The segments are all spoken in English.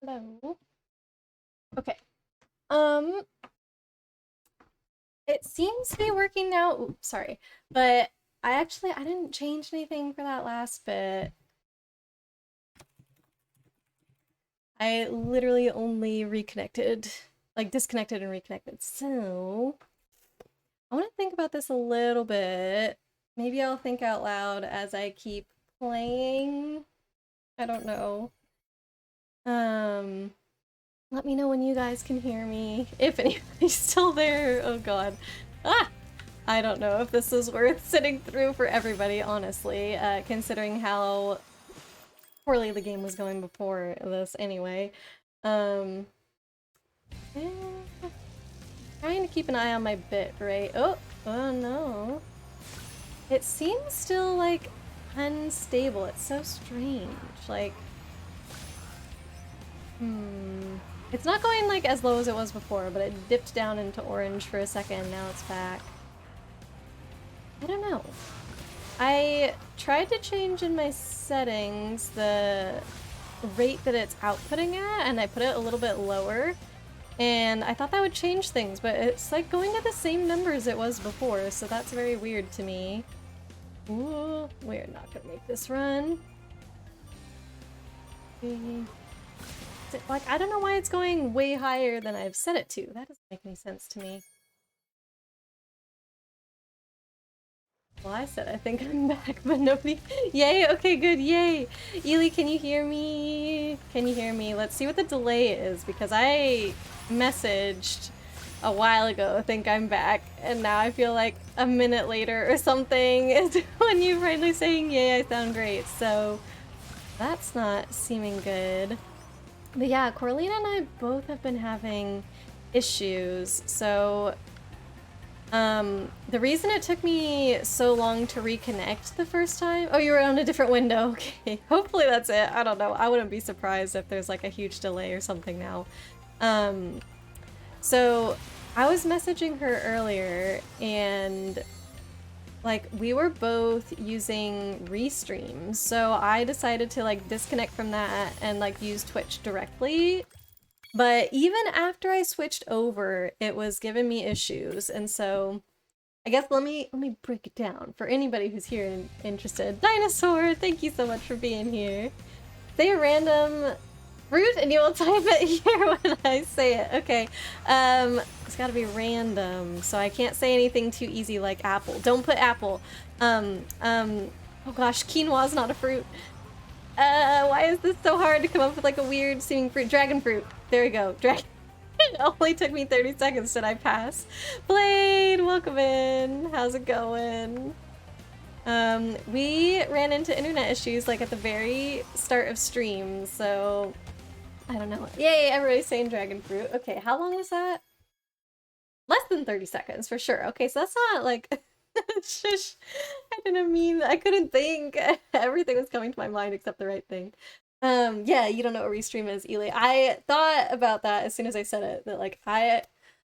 Hello. Okay. Um, it seems to be working now. Oops, sorry. But I didn't change anything for that last bit. I literally only reconnected, like disconnected and reconnected. So, I want to think about this a little bit. Maybe I'll think out loud as I keep playing. I don't know. Um, Let me know when you guys can hear me. If anybody's still there. Oh god. Ah! I don't know if this is worth sitting through for everybody, honestly, considering how poorly the game was going before this anyway. Um, eh, Trying to keep an eye on my bit rate. Oh no. It seems still, like, unstable. It's so strange. Like, It's not going, like, as low as it was before, but it dipped down into orange for a second, now it's back. I don't know. I tried to change in my settings the rate that it's outputting at, and I put it a little bit lower, and I thought that would change things, but it's like going to the same numbers it was before, so that's very weird to me. Ooh, we're not gonna make this run. Like, I don't know why it's going way higher than I've set it to. That doesn't make any sense to me. Well, I said I think I'm back, but nobody... Yay! Okay, good, yay! Ely, can you hear me? Can you hear me? Let's see what the delay is, because I messaged a while ago, I think I'm back, and now I feel like a minute later or something is when you're finally saying, yay, I sound great, so that's not seeming good. But yeah, Corlina and I both have been having issues, so the reason it took me so long to reconnect the first time... Oh, you were on a different window. Okay, hopefully that's it. I don't know. I wouldn't be surprised if there's like a huge delay or something now. So I was messaging her earlier and like we were both using Restream. So I decided to like disconnect from that and like use Twitch directly. But even after I switched over, it was giving me issues, and so I guess let me break it down for anybody who's here and interested. Dinosaur, thank you so much for being here. Say a random fruit and you will type it here when I say it. Okay, it's gotta be random, so I can't say anything too easy like apple. Don't put apple. Oh gosh, quinoa is not a fruit. Why is this so hard to come up with like a weird seeming fruit? Dragon fruit. There we go. Dragon. It only took me 30 seconds. Did I pass? Blade, welcome in. How's it going? We ran into internet issues like at the very start of stream, so I don't know. Yay, everybody's saying dragon fruit. Okay, how long was that? Less than 30 seconds for sure. Okay, so that's not like shush. I didn't mean, I couldn't think. Everything was coming to my mind except the right thing. Yeah, you don't know what Restream is, Ely. I thought about that as soon as I said it, that like I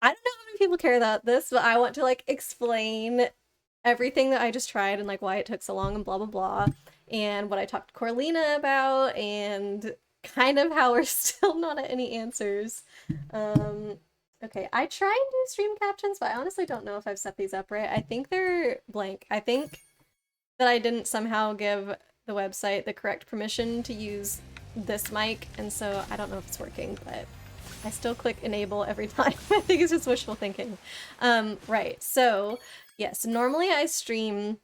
don't know how many people care about this, but I want to like explain everything that I just tried and like why it took so long and blah blah blah, and what I talked to Corlina about, and kind of how we're still not at any answers. Okay, I try and do stream captions, but I honestly don't know if I've set these up right. I think they're blank. I think that I didn't somehow give the website the correct permission to use this mic, and so I don't know if it's working, but I still click enable every time. I think it's just wishful thinking. Right, so yes, normally I stream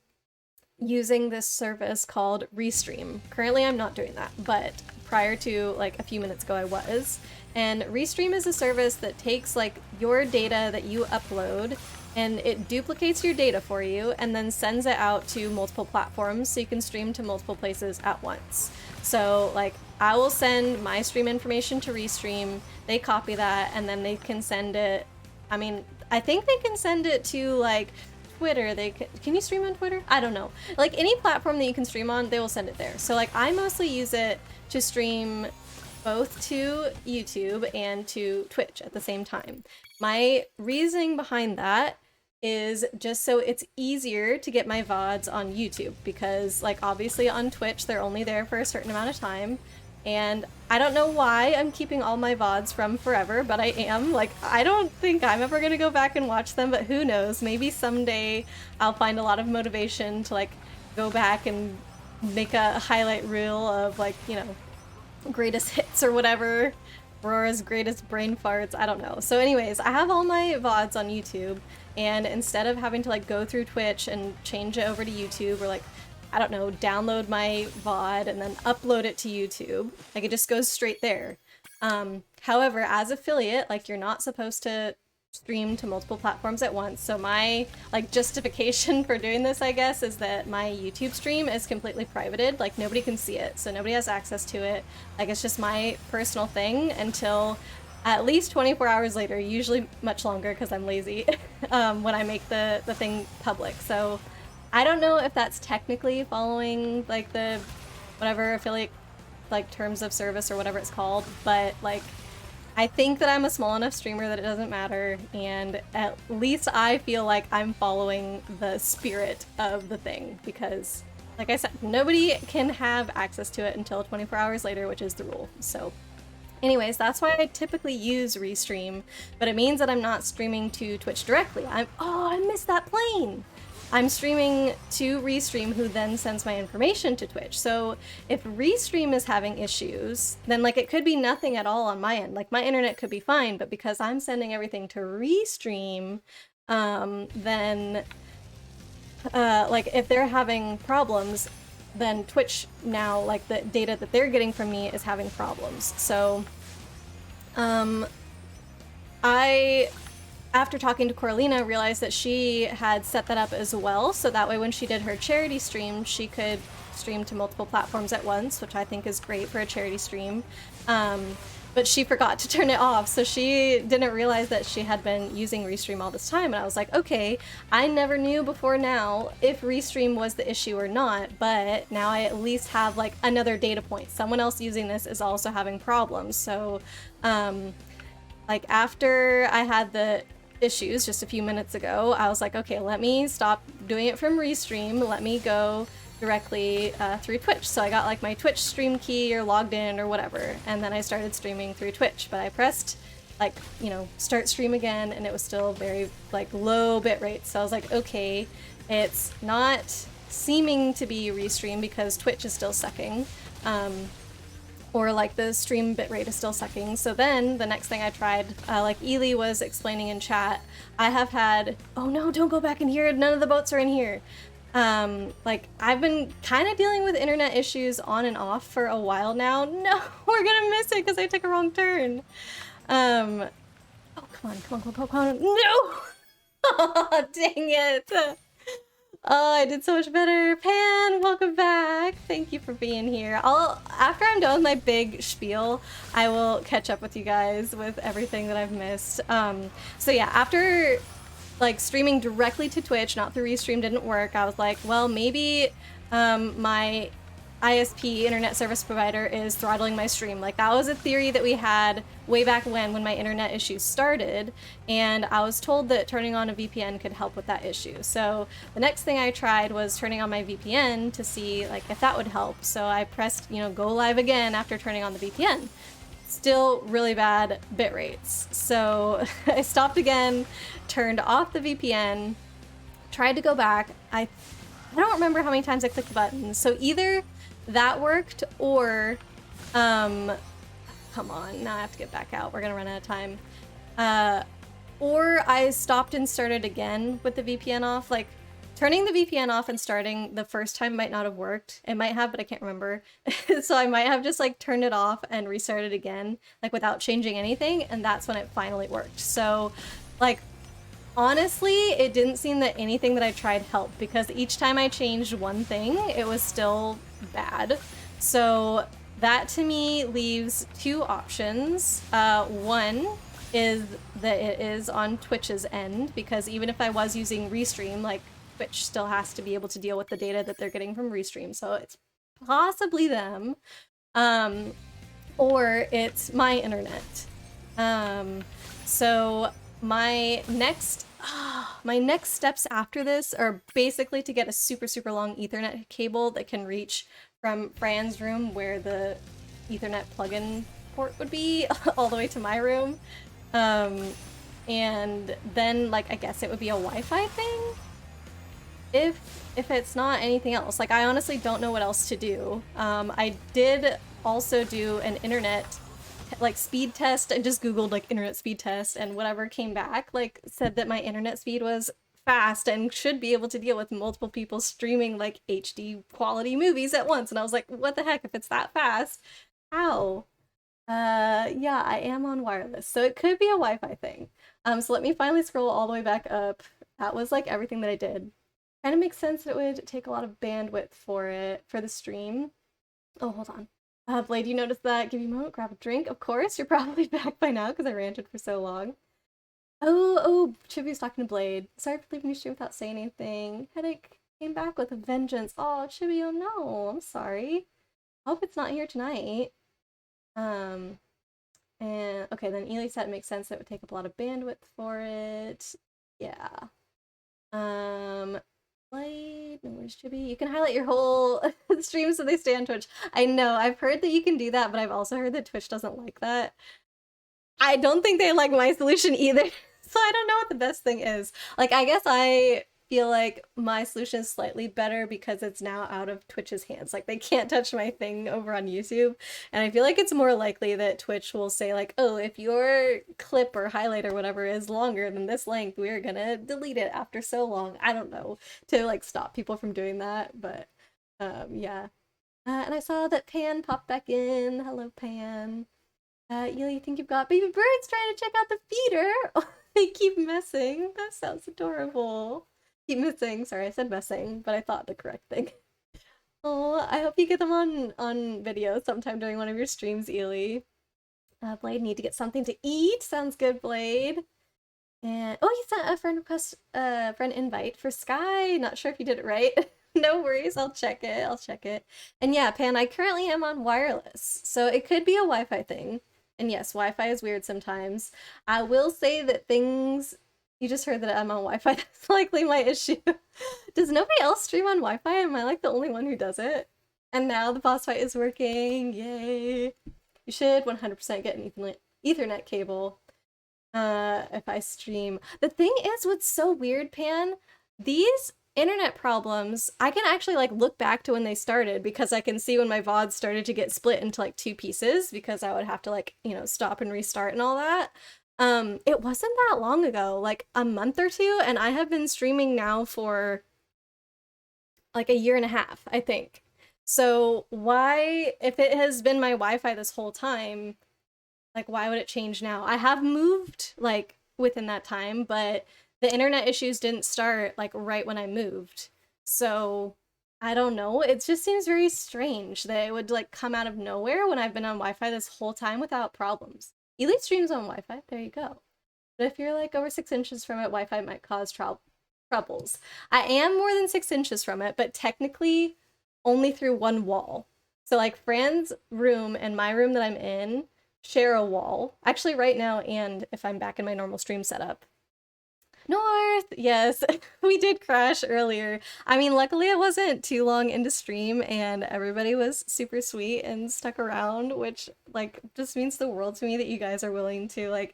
using this service called Restream. Currently I'm not doing that, but prior to like a few minutes ago I was. And Restream is a service that takes like your data that you upload and it duplicates your data for you and then sends it out to multiple platforms so you can stream to multiple places at once. So like I will send my stream information to Restream, they copy that, and then they can send it, I mean, I think they can send it to like Twitter. Can you stream on Twitter? I don't know. Like any platform that you can stream on, they will send it there. So like I mostly use it to stream both to YouTube and to Twitch at the same time. My reasoning behind that is just so it's easier to get my VODs on YouTube, because like obviously on Twitch they're only there for a certain amount of time, and I don't know why I'm keeping all my VODs from forever, but I am. Like, I don't think I'm ever gonna go back and watch them, but who knows? Maybe someday I'll find a lot of motivation to like go back and make a highlight reel of like, you know, greatest hits or whatever. Aurora's greatest brain farts, I don't know. So anyways, I have all my VODs on YouTube, and instead of having to like go through Twitch and change it over to YouTube or like, I don't know, download my VOD and then upload it to YouTube, like it just goes straight there. However, as affiliate, like you're not supposed to stream to multiple platforms at once. So my like justification for doing this, I guess, is that my YouTube stream is completely privated. Like nobody can see it, so nobody has access to it. Like it's just my personal thing until at least 24 hours later, usually much longer because I'm lazy, when I make the thing public. So I don't know if that's technically following like the whatever affiliate like terms of service or whatever it's called, but like I think that I'm a small enough streamer that it doesn't matter, and at least I feel like I'm following the spirit of the thing because, like I said, nobody can have access to it until 24 hours later, which is the rule. So anyways, that's why I typically use Restream, but it means that I'm not streaming to Twitch directly. Oh, I missed that plane! I'm streaming to Restream, who then sends my information to Twitch. So if Restream is having issues, then like it could be nothing at all on my end. Like my internet could be fine, but because I'm sending everything to Restream, then like if they're having problems, then Twitch now, like the data that they're getting from me is having problems. So after talking to Coralina, realized that she had set that up as well, so that way when she did her charity stream, she could stream to multiple platforms at once, which I think is great for a charity stream. But she forgot to turn it off, so she didn't realize that she had been using Restream all this time, and I was like, okay, I never knew before now if Restream was the issue or not, but now I at least have like another data point. Someone else using this is also having problems, so like after I had the issues just a few minutes ago, I was like, okay, let me stop doing it from Restream, let me go directly through Twitch. So I got like my Twitch stream key or logged in or whatever, and then I started streaming through Twitch, but I pressed like, you know, start stream again, and it was still very like low bit rate. So I was like, okay, it's not seeming to be Restream because Twitch is still sucking. Or like the stream bitrate is still sucking. So then the next thing I tried, like Ely was explaining in chat, I have had, oh no, don't go back in here, none of the boats are in here. Like I've been kind of dealing with internet issues on and off for a while now. No, we're gonna miss it because I took a wrong turn. Oh, come on. No! Oh, dang it. Oh, I did so much better. Pan, welcome back. Thank you for being here. After I'm done with my big spiel, I will catch up with you guys with everything that I've missed. So yeah, after like streaming directly to Twitch, not through Restream, didn't work, I was like, well, maybe my ISP, internet service provider, is throttling my stream. Like that was a theory that we had way back when my internet issues started, and I was told that turning on a VPN could help with that issue. So the next thing I tried was turning on my VPN to see like if that would help. So I pressed, you know, go live again after turning on the VPN. Still really bad bit rates. So I stopped again, turned off the VPN, tried to go back. I don't remember how many times I clicked the button. So either that worked, or come on, now I have to get back out, we're gonna run out of time, or I stopped and started again with the VPN off. Like turning the VPN off and starting the first time might not have worked. It might have, but I can't remember. So I might have just like turned it off and restarted again, like without changing anything, and that's when it finally worked. So like honestly, it didn't seem that anything that I tried helped, because each time I changed one thing, it was still bad. So that to me leaves two options. One is that it is on Twitch's end, because even if I was using Restream, like Twitch still has to be able to deal with the data that they're getting from Restream, so it's possibly them. Or it's my internet. So my next steps after this are basically to get a super long Ethernet cable that can reach from Fran's room, where the Ethernet plug-in port would be all the way to my room. And then, like, I guess it would be a Wi-Fi thing? If it's not anything else. Like, I honestly don't know what else to do. I did also do an internet, like, speed test. I just Googled, like, internet speed test, and whatever came back, like, said that my internet speed was fast and should be able to deal with multiple people streaming, like, HD quality movies at once. And I was like, what the heck, if it's that fast? How? Yeah, I am on wireless, so it could be a Wi-Fi thing. So let me finally scroll all the way back up. That was, like, everything that I did. Kind of makes sense that it would take a lot of bandwidth for the stream. Oh, hold on. Blade, you noticed that? Give you a moment, grab a drink. Of course, you're probably back by now because I ranted for so long. Oh, Chibi's talking to Blade. Sorry for leaving you stream without saying anything. Headache came back with a vengeance. Oh, Chibi, oh no, I'm sorry. Hope it's not here tonight. And okay, then Ely said it makes sense that it would take up a lot of bandwidth for it. Yeah. Blade, no, where's Chibi? You can highlight your whole stream so they stay on Twitch. I know, I've heard that you can do that, but I've also heard that Twitch doesn't like that. I don't think they like my solution either, so I don't know what the best thing is. Like, I guess I feel like my solution is slightly better because it's now out of Twitch's hands. Like, they can't touch my thing over on YouTube, and I feel like it's more likely that Twitch will say, like, oh, if your clip or highlight or whatever is longer than this length, we're gonna delete it after so long. I don't know, to, like, stop people from doing that, but, yeah. And I saw that Pan popped back in. Hello, Pan. You think you've got baby birds trying to check out the feeder? Oh, they keep messing. That sounds adorable. Keep missing. Sorry, I said messing, but I thought the correct thing. Oh, I hope you get them on video sometime during one of your streams, Ely. Blade, need to get something to eat. Sounds good, Blade. And oh, you sent a friend request, friend invite for Sky. Not sure if you did it right. No worries, I'll check it. And yeah, Pan, I currently am on wireless, so it could be a Wi-Fi thing. And yes, Wi-Fi is weird sometimes. I will say that things... You just heard that I'm on Wi-Fi. That's likely my issue. Does nobody else stream on Wi-Fi? Am I like the only one who does it? And now the boss fight is working. Yay. You should 100% get an Ethernet cable if I stream. The thing is, what's so weird, Pan, these internet problems, I can actually like look back to when they started because I can see when my VODs started to get split into like 2 pieces because I would have to like, you know, stop and restart and all that. It wasn't that long ago, like a month or two, and I have been streaming now for like a year and a half, I think. So why, if it has been my Wi-Fi this whole time, like why would it change now? I have moved like within that time, but the internet issues didn't start like right when I moved. So I don't know, it just seems very strange that it would like come out of nowhere when I've been on Wi-Fi this whole time without problems. Elite streams on Wi-Fi, there you go. But if you're like over 6 inches from it, Wi-Fi might cause troubles. I am more than 6 inches from it, but technically only through one wall. So like Fran's room and my room that I'm in share a wall. Actually right now, and if I'm back in my normal stream setup. North! Yes, we did crash earlier. I mean, luckily it wasn't too long into stream and everybody was super sweet and stuck around, which like just means the world to me that you guys are willing to like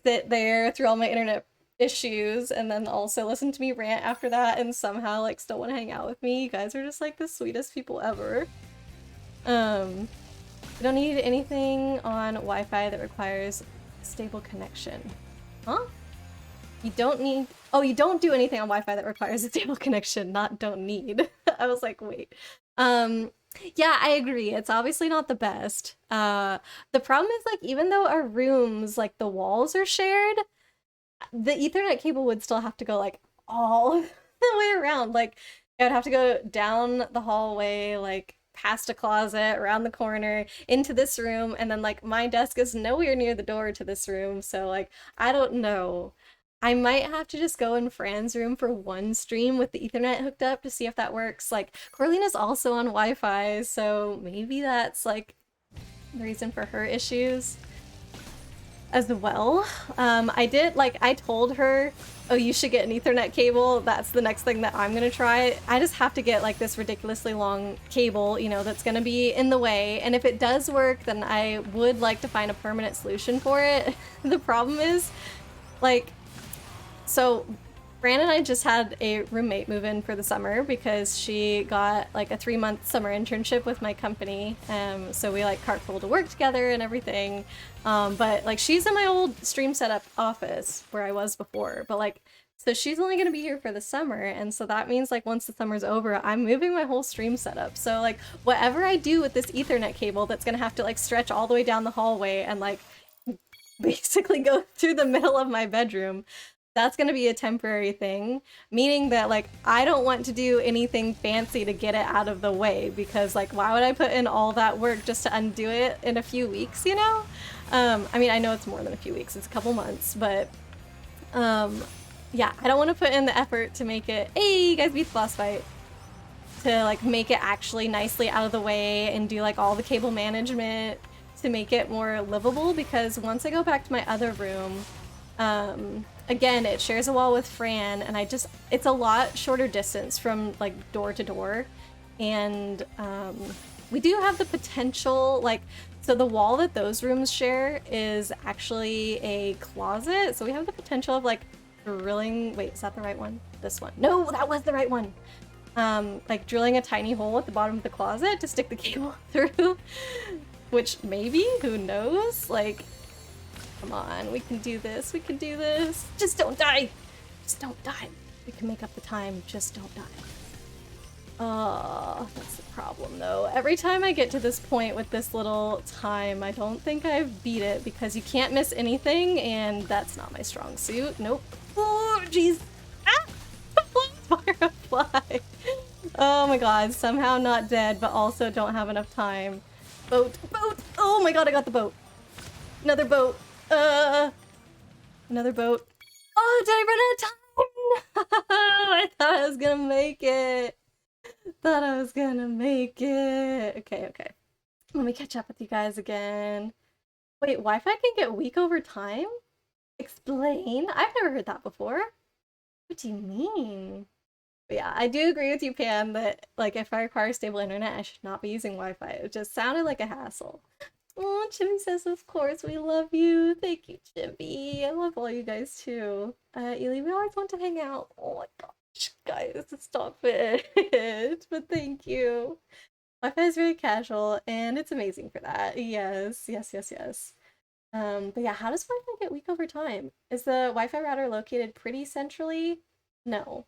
sit there through all my internet issues and then also listen to me rant after that and somehow like still want to hang out with me. You guys are just like the sweetest people ever. You don't need anything on Wi-Fi that requires stable connection. Huh? You don't need... Oh, you don't do anything on Wi-Fi that requires a stable connection, not don't need. I was like, wait. Yeah, I agree. It's obviously not the best. The problem is, like, even though our rooms, like, the walls are shared, the Ethernet cable would still have to go, like, all the way around. Like, it would have to go down the hallway, like, past a closet, around the corner, into this room, and then, like, my desk is nowhere near the door to this room, so, like, I don't know. I might have to just go in Fran's room for one stream with the Ethernet hooked up to see if that works. Like, Corlina's also on Wi-Fi, so maybe that's, like, the reason for her issues. as well. I did, like, I told her, oh, you should get an Ethernet cable. That's the next thing that I'm gonna try. I just have to get like this ridiculously long cable, you know, that's gonna be in the way. And if it does work, then I would like to find a permanent solution for it. The problem is, like, so Fran and I just had a roommate move in for the summer because she got like a 3-month summer internship with my company. So we like carpool to work together and everything. But like she's in my old stream setup office where I was before. But like, so she's only gonna be here for the summer. And so that means like once the summer's over, I'm moving my whole stream setup. So like whatever I do with this Ethernet cable that's gonna have to like stretch all the way down the hallway and like basically go through the middle of my bedroom, that's gonna be a temporary thing, meaning that like I don't want to do anything fancy to get it out of the way, because like why would I put in all that work just to undo it in a few weeks, you know? I mean, I know it's more than a few weeks, it's a couple months, but yeah, I don't want to put in the effort to make it, hey, you guys beat the boss fight, to like make it actually nicely out of the way and do like all the cable management to make it more livable, because once I go back to my other room, again, it shares a wall with Fran, and it's a lot shorter distance from like door to door, and we do have the potential, like, so the wall that those rooms share is actually a closet, so we have the potential of like drilling, wait, is that the right one? This one. No, that was the right one. Like drilling a tiny hole at the bottom of the closet to stick the cable through, which maybe, who knows, like, come on, we can do this, we can do this. Just don't die! Just don't die. We can make up the time, just don't die. Oh, that's the problem though. Every time I get to this point with this little time, I don't think I've beat it, because you can't miss anything, and that's not my strong suit. Nope. Oh, jeez. Ah! Firefly! Oh my god, somehow not dead, but also don't have enough time. Boat, boat! Oh my god, I got the boat! Another boat! Another boat. Oh, did I run out of time? I thought I was gonna make it. Thought I was gonna make it. Okay, okay. Let me catch up with you guys again. Wait, Wi-Fi can get weak over time? Explain? I've never heard that before. What do you mean? But yeah, I do agree with you, Pam, that like if I require stable internet, I should not be using Wi-Fi. It just sounded like a hassle. Oh, Chibi says, of course, we love you. Thank you, Chibi. I love all you guys too. Ely, we always want to hang out. Oh my gosh, guys, stop it. But thank you. Wi-Fi is very casual, and it's amazing for that. Yes, yes, yes, yes. But yeah, how does Wi-Fi get weak over time? Is the Wi-Fi router located pretty centrally? No.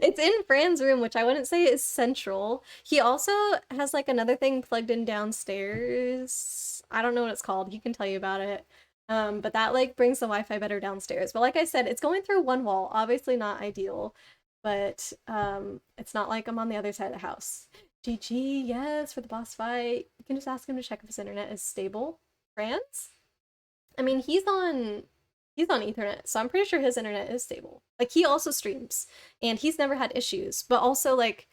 It's in Fran's room, which I wouldn't say is central. He also has like another thing plugged in downstairs. I don't know what it's called. He can tell you about it. But that like brings the Wi-Fi better downstairs. But like I said, it's going through one wall. Obviously not ideal, but it's not like I'm on the other side of the house. GG, yes, for the boss fight. You can just ask him to check if his internet is stable. Fran's? I mean, he's on Ethernet, so I'm pretty sure his internet is stable. Like, he also streams, and he's never had issues, but also, like,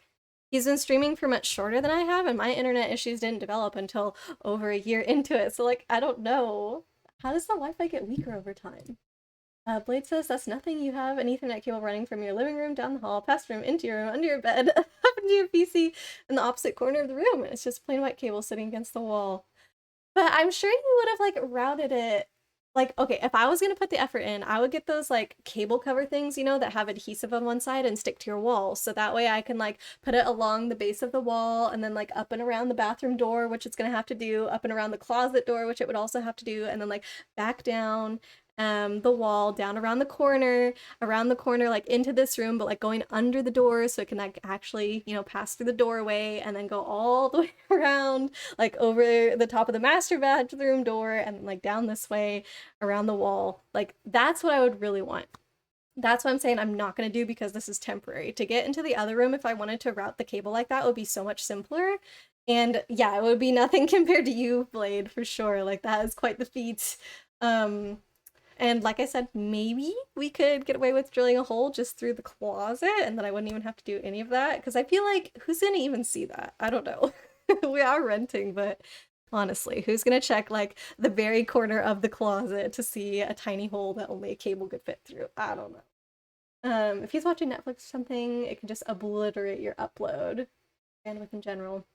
he's been streaming for much shorter than I have, and my internet issues didn't develop until over a year into it, so, like, I don't know. How does the Wi-Fi get weaker over time? Blade says, that's nothing. You have an Ethernet cable running from your living room, down the hall, past room, into your room, under your bed, up into your PC, in the opposite corner of the room. It's just plain white cable sitting against the wall. But I'm sure you would have, like, routed it. Like, okay, if I was gonna put the effort in, I would get those, like, cable cover things, you know, that have adhesive on one side and stick to your wall. So that way I can, like, put it along the base of the wall, and then, like, up and around the bathroom door, which it's gonna have to do, up and around the closet door, which it would also have to do, and then, like, back down the wall, down around the corner, like, into this room, but, like, going under the door so it can, like, actually, you know, pass through the doorway, and then go all the way around, like, over the top of the master bedroom door, and, like, down this way around the wall. Like, that's what I would really want. That's what I'm saying I'm not going to do, because this is temporary. To get into the other room, if I wanted to route the cable like that, would be so much simpler. And yeah, it would be nothing compared to you, Blade, for sure. Like, that is quite the feat. And like I said, maybe we could get away with drilling a hole just through the closet, and then I wouldn't even have to do any of that, because I feel like, who's gonna even see that? I don't know. We are renting, but Honestly, who's gonna check like the very corner of the closet to see a tiny hole that only a cable could fit through? I don't know. If he's watching Netflix or something, it can just obliterate your upload. Bandwidth in general.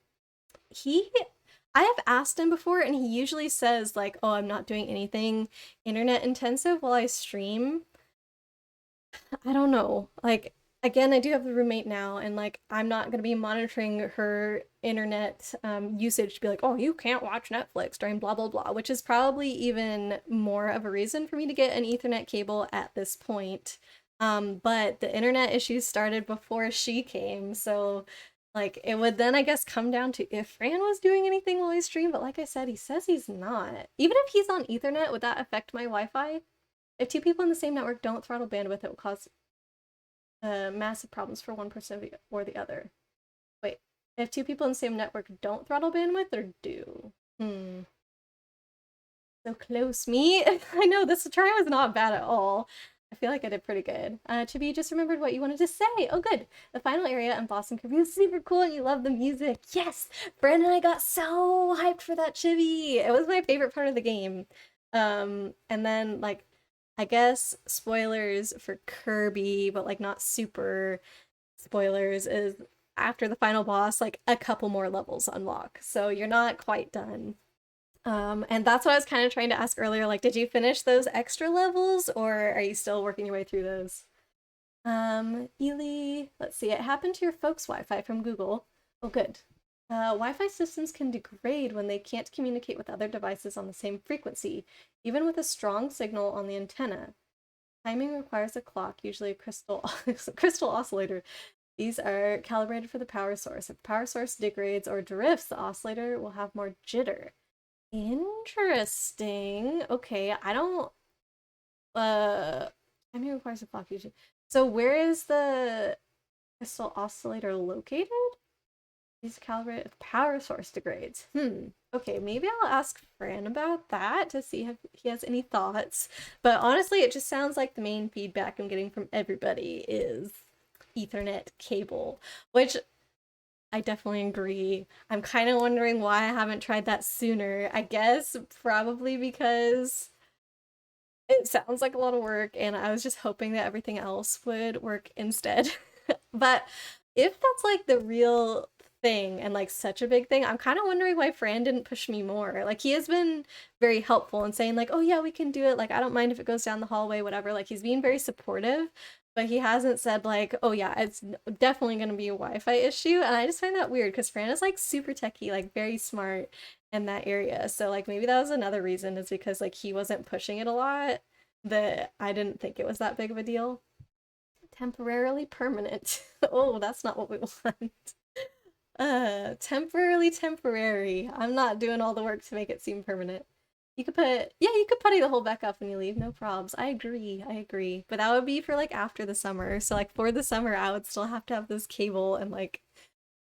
I have asked him before, and he usually says like, "Oh, I'm not doing anything internet intensive while I stream." I don't know. Like, again, I do have the roommate now, and like, I'm not gonna be monitoring her internet usage to be like, "Oh, you can't watch Netflix during blah blah blah," which is probably even more of a reason for me to get an Ethernet cable at this point. But the internet issues started before she came, so like it would then I guess come down to if Fran was doing anything while I stream, but like I said, he says he's not. Even if he's on Ethernet, would that affect my Wi-Fi? If two people in the same network don't throttle bandwidth, it will cause massive problems for one person or the other. Wait, if two people in the same network don't throttle bandwidth or do? So close, me. I know, this try was not bad at all. I feel like I did pretty good. Chibi, just remembered what you wanted to say. Oh, good. The final area in Blossom Curvy was super cool and you love the music. Yes! Brandon and I got so hyped for that, Chibi. It was my favorite part of the game. And then, like, I guess spoilers for Kirby, but, like, not super spoilers, is after the final boss, like, a couple more levels unlock. So you're not quite done. And that's what I was kind of trying to ask earlier, like, did you finish those extra levels, or are you still working your way through those? Ely, let's see, it happened to your folks' Wi-Fi from Google. Oh, good. Wi-Fi systems can degrade when they can't communicate with other devices on the same frequency, even with a strong signal on the antenna. Timing requires a clock, usually a crystal oscillator. These are calibrated for the power source. If the power source degrades or drifts, the oscillator will have more jitter. Interesting. Okay, I don't timing requires a clock usually. So where is the crystal oscillator located? These calibrate if power source degrades. Okay, maybe I'll ask Fran about that to see if he has any thoughts. But honestly, it just sounds like the main feedback I'm getting from everybody is Ethernet cable, which I definitely agree. I'm kind of wondering why I haven't tried that sooner. I guess probably because it sounds like a lot of work and I was just hoping that everything else would work instead. But if that's like the real thing and like such a big thing, I'm kind of wondering why Fran didn't push me more. Like he has been very helpful in saying like, "Oh yeah, we can do it. Like I don't mind if it goes down the hallway, whatever." Like he's being very supportive, but he hasn't said like, "Oh yeah, it's definitely going to be a Wi-Fi issue." And I just find that weird because Fran is like super techie, like very smart in that area. So like maybe that was another reason, is because like he wasn't pushing it a lot, that I didn't think it was that big of a deal. Temporarily permanent. Oh, that's not what we want. Temporarily temporary. I'm not doing all the work to make it seem permanent. You could putty the hole back up when you leave, no probs. I agree. But that would be for like after the summer. So like for the summer, I would still have to have this cable and like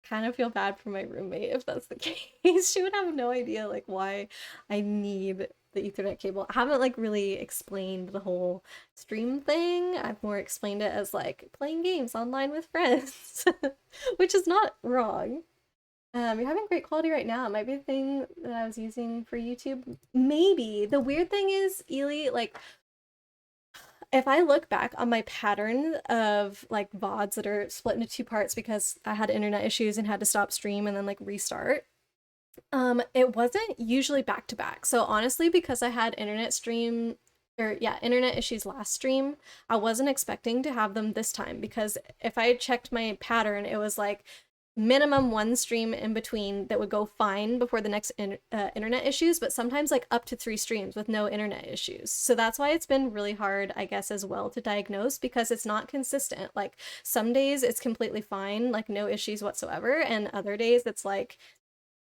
kind of feel bad for my roommate if that's the case. She would have no idea like why I need the Ethernet cable. I haven't like really explained the whole stream thing. I've more explained it as like playing games online with friends, which is not wrong. You're having great quality right now. It might be the thing that I was using for YouTube. Maybe. The weird thing is, Ely, like, if I look back on my pattern of like VODs that are split into two parts because I had internet issues and had to stop stream and then like restart, it wasn't usually back to back. So honestly, because I had internet issues last stream, I wasn't expecting to have them this time, because if I had checked my pattern, it was like minimum one stream in between that would go fine before the next internet issues, but sometimes like up to 3 streams with no internet issues. So that's why it's been really hard, I guess, as well to diagnose, because it's not consistent. Like some days it's completely fine, like no issues whatsoever, and other days it's like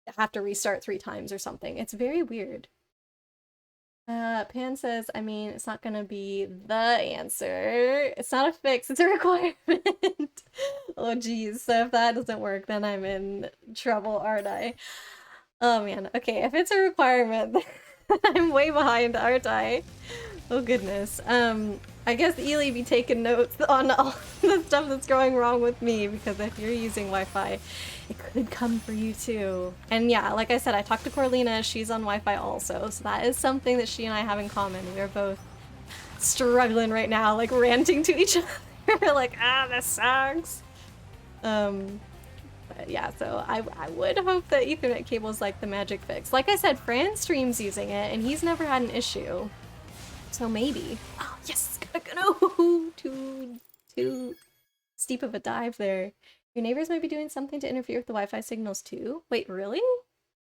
I have to restart 3 times or something. It's very weird. Pan says, I mean, it's not gonna be the answer. It's not a fix, it's a requirement. Oh geez, so if that doesn't work, then I'm in trouble, aren't I? Oh man, okay, if it's a requirement, I'm way behind, aren't I? Oh goodness. I guess Ely be taking notes on all the stuff that's going wrong with me, because if you're using Wi-Fi, it could come for you too. And yeah, like I said, I talked to Corlina, she's on Wi-Fi also, so that is something that she and I have in common. We are both struggling right now, like ranting to each other, like, ah, this sucks. But yeah, so I would hope that Ethernet cable is like the magic fix. Like I said, Fran streams using it, and he's never had an issue. So maybe. Oh, yes! No! Too steep of a dive there. Your neighbors might be doing something to interfere with the Wi-Fi signals too? Wait, really?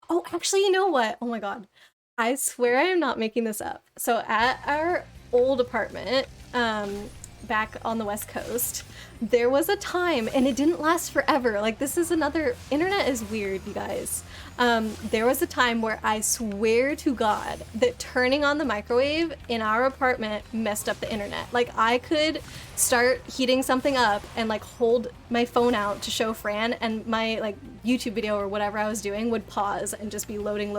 Oh, actually, you know what? Oh my god. I swear I am not making this up. So at our old apartment, back on the West Coast, there was a time, and it didn't last forever. Like, this is another, internet is weird, you guys. There was a time where I swear to God that turning on the microwave in our apartment messed up the internet. Like, I could start heating something up and like hold my phone out to show Fran, and my like YouTube video or whatever I was doing would pause and just be loading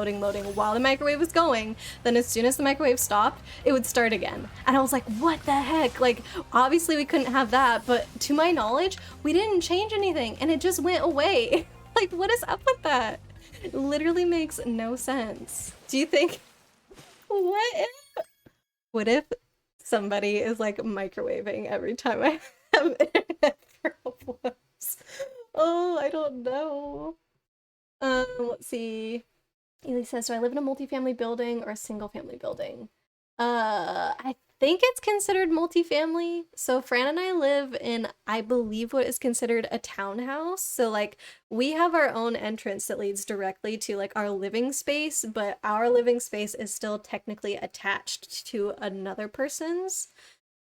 while the microwave was going. Then as soon as the microwave stopped, it would start again. And I was like, what the heck? Like, obviously we couldn't have that, but to my knowledge, we didn't change anything and it just went away. Like, what is up with that? It literally makes no sense. Do you think, what if somebody is like microwaving every time I have internet problems? Oh, I don't know. Let's see. Ely says, do I live in a multifamily building or a single family building? I think it's considered multifamily. So Fran and I live in, I believe, what is considered a townhouse. So like we have our own entrance that leads directly to like our living space, but our living space is still technically attached to another person's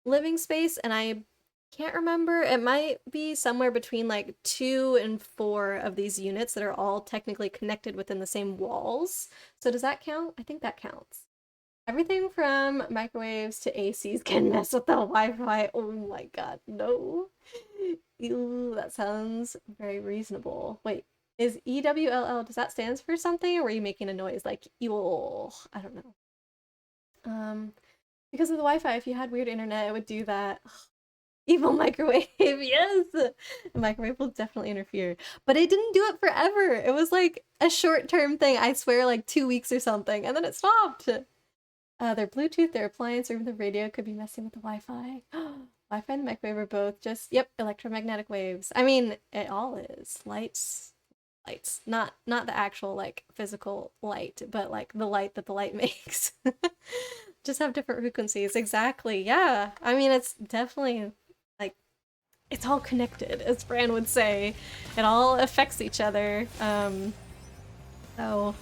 living space. And I can't remember, it might be somewhere between like 2 and 4 of these units that are all technically connected within the same walls. So does that count? I think that counts. Everything from microwaves to ACs can mess with the Wi-Fi. Oh my god, no. Ew, that sounds very reasonable. Wait, is EWLL, does that stand for something, or were you making a noise like ew? I don't know. Because of the Wi-Fi, if you had weird internet, it would do that. Evil microwave, yes! The microwave will definitely interfere. But it didn't do it forever. It was like a short-term thing, I swear, like 2 weeks or something, and then it stopped. Their Bluetooth, their appliance, or even the radio could be messing with the Wi-Fi. Wi-Fi and the microwave are both just, yep, electromagnetic waves. I mean, it all is. Lights. Not the actual, like, physical light, but, like, the light that the light makes. Just have different frequencies. Exactly, yeah. I mean, it's definitely, like, it's all connected, as Fran would say. It all affects each other. So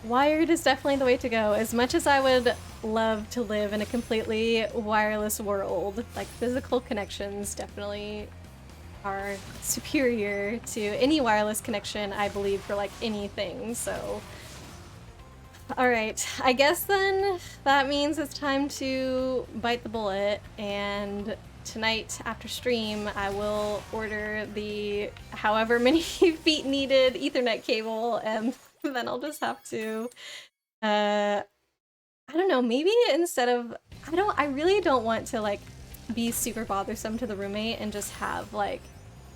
wired is definitely the way to go. As much as I would love to live in a completely wireless world, like physical connections definitely are superior to any wireless connection, I believe, for like anything. So alright, I guess then that means it's time to bite the bullet, and tonight after stream I will order the however many feet needed Ethernet cable, and then I'll just have to, I don't know, maybe instead of, I really don't want to like be super bothersome to the roommate and just have like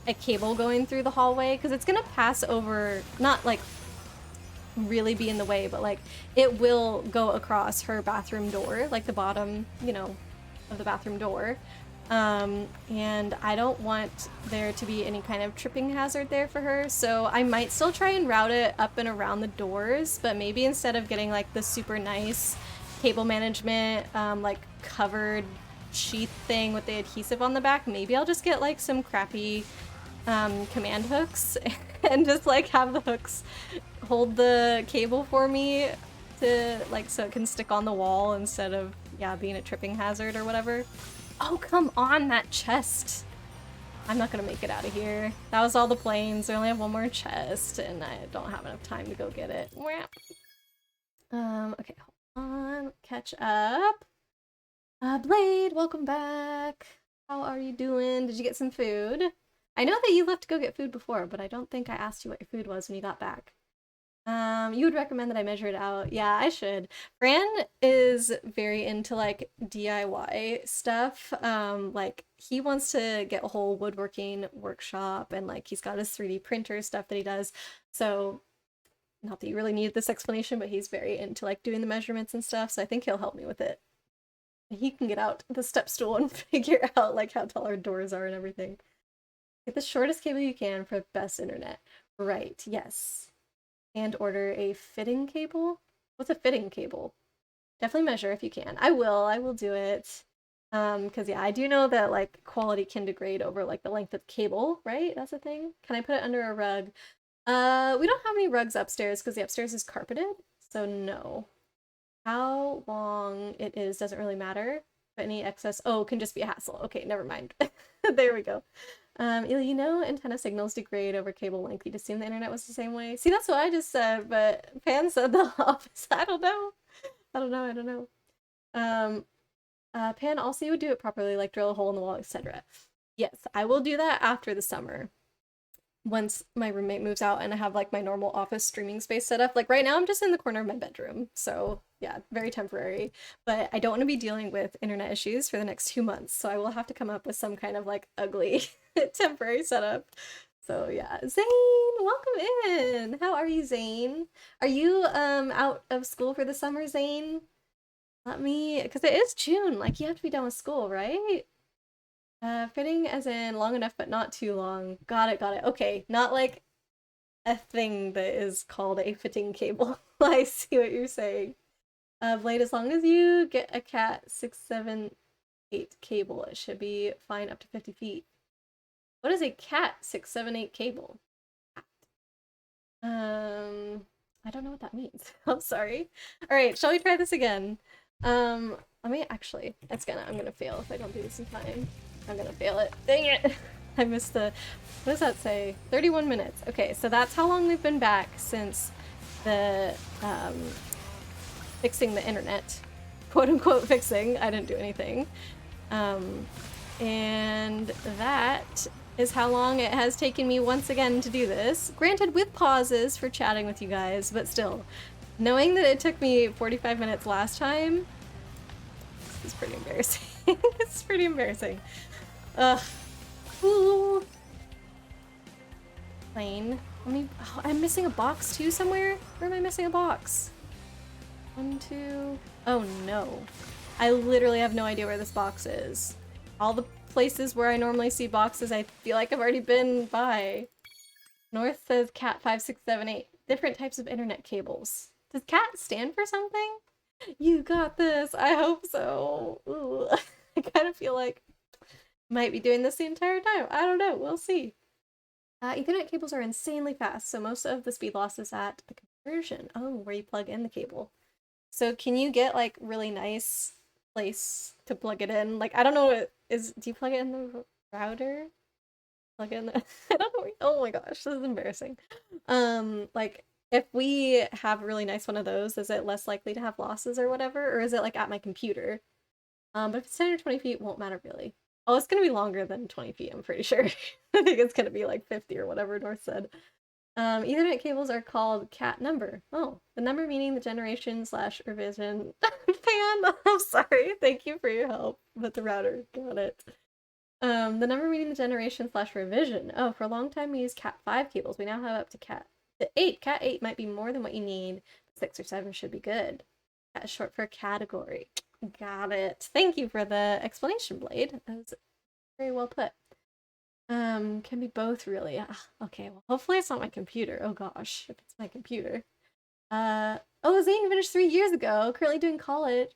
a cable going through the hallway, because it's gonna pass over, not like really be in the way, but like it will go across her bathroom door, like the bottom, you know, of the bathroom door. And I don't want there to be any kind of tripping hazard there for her, so I might still try and route it up and around the doors, but maybe instead of getting like the super nice cable management, like covered sheath thing with the adhesive on the back, maybe I'll just get like some crappy command hooks and just like have the hooks hold the cable for me to like, so it can stick on the wall instead of, yeah, being a tripping hazard or whatever. Oh, come on, that chest. I'm not gonna make it out of here. That was all the planes. I only have one more chest, and I don't have enough time to go get it. Okay, hold on. Catch up. Blade, welcome back. How are you doing? Did you get some food? I know that you left to go get food before, but I don't think I asked you what your food was when you got back. You would recommend that I measure it out. Yeah, I should. Fran is very into like DIY stuff. Like he wants to get a whole woodworking workshop and like he's got his 3D printer stuff that he does. So not that you really need this explanation, but he's very into like doing the measurements and stuff. So I think he'll help me with it. He can get out the step stool and figure out like how tall our doors are and everything. Get the shortest cable you can for best internet. Right, yes. And order a fitting cable. What's a fitting cable? Definitely measure if you can. I will do it. Because yeah, I do know that like quality can degrade over like the length of cable, right? That's a thing. Can I put it under a rug? We don't have any rugs upstairs because the upstairs is carpeted, so no. How long it is doesn't really matter, but any excess, oh, can just be a hassle. Okay, never mind. There we go. You know, antenna signals degrade over cable length. You'd assume the internet was the same way. See, that's what I just said, but Pan said the opposite. I don't know. I don't know. Pan also would do it properly, like drill a hole in the wall, etc. Yes, I will do that after the summer. Once my roommate moves out and I have like my normal office streaming space set up. Like right now I'm just in the corner of my bedroom. So yeah, very temporary. But I don't want to be dealing with internet issues for the next 2 months. So I will have to come up with some kind of like ugly temporary setup. So yeah, Zane, welcome in. How are you, Zane? Are you out of school for the summer, Zane? Let me, because it is June. Like you have to be done with school, right? Fitting as in long enough but not too long. Got it, got it. Okay, not like a thing that is called a fitting cable. I see what you're saying. Blade, as long as you get a cat 678 cable, it should be fine up to 50 feet. What is a cat 678 cable? I don't know what that means. I'm sorry. All right, shall we try this again? Let me actually, I'm gonna fail if I don't do this in time. I'm gonna fail it. Dang it! I missed the, what does that say? 31 minutes. Okay, so that's how long we've been back since the, fixing the internet. Quote unquote fixing. I didn't do anything. And that is how long it has taken me once again to do this. Granted, with pauses for chatting with you guys, but still. Knowing that it took me 45 minutes last time, this is pretty embarrassing. This is pretty embarrassing. Ugh. Ooh. Plane. Oh, I'm missing a box too somewhere? Where am I missing a box? 1, 2. Oh no. I literally have no idea where this box is. All the places where I normally see boxes, I feel like I've already been by. North says cat 5678. Different types of internet cables. Does cat stand for something? You got this. I hope so. Ooh. I kind of feel like I might be doing this the entire time. I don't know. We'll see. Ethernet cables are insanely fast, so most of the speed loss is at the conversion. Oh, where you plug in the cable. So can you get like really nice place to plug it in? Like I don't know what is. Do you plug it in the router? Plug it in the. I don't know. Oh my gosh, this is embarrassing. Like if we have a really nice one of those, is it less likely to have losses or whatever, or is it like at my computer? But if it's 10 or 20 feet, it won't matter really. Oh, it's gonna be longer than 20 feet, I'm pretty sure. I think it's gonna be like 50 or whatever North said. Ethernet cables are called cat number. Oh, the number meaning the generation / revision. Fan, I'm sorry. Thank you for your help. But the router, got it. The number meaning the generation / revision. Oh, for a long time we used cat 5 cables. We now have up to cat 8. Cat 8 might be more than what you need. 6 or 7 should be good. Cat is short for category. Got it. Thank you for the explanation, Blade. That was very well put. Can be both really. Okay, well hopefully it's not my computer. Oh gosh, if it's my computer. Oh, Zane finished 3 years ago, currently doing college.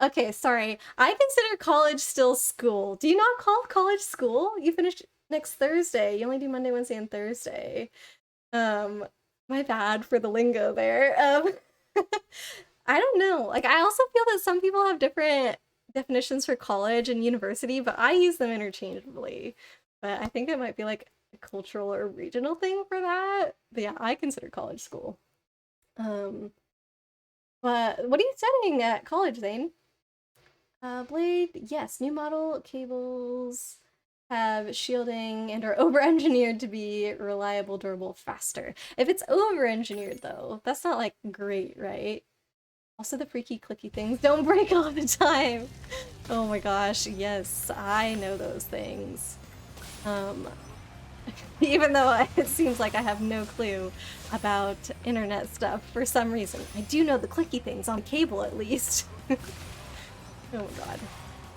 Okay, sorry. I consider college still school. Do you not call college school? You finish next Thursday. You only do Monday, Wednesday, and Thursday. My bad for the lingo there. I don't know. Like, I also feel that some people have different definitions for college and university, but I use them interchangeably. But I think it might be like a cultural or regional thing for that. But yeah, I consider college school. But what are you studying at college, Zane? Blade, yes, new model cables. have shielding and are over-engineered to be reliable, durable, faster. If it's over-engineered though, that's not like great, right? Also the freaky clicky things don't break all the time. Oh my gosh, yes, I know those things. Even though it seems like I have no clue about internet stuff for some reason. I do know the clicky things on cable at least. Oh my god.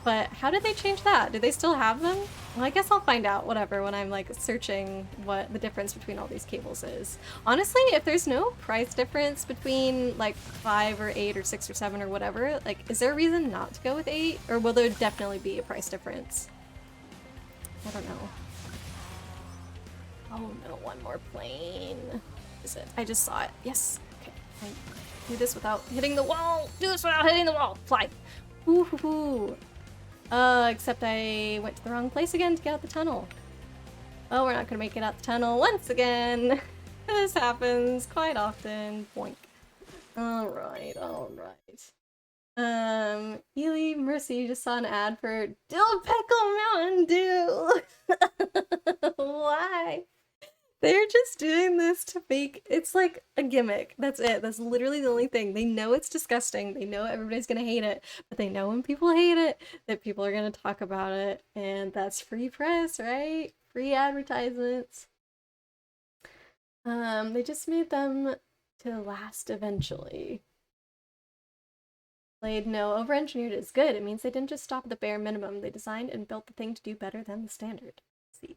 But how did they change that? Do they still have them? Well, I guess I'll find out, whatever, when I'm like searching what the difference between all these cables is. Honestly, if there's no price difference between like 5 or 8 or 6 or 7 or whatever, like is there a reason not to go with 8? Or will there definitely be a price difference? I don't know. Oh no, one more plane. Is it? I just saw it. Yes. Okay. I do this without hitting the wall. Do this without hitting the wall. Fly. Ooh hoo hoo. Except I went to the wrong place again to get out the tunnel. Oh, we're not gonna make it out the tunnel once again. This happens quite often. Boink. Alright, alright. Ely Mercy just saw an ad for Dill Pickle Mountain Dew. Why? They're just doing this to fake. It's like a gimmick. That's it. That's literally the only thing. They know it's disgusting. They know everybody's gonna hate it, but they know when people hate it, that people are gonna talk about it, and that's free press, right? Free advertisements. They just made them to last eventually. Played no, over-engineered is good. It means they didn't just stop at the bare minimum. They designed and built the thing to do better than the standard. Let's see.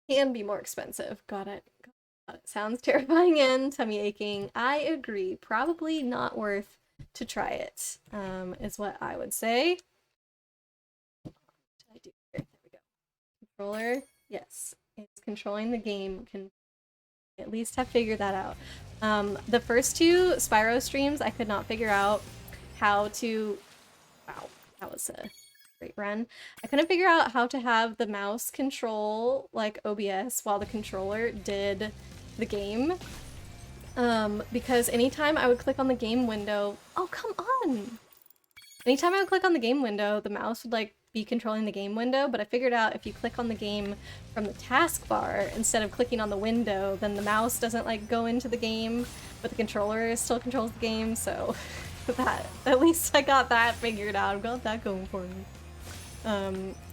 Can be more expensive. Got it. Got it. Sounds terrifying and tummy aching. I agree. Probably not worth to try it, is what I would say. What did I do here? There we go. Controller. Yes. It's controlling the game. Can at least have figured that out. The first 2 Spyro streams, I could not figure out how to... Wow. That was a... great run. I couldn't figure out how to have the mouse control like OBS while the controller did the game. Because anytime I would click on the game window, oh come on! Anytime I would click on the game window, the mouse would like be controlling the game window, but I figured out if you click on the game from the taskbar instead of clicking on the window, then the mouse doesn't like go into the game, but the controller still controls the game, so that, at least I got that figured out. I've got that going for me.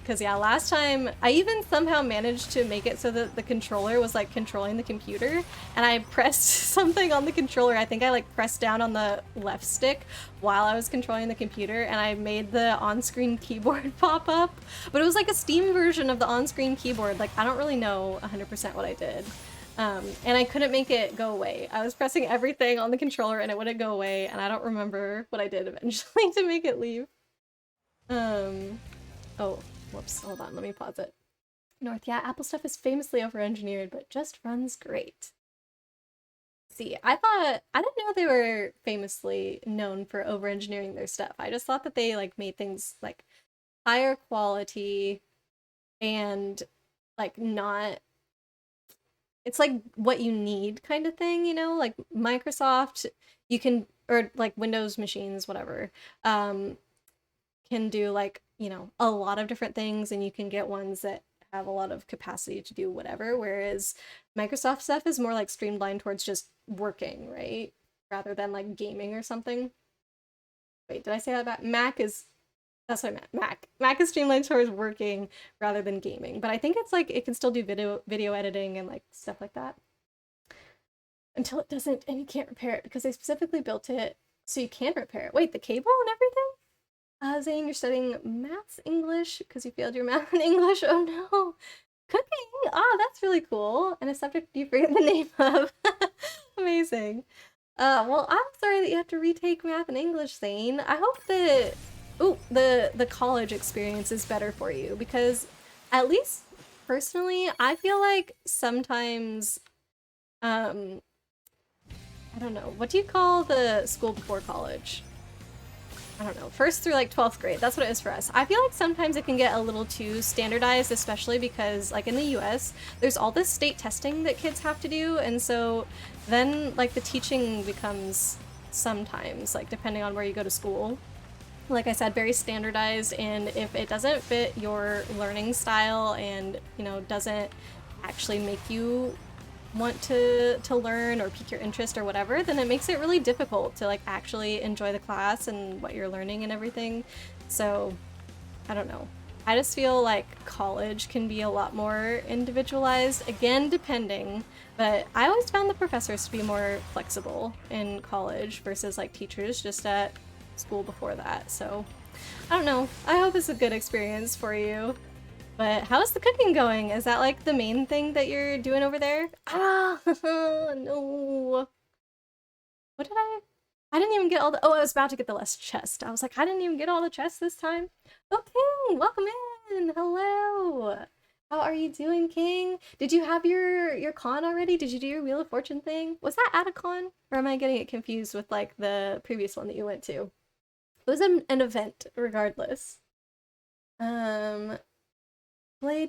Because yeah, last time I even somehow managed to make it so that the controller was like controlling the computer, and I pressed something on the controller. I think I like pressed down on the left stick while I was controlling the computer, and I made the on-screen keyboard pop up, but it was like a Steam version of the on-screen keyboard. Like I don't really know 100% what I did. And I couldn't make it go away. I was pressing everything on the controller and it wouldn't go away, and I don't remember what I did eventually to make it leave. Oh, whoops, hold on, let me pause it. North, yeah, Apple stuff is famously over-engineered, but just runs great. See, I didn't know they were famously known for over-engineering their stuff. I just thought that they, like, made things, like, higher quality and, like, not... It's, like, what you need kind of thing, you know? Like, Microsoft, you can... Or, like, Windows machines, whatever, can do, like, you know, a lot of different things, and you can get ones that have a lot of capacity to do whatever, whereas Microsoft stuff is more like streamlined towards just working, right? Rather than like gaming or something. Wait, did I say that about Mac is... That's what I meant. Mac is streamlined towards working rather than gaming, but I think it's like it can still do video editing and like stuff like that. Until it doesn't, and you can't repair it because they specifically built it so you can repair it. Wait, the cable and everything? Zane, you're studying maths English because you failed your math and English. Oh no. Cooking! Ah, that's really cool. And a subject you forget the name of. Amazing. Well, I'm sorry that you have to retake math and English, Zane. I hope that the college experience is better for you, because at least personally, I feel like sometimes I don't know, what do you call the school before college? I don't know, 1st through like 12th grade, that's what it is for us. I feel like sometimes it can get a little too standardized, especially because like in the US, there's all this state testing that kids have to do, and so then like the teaching becomes sometimes, like depending on where you go to school, like I said, very standardized, and if it doesn't fit your learning style and, you know, doesn't actually make you want to learn or pique your interest or whatever, then it makes it really difficult to like actually enjoy the class and what you're learning and everything. So I don't know. I just feel like college can be a lot more individualized, again, depending, but I always found the professors to be more flexible in college versus like teachers just at school before that. So I don't know. I hope it's a good experience for you. But how's the cooking going? Is that like the main thing that you're doing over there? Ah, no. What did I didn't even get all the. Oh, I was about to get the last chest. I was like, I didn't even get all the chests this time. Oh, King, welcome in. Hello. How are you doing, King? Did you have your con already? Did you do your Wheel of Fortune thing? Was that at a con? Or am I getting it confused with like the previous one that you went to? It was an event, regardless. Blade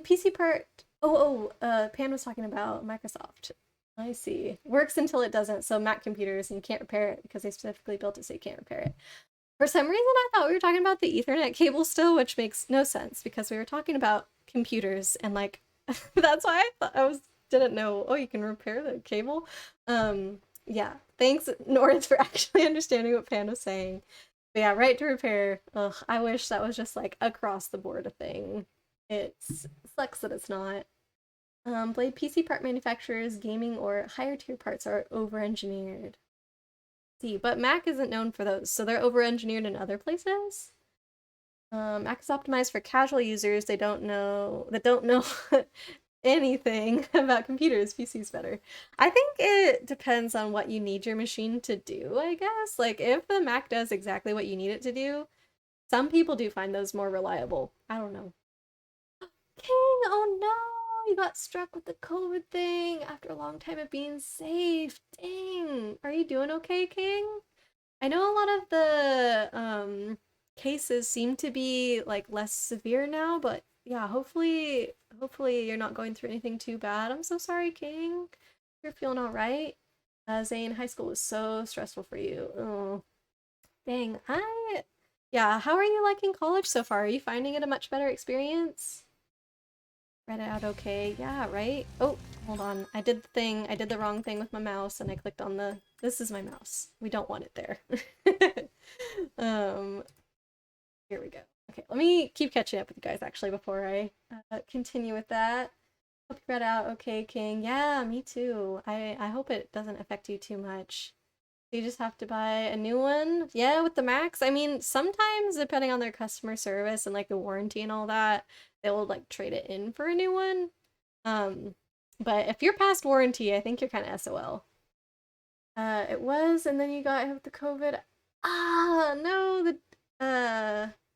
PC part. Pan was talking about Microsoft. I see. Works until it doesn't. So Mac computers, and you can't repair it because they specifically built it so you can't repair it. For some reason, I thought we were talking about the Ethernet cable still, which makes no sense because we were talking about computers and like that's why I thought didn't know. Oh, you can repair the cable. Yeah. Thanks, North, for actually understanding what Pan was saying. But yeah, right to repair. Ugh, I wish that was just like across the board a thing. It sucks that it's not. Blade PC part manufacturers, gaming, or higher tier parts are over-engineered. See, but Mac isn't known for those, so they're over-engineered in other places. Mac is optimized for casual users. They don't know anything about computers. PC's better. I think it depends on what you need your machine to do, I guess. Like, if the Mac does exactly what you need it to do, some people do find those more reliable. I don't know. King, oh no, you got struck with the COVID thing after a long time of being safe. Dang, are you doing okay, King? I know a lot of the cases seem to be like less severe now, but yeah, hopefully you're not going through anything too bad. I'm so sorry, King. You're feeling all right. Zane, high school was so stressful for you. Oh, dang. Yeah, how are you liking college so far? Are you finding it a much better experience? Read it out okay. Yeah, right? Oh, hold on. I did the wrong thing with my mouse and I clicked on this is my mouse. We don't want it there. um, Here we go. Okay, let me keep catching up with you guys actually before I continue with that. Hope you read out okay, King. Yeah, me too. I hope it doesn't affect you too much. You just have to buy a new one. Yeah, with the Macs. I mean, sometimes depending on their customer service and like the warranty and all that, they will like trade it in for a new one. But if you're past warranty, I think you're kind of SOL. It was, and then you got hit with the COVID. Ah, no, you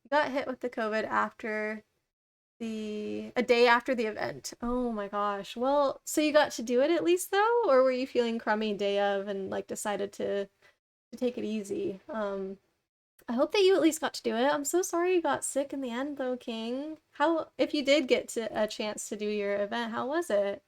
got hit with the COVID after a day after the event. Oh my gosh. Well, so you got to do it at least though, or were you feeling crummy day of and like decided to take it easy? I hope that you at least got to do it. I'm so sorry you got sick in the end though, King. How, if you did get to a chance to do your event, how was it?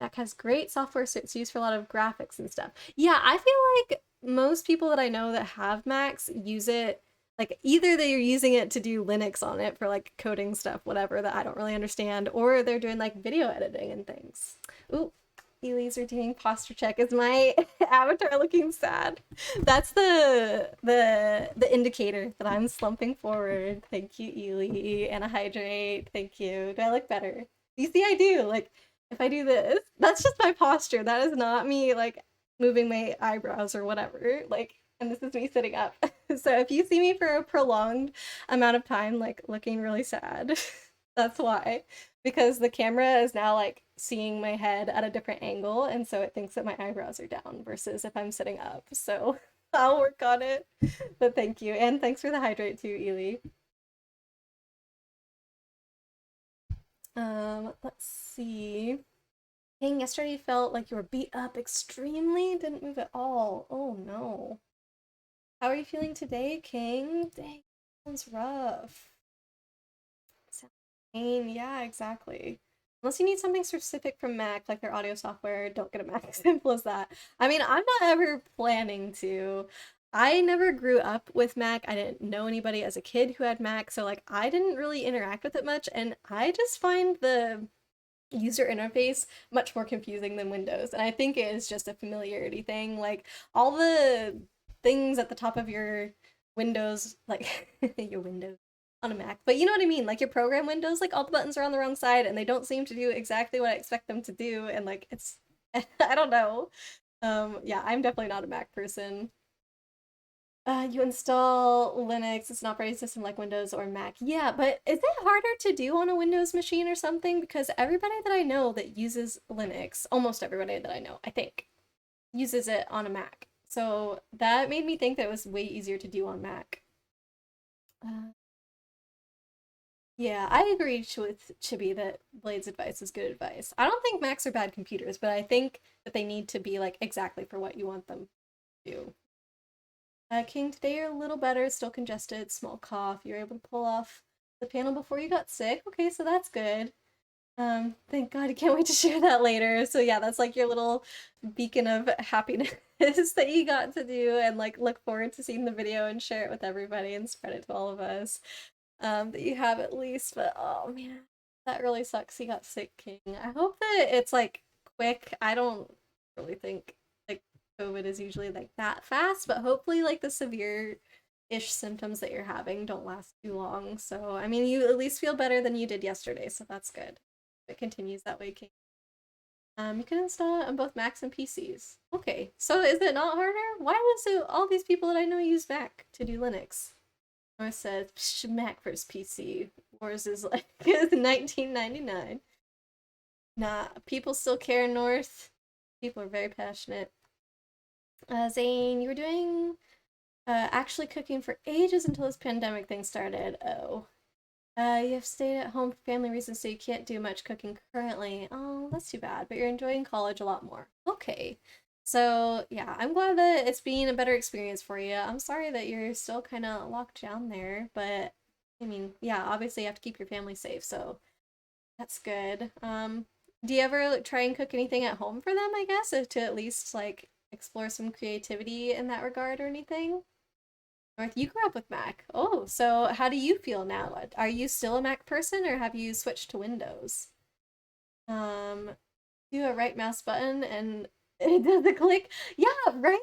That has great software, so it's used for a lot of graphics and stuff. Yeah, I feel like most people that I know that have Macs use it like either they're using it to do Linux on it for like coding stuff, whatever that I don't really understand, or they're doing like video editing and things. Ooh, Ely's are doing posture check. Is my avatar looking sad? That's the indicator that I'm slumping forward. Thank you, Ely. And a hydrate. Thank you. Do I look better? You see, I do. Like, if I do this, that's just my posture. That is not me like moving my eyebrows or whatever. Like, and this is me sitting up. So if you see me for a prolonged amount of time, like looking really sad, that's why. Because the camera is now like seeing my head at a different angle, and so it thinks that my eyebrows are down versus if I'm sitting up. So I'll work on it. But thank you. And thanks for the hydrate too, Ely. Let's see. Dang, yesterday you felt like you were beat up extremely, didn't move at all. Oh no. How are you feeling today, King? Dang, sounds rough. Sounds pain. Yeah, exactly. Unless you need something specific from Mac, like their audio software, don't get a Mac. Simple as that. I mean, I'm not ever planning to. I never grew up with Mac. I didn't know anybody as a kid who had Mac, so like I didn't really interact with it much, and I just find the user interface much more confusing than Windows. And I think it is just a familiarity thing. Like all the things at the top of your Windows, like your Windows on a Mac, but you know what I mean? Like your program windows, like all the buttons are on the wrong side and they don't seem to do exactly what I expect them to do. And like it's, I don't know. Yeah, I'm definitely not a Mac person. You install Linux, it's an operating system like Windows or Mac. Yeah, but is it harder to do on a Windows machine or something? Because everybody that I know that uses Linux, almost everybody that I know, I think, uses it on a Mac. So that made me think that it was way easier to do on Mac. Uh, yeah, I agree with Chibi that Blade's advice is good advice. I don't think Macs are bad computers, but I think that they need to be like exactly for what you want them to do. King, today you're a little better, still congested, small cough. You're able to pull off the panel before you got sick. Okay, so that's good. Thank God, I can't wait to share that later. So yeah, that's like your little beacon of happiness that you got to do, and like look forward to seeing the video and share it with everybody and spread it to all of us. That you have at least, but oh man, that really sucks. He got sick, King. I hope that it's like quick. I don't really think like COVID is usually like that fast, but hopefully like the severe-ish symptoms that you're having don't last too long. So, I mean, you at least feel better than you did yesterday, so that's good. It continues that way, King. You can install it on both Macs and PCs. Okay, so is it not harder? Why does it, all these people that I know use Mac to do Linux? Or said Mac versus PC. Wars is like 1999. Nah, people still care, North. People are very passionate. Zane, you were doing actually cooking for ages until this pandemic thing started. Oh. You have stayed at home for family reasons, so you can't do much cooking currently. Oh, that's too bad, but you're enjoying college a lot more. Okay. So, yeah, I'm glad that it's been a better experience for you. I'm sorry that you're still kind of locked down there, but I mean, yeah, obviously you have to keep your family safe, so that's good. Do you ever try and cook anything at home for them, I guess, to at least like explore some creativity in that regard or anything? North, you grew up with Mac. Oh, so how do you feel now? Are you still a Mac person or have you switched to Windows? Um, do a right mouse button and it does a click. Yeah, right?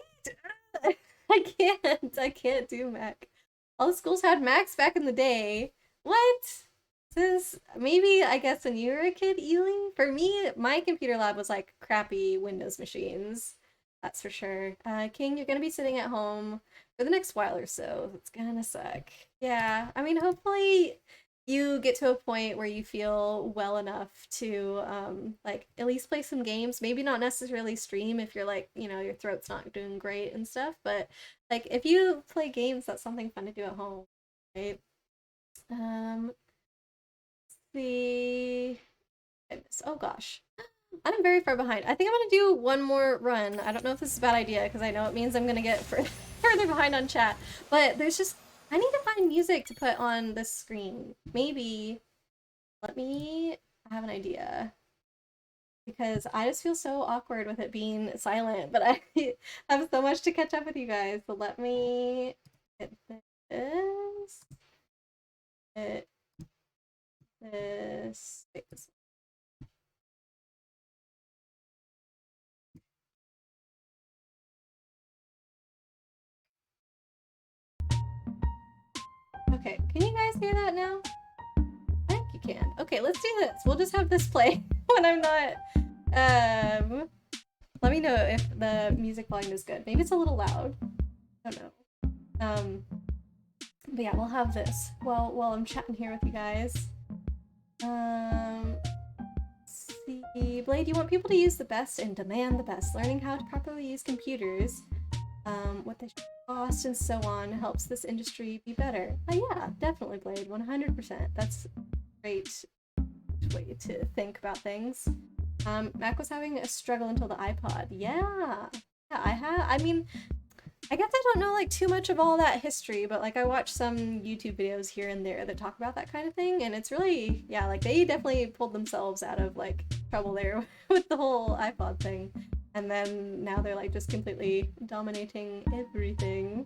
I can't do Mac. All the schools had Macs back in the day. What? Since maybe I guess when you were a kid, Ely? For me, my computer lab was like crappy Windows machines. That's for sure. King, you're gonna be sitting at home for the next while or so. It's gonna suck. Yeah, I mean, hopefully you get to a point where you feel well enough to like at least play some games. Maybe not necessarily stream if you're like, you know, your throat's not doing great and stuff, but like if you play games, that's something fun to do at home, right? Let's see. Oh gosh. I'm very far behind. I think I'm gonna do one more run. I don't know if this is a bad idea because I know it means I'm gonna get further behind on chat. But there's just, I need to find music to put on this screen. Maybe, I have an idea. Because I just feel so awkward with it being silent, but I have so much to catch up with you guys. So let me get this. Get this. Wait, this. Okay, can you guys hear that now? I think you can. Okay, let's do this. We'll just have this play when I'm not. Let me know if the music volume is good. Maybe it's a little loud. I don't know. But yeah, we'll have this while I'm chatting here with you guys. See, Blade, you want people to use the best and demand the best. Learning how to properly use computers, what they should cost and so on helps this industry be better. Yeah, definitely, Blade, 100%. That's a great way to think about things. Mac was having a struggle until the iPod. Yeah, I mean, I guess I don't know like too much of all that history, but like I watch some YouTube videos here and there that talk about that kind of thing, and it's really, yeah, like they definitely pulled themselves out of like trouble there with the whole iPod thing. And then now they're like just completely dominating everything.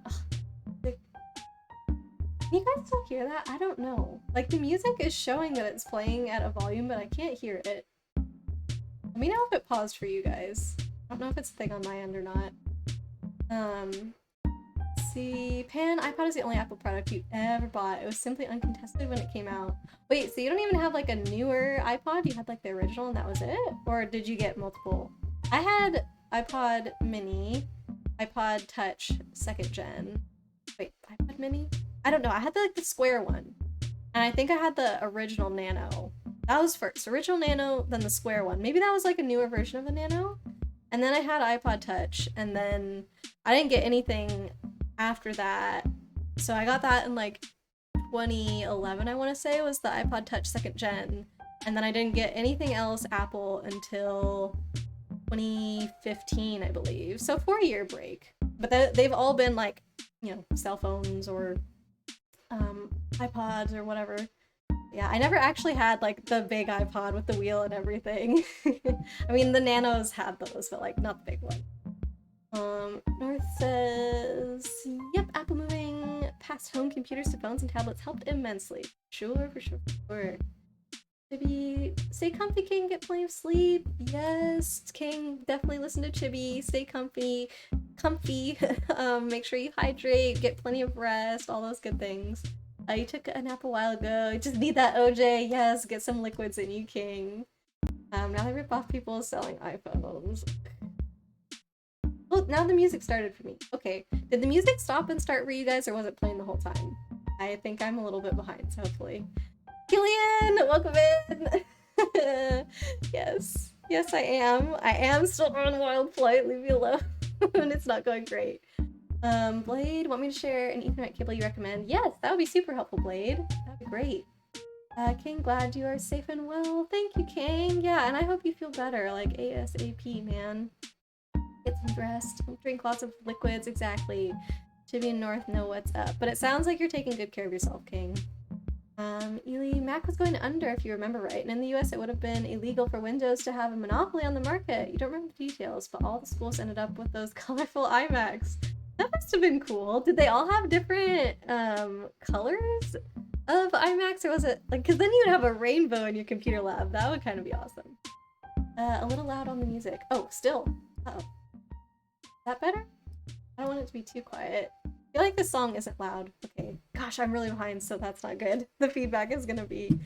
Ugh. Can you guys still hear that? I don't know. Like the music is showing that it's playing at a volume, but I can't hear it. Let me know if it paused for you guys. I don't know if it's a thing on my end or not. See, Pan, iPod is the only Apple product you ever bought. It was simply uncontested when it came out. Wait, so you don't even have like a newer iPod? You had like the original and that was it? Or did you get multiple? I had iPod mini, iPod touch 2nd gen. Wait, iPod mini? I don't know, I had the square one. And I think I had the original Nano. That was first. Original Nano, then the square one. Maybe that was like a newer version of the Nano? And then I had iPod touch, and then I didn't get anything after that. So I got that in like 2011, I want to say, was the iPod touch 2nd gen. And then I didn't get anything else Apple until 2015, I believe. So 4-year break. But they've all been like, you know, cell phones or iPods or whatever. Yeah, I never actually had like the big iPod with the wheel and everything. I mean, the Nanos had those, but like not the big one. North says, yep, Apple moving past home computers to phones and tablets helped immensely. Sure, for sure, for sure. Chibi, stay comfy, King, get plenty of sleep. Yes, King, definitely listen to Chibi, stay comfy. Make sure you hydrate, get plenty of rest, all those good things. You took a nap a while ago. You just need that OJ. Yes, get some liquids in you, King. Now they rip off people selling iPhones. Oh, now the music started for me. Okay, did the music stop and start for you guys, or was it playing the whole time? I think I'm a little bit behind, so hopefully. Killian, welcome in! Yes, yes I am. I am still on Wild Flight, leave me alone. It's not going great. Blade, want me to share an Ethernet cable you recommend? Yes, that would be super helpful, Blade. That'd be great. King, glad you are safe and well. Thank you, King. Yeah, and I hope you feel better, like ASAP, man. Get some rest, drink lots of liquids, exactly. Chibi and North know what's up. But it sounds like you're taking good care of yourself, King. Ely, Mac was going under if you remember right, and in the US it would have been illegal for Windows to have a monopoly on the market. You don't remember the details, but all the schools ended up with those colorful iMacs. That must have been cool. Did they all have different colors of iMacs, or was it like, because then you'd have a rainbow in your computer lab. That would kind of be awesome. A little loud on the music. Oh, still. Uh-oh. Is that better? I don't want it to be too quiet. I feel like this song isn't loud. Okay. Gosh, I'm really behind, so that's not good. The feedback is gonna be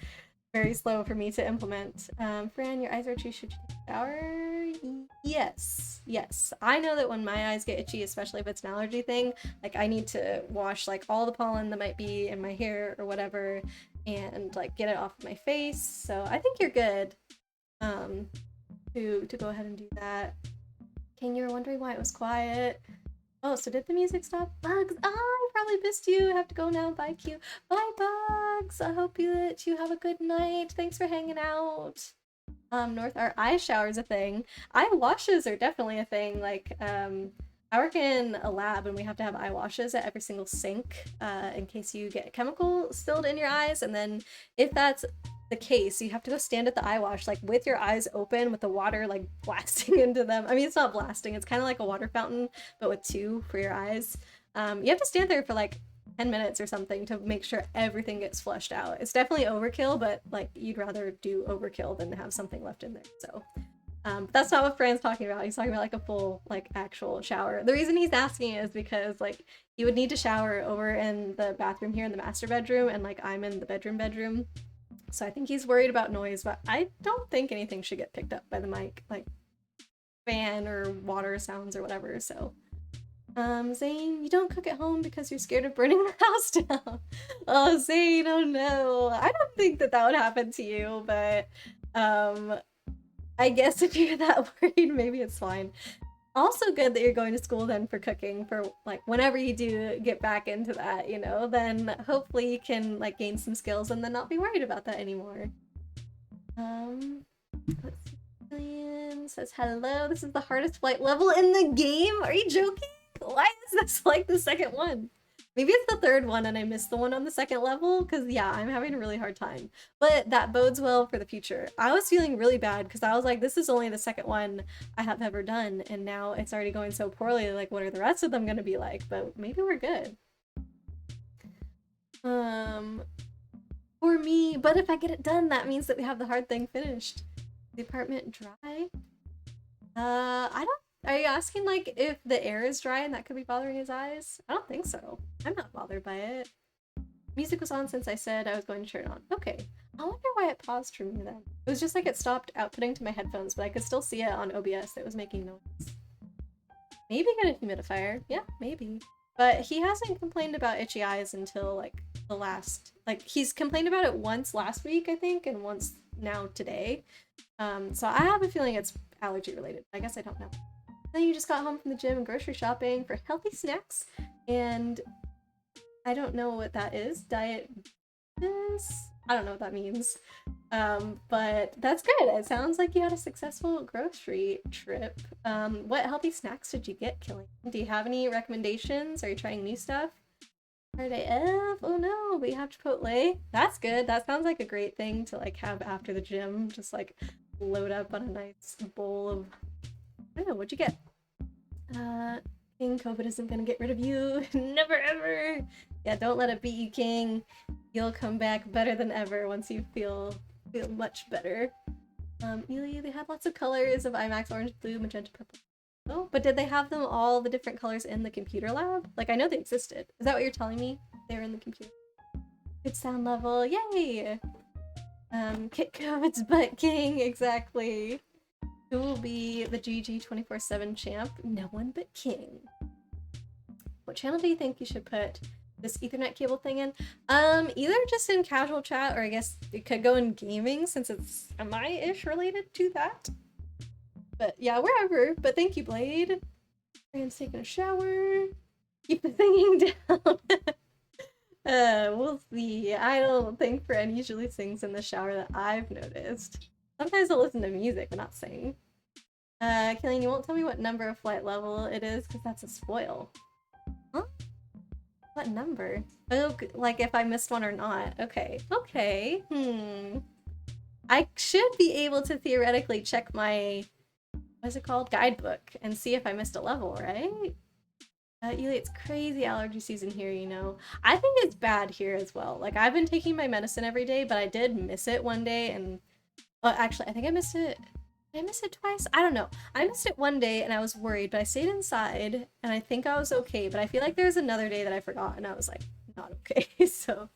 very slow for me to implement. Fran, your eyes are itchy. Should you take a shower? Yes. Yes. I know that when my eyes get itchy, especially if it's an allergy thing, like I need to wash like all the pollen that might be in my hair or whatever and like get it off of my face. So I think you're good to go ahead and do that. King, you were wondering why it was quiet. Oh, so did the music stop? Bugs! Oh, I probably missed you. I have to go now. Bye, Q. Bye, Bugs! I hope that you have a good night. Thanks for hanging out. North, our eye shower's a thing. Eye washes are definitely a thing. Like, I work in a lab and we have to have eye washes at every single sink in case you get a chemical spilled in your eyes. And then if that's the case, you have to go stand at the eye wash like with your eyes open with the water like blasting into them. I mean, it's not blasting, it's kind of like a water fountain but with two for your eyes. You have to stand there for like 10 minutes or something to make sure everything gets flushed out. It's definitely overkill, but like you'd rather do overkill than have something left in there. So but that's not what Fran's talking about. He's talking about like a full like actual shower. The reason he's asking is because like you would need to shower over in the bathroom here in the master bedroom, and like I'm in the bedroom. So I think he's worried about noise, but I don't think anything should get picked up by the mic, like fan or water sounds or whatever. So Zane, you don't cook at home because you're scared of burning the house down. Oh, Zane, oh no. I don't think that would happen to you, but I guess if you're that worried, maybe it's fine. Also good that you're going to school then for cooking, for like whenever you do get back into that, you know, then hopefully you can like gain some skills and then not be worried about that anymore. Let's see. Julian says hello. This is the hardest flight level in the game. Are you joking? Why is this like the second one? Maybe it's the third one and I missed the one on the second level, because yeah, I'm having a really hard time. But that bodes well for the future. I was feeling really bad because I was like, this is only the second one I have ever done, and now it's already going so poorly, like what are the rest of them gonna be like? But maybe we're good. For me, but if I get it done, that means that we have the hard thing finished. The apartment dry? I don't. Are you asking like if the air is dry and that could be bothering his eyes? I don't think so. I'm not bothered by it. Music was on since I said I was going to turn it on. Okay. I wonder why it paused for me then. It was just like it stopped outputting to my headphones, but I could still see it on OBS. It was making noise. Maybe get a humidifier. Yeah, maybe. But he hasn't complained about itchy eyes until like the last, like he's complained about it once last week, I think, and once now today. So I have a feeling it's allergy related. I guess I don't know. Then you just got home from the gym and grocery shopping for healthy snacks, and I don't know what that is. Diet is? I don't know what that means. But that's good. It sounds like you had a successful grocery trip. What healthy snacks did you get, Killing? Do you have any recommendations? Are you trying new stuff? Friday F? Oh no, we have Chipotle. That's good. That sounds like a great thing to like have after the gym. Just like load up on a nice bowl of, I don't know, what'd you get? King, COVID isn't gonna get rid of you. Never ever. Yeah, don't let it beat you, King. You'll come back better than ever once you feel much better. Ely, they had lots of colors of IMAX, orange, blue, magenta, purple. Oh, but did they have them all the different colors in the computer lab? Like, I know they existed. Is that what you're telling me? They were in the computer. Good sound level, yay! Kick COVID's butt, King, exactly. Who will be the GG 24/7 champ? No one but King. What channel do you think you should put this Ethernet cable thing in? Either just in casual chat, or I guess it could go in gaming since it's MI-ish related to that. But yeah, wherever. But thank you, Blade. Rand's taking a shower. Keep the singing down. We'll see. I don't think Fran usually sings in the shower that I've noticed. Sometimes I'll listen to music but not sing. Killian, you won't tell me what number of flight level it is because that's a spoil. Huh? What number? Oh, like if I missed one or not. Okay. Okay. I should be able to theoretically check my, what's it called? Guidebook and see if I missed a level, right? Ely, it's crazy allergy season here, you know. I think it's bad here as well. Like, I've been taking my medicine every day, but I did miss it one day, and well, actually, I think I missed it. Did I miss it twice? I don't know. I missed it one day, and I was worried, but I stayed inside, and I think I was okay, but I feel like there's another day that I forgot, and I was, like, not okay, so.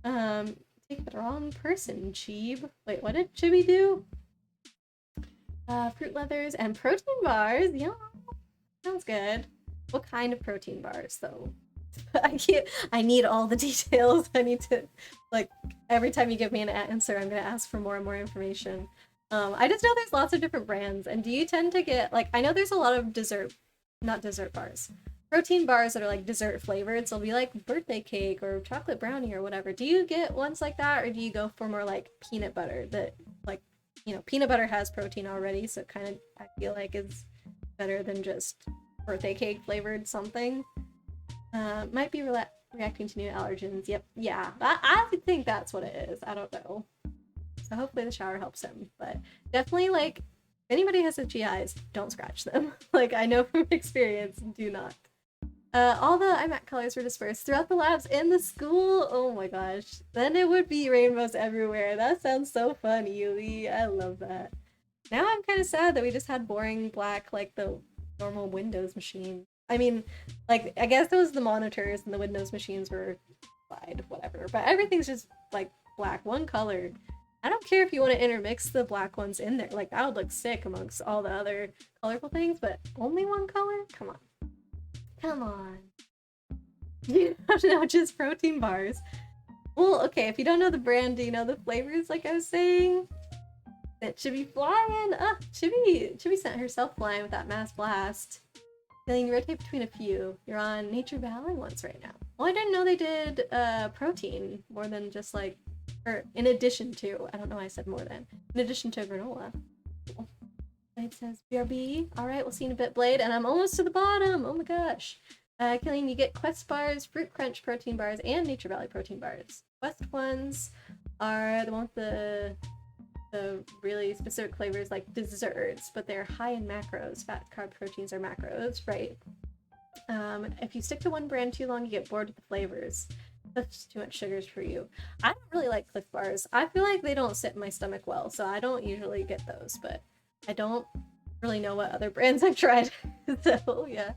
Take the wrong person, Cheeb. Wait, what did Chibi do? Fruit leathers and protein bars. Yeah, sounds good. What kind of protein bars, though? I need all the details. I need to, like, every time you give me an answer, I'm gonna ask for more and more information. I just know there's lots of different brands, and do you tend to get, like, I know there's a lot of not dessert bars, protein bars that are, like, dessert flavored, so it'll be, like, birthday cake or chocolate brownie or whatever. Do you get ones like that, or do you go for more, like, peanut butter that, like, you know, peanut butter has protein already, so it kind of, I feel like, is better than just birthday cake flavored something. Might be reacting to new allergens. Yep, yeah, I think that's what it is. I don't know. So hopefully the shower helps him, but definitely, like, if anybody has itchy eyes, don't scratch them. Like, I know from experience, do not. All the IMAC colors were dispersed throughout the labs in the school. Oh my gosh. Then it would be rainbows everywhere. That sounds so fun, Ely. I love that. Now I'm kind of sad that we just had boring black, like the normal Windows machine. I mean, like, I guess it was the monitors and the Windows machines were wide, whatever. But everything's just, like, black, one color. I don't care if you want to intermix the black ones in there. Like, that would look sick amongst all the other colorful things, but only one color? Come on. Come on. You don't know, just protein bars. Well, okay, if you don't know the brand, do you know the flavors, like I was saying? That should be flying. Chibi sent herself flying with that mass blast. Feeling you rotate between a few. You're on Nature Valley ones right now. Well, I didn't know they did protein more than just like, or in addition to, I don't know why I said more than, in addition to granola. Cool. Blade says, BRB. Alright, we'll see you in a bit, Blade. And I'm almost to the bottom. Oh my gosh. Killian, you get Quest bars, Fruit Crunch protein bars, and Nature Valley protein bars. Quest ones are the one with the really specific flavors like desserts, but they're high in macros. Fat, carb, proteins are macros, right? If you stick to one brand too long, you get bored with the flavors. That's too much sugars for you. I don't really like Cliff Bars. I feel like they don't sit in my stomach well, so I don't usually get those, but I don't really know what other brands I've tried. So yeah.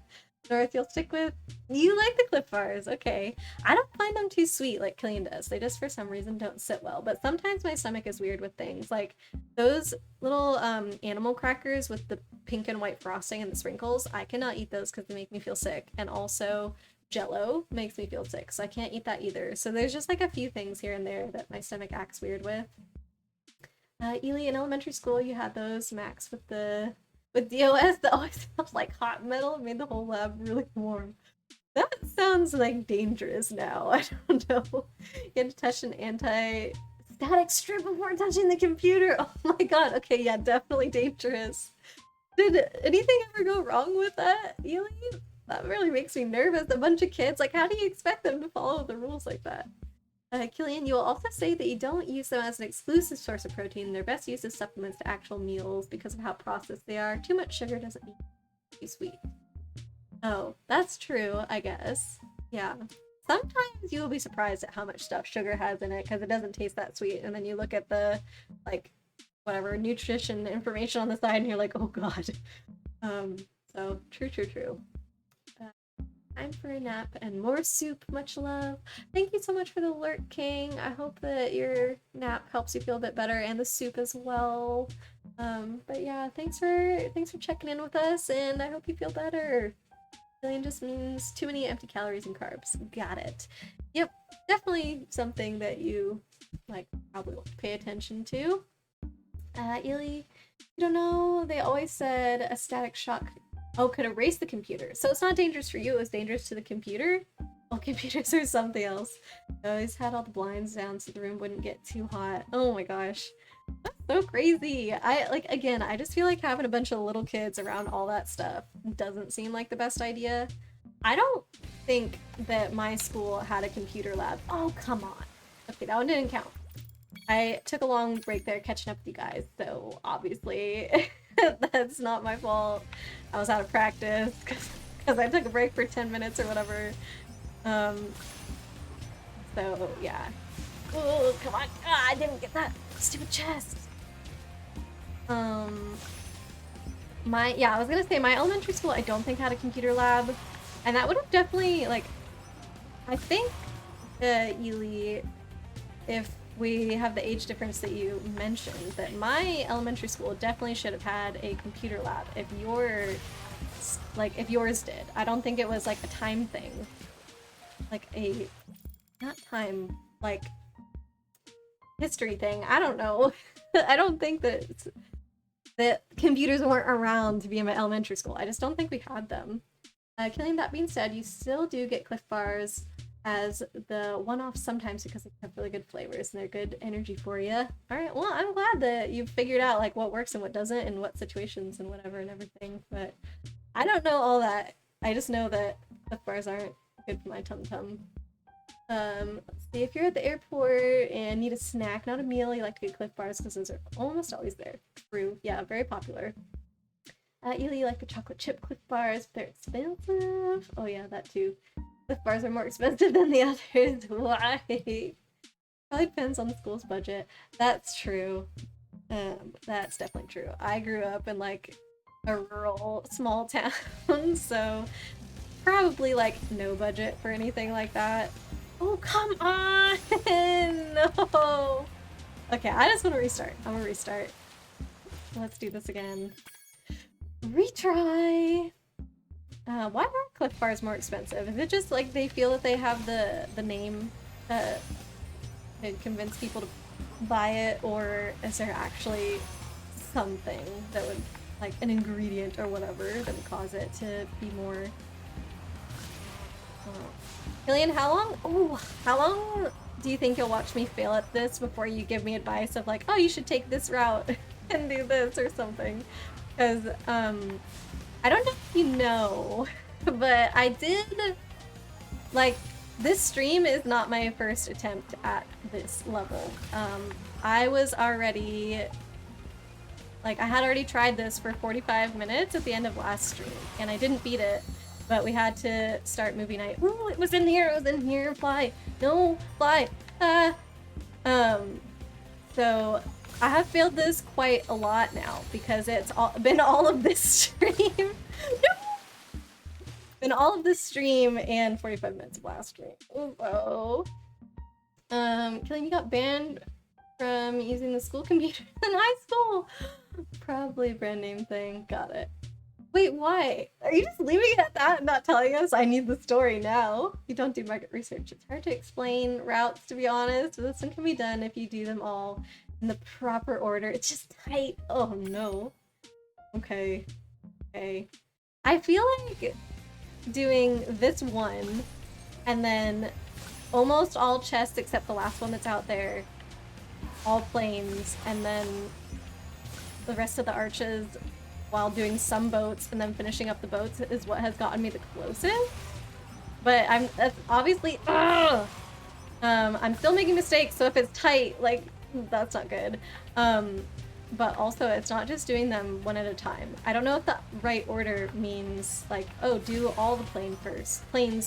North, you'll stick with. You like the Cliff Bars, okay. I don't find them too sweet like Killian does. They just for some reason don't sit well. But sometimes my stomach is weird with things. Like those little animal crackers with the pink and white frosting and the sprinkles. I cannot eat those because they make me feel sick. And also Jello makes me feel sick, so I can't eat that either. So there's just like a few things here and there that my stomach acts weird with. Ely, in elementary school you had those Max with DOS that always smells like hot metal. It made the whole lab really warm. That sounds like dangerous now. I don't know. You had to touch an anti-static strip before touching the computer. Oh my god. Okay, yeah, definitely dangerous. Did anything ever go wrong with that, Ely? That really makes me nervous. A bunch of kids, like, how do you expect them to follow the rules like that? Killian, you will also say that you don't use them as an exclusive source of protein. They're best used as supplements to actual meals because of how processed they are. Too much sugar doesn't mean too sweet. Oh, that's true, I guess. Yeah. Sometimes you will be surprised at how much stuff sugar has in it because it doesn't taste that sweet. And then you look at the, like, whatever, nutrition information on the side and you're like, oh god. So, true. Time for a nap and more soup. Much love. Thank you so much for the alert, King. I hope that your nap helps you feel a bit better and the soup as well. But yeah, thanks for checking in with us, and I hope you feel better. Million just means too many empty calories and carbs. Got it. Yep, definitely something that you like probably won't pay attention to. Ely, you don't know. They always said a static shock could erase the computer. So it's not dangerous for you, it was dangerous to the computer? Well, computers are something else. I always had all the blinds down so the room wouldn't get too hot. Oh my gosh. That's so crazy. I just feel like having a bunch of little kids around all that stuff doesn't seem like the best idea. I don't think that my school had a computer lab. Oh, come on. Okay, that one didn't count. I took a long break there catching up with you guys, so obviously that's not my fault. I was out of practice because I took a break for 10 minutes or whatever. So yeah. Oh, come on. I didn't get that stupid chest. I was gonna say my elementary school I don't think had a computer lab, and that would have definitely, like, I think Ely, if we have the age difference that you mentioned, that my elementary school definitely should have had a computer lab if yours did. I don't think it was like a time thing. Like not time, like history thing. I don't know. I don't think that computers weren't around to be in my elementary school. I just don't think we had them. Killing that being said, you still do get Cliff Bars as the one-off sometimes because they have really good flavors and they're good energy for you. All right, well, I'm glad that you've figured out like what works and what doesn't and what situations and whatever and everything, but I don't know all that. I just know that Cliff Bars aren't good for my tum-tum. Let's see, if you're at the airport and need a snack, not a meal, you like to get Cliff Bars because those are almost always there. True, yeah, very popular. Ely, you like the chocolate chip Cliff Bars, but they're expensive. Oh yeah, that too. Cliff Bars are more expensive than the others. Why? Probably depends on the school's budget. That's true. That's definitely true. I grew up in like a rural small town, so probably like no budget for anything like that. Oh, come on! No! Okay, I just want to restart. I'm gonna restart. Let's do this again. Retry! Why are Cliff Bars more expensive? Is it just like they feel that they have the name that convince people to buy it, or is there actually something that would, like an ingredient or whatever, that would cause it to be more... Killian, how long do you think you'll watch me fail at this before you give me advice of like, oh, you should take this route and do this or something? Because, I don't know if you know, But I did, like, this stream is not my first attempt at this level. I was already, like, I had already tried this for 45 minutes at the end of last stream, and I didn't beat it, but we had to start movie night. Ooh, it was in here, fly. No, fly. So I have failed this quite a lot now because it's been all of this stream. No! Been all of this stream and 45 minutes of last stream. Oh. Killing, you got banned from using the school computer in high school. Probably a brand name thing. Got it. Wait, why? Are you just leaving it at that and not telling us? I need the story now. You don't do market research. It's hard to explain routes, to be honest. But this one can be done if you do them all in the proper order. It's just tight. Oh no. Okay. Okay. I feel like doing this one and then almost all chests except the last one that's out there, all planes, and then the rest of the arches while doing some boats and then finishing up the boats is what has gotten me the closest. But that's obviously, I'm still making mistakes, so if it's tight, like, that's not good. But also, it's not just doing them one at a time. I don't know if the right order means, like, oh, do all the planes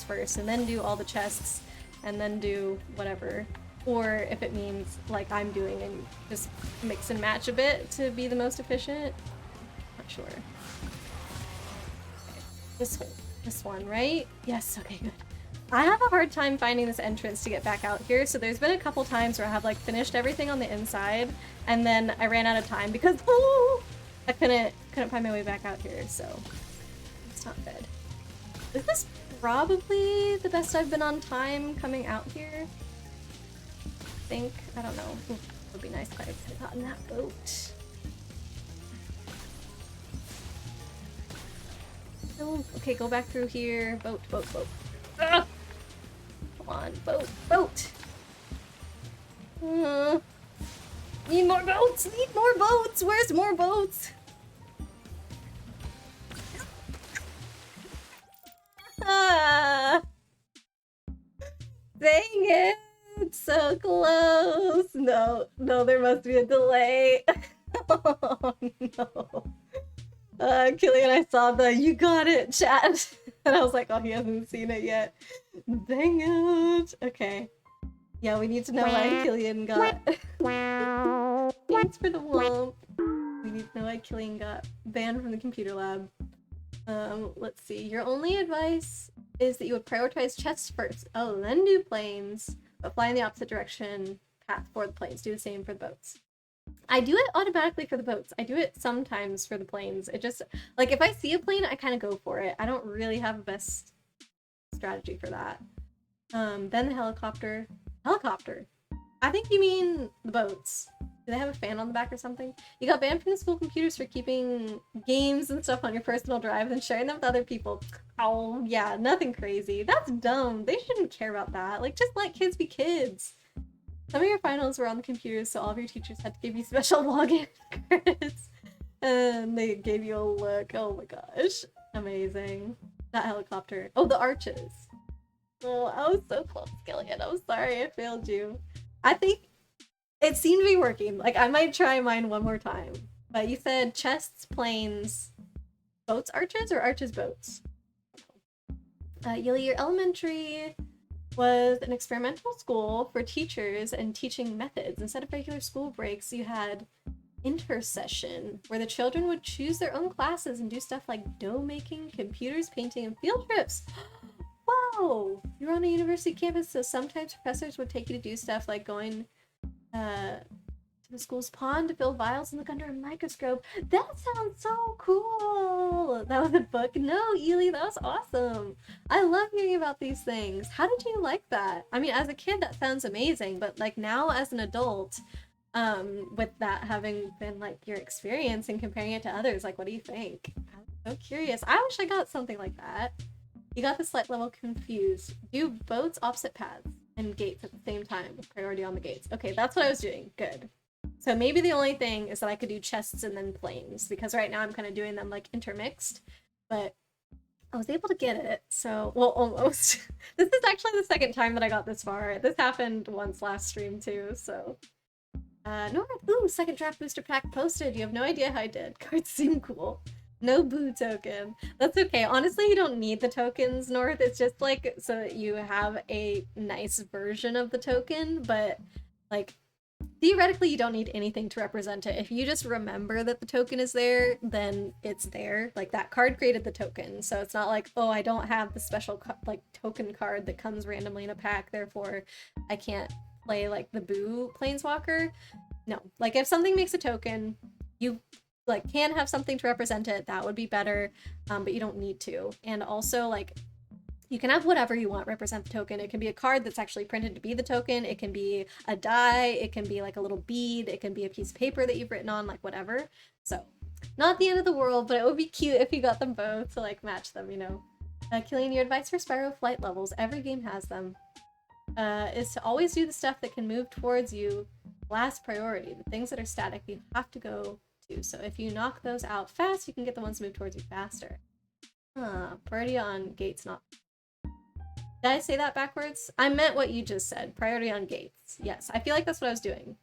first, and then do all the chests, and then do whatever. Or if it means, like I'm doing, and just mix and match a bit to be the most efficient. Not sure. Okay. This one, right? Yes, okay, good. I have a hard time finding this entrance to get back out here, so there's been a couple times where I have, like, finished everything on the inside, and then I ran out of time because, I couldn't find my way back out here, so it's not good. Is this probably the best I've been on time coming out here? I think, I don't know. Ooh, it would be nice if I had gotten that boat. Oh, okay, go back through here. Boat. Ah! Come on, boat! Need more boats! Where's more boats? Ah! Dang it! So close! No, there must be a delay. Oh no. Killian, I saw the "you got it" chat. And I was like, oh, he hasn't seen it yet. Dang it. Okay. Yeah, we need to know why Killian got... Thanks for the womp. We need to know why Killian got banned from the computer lab. Let's see. Your only advice is that you would prioritize chests first. Oh, then do planes, but fly in the opposite direction path for the planes. Do the same for the boats. I do it automatically for the boats. I do it sometimes for the planes. It just, like, if I see a plane, I kind of go for it. I don't really have a best strategy for that. Then the helicopter. Helicopter. I think you mean the boats. Do they have a fan on the back or something? You got banned from the school computers for keeping games and stuff on your personal drive and sharing them with other people. Oh, yeah, nothing crazy. That's dumb. They shouldn't care about that. Like, just let kids be kids. Some of your finals were on the computers, so all of your teachers had to give you special login credits. And they gave you a look. Oh my gosh. Amazing. That helicopter. Oh, the arches. Oh, I was so close, Gillian. I'm sorry I failed you. I think it seemed to be working. Like, I might try mine one more time. But you said chests, planes, boats, arches, or arches, boats? Yili, your elementary was an experimental school for teachers and teaching methods. Instead of regular school breaks, you had intersession, where the children would choose their own classes and do stuff like dough making, computers, painting, and field trips. Whoa! You're on a university campus, so sometimes professors would take you to do stuff like going to the school's pond to fill vials and look under a microscope. That sounds so cool! That was a book? No, Ely, that was awesome! I love hearing about these things. How did you like that? I mean, as a kid, that sounds amazing, but like now as an adult, with that having been like your experience and comparing it to others, like what do you think? I'm so curious. I wish I got something like that. You got the slight level confused. Do boats opposite paths and gates at the same time with priority on the gates. Okay, that's what I was doing. Good. So maybe the only thing is that I could do chests and then planes, because right now I'm kind of doing them like intermixed, but I was able to get it, so, well, almost. This is actually the second time that I got this far. This happened once last stream too, so. North, ooh, second draft booster pack posted. You have no idea how I did. Cards seem cool. No boo token. That's okay. Honestly, you don't need the tokens, North. It's just like so that you have a nice version of the token, but like theoretically you don't need anything to represent it. If you just remember that the token is there, then it's there. Like that card created the token, so it's not like, oh, I don't have the special like token card that comes randomly in a pack, therefore I can't play like the boo planeswalker. No, like if something makes a token, you like can have something to represent it. That would be better, but you don't need to. And also like you can have whatever you want represent the token. It can be a card that's actually printed to be the token. It can be a die. It can be like a little bead. It can be a piece of paper that you've written on, like whatever. So not the end of the world, but it would be cute if you got them both to like match them, you know. Killian, your advice for Spyro flight levels, every game has them, is to always do the stuff that can move towards you last priority. The things that are static, you have to go to. So if you knock those out fast, you can get the ones to move towards you faster. Priority on gates, not... Did I say that backwards? I meant what you just said. Priority on gates. Yes, I feel like that's what I was doing.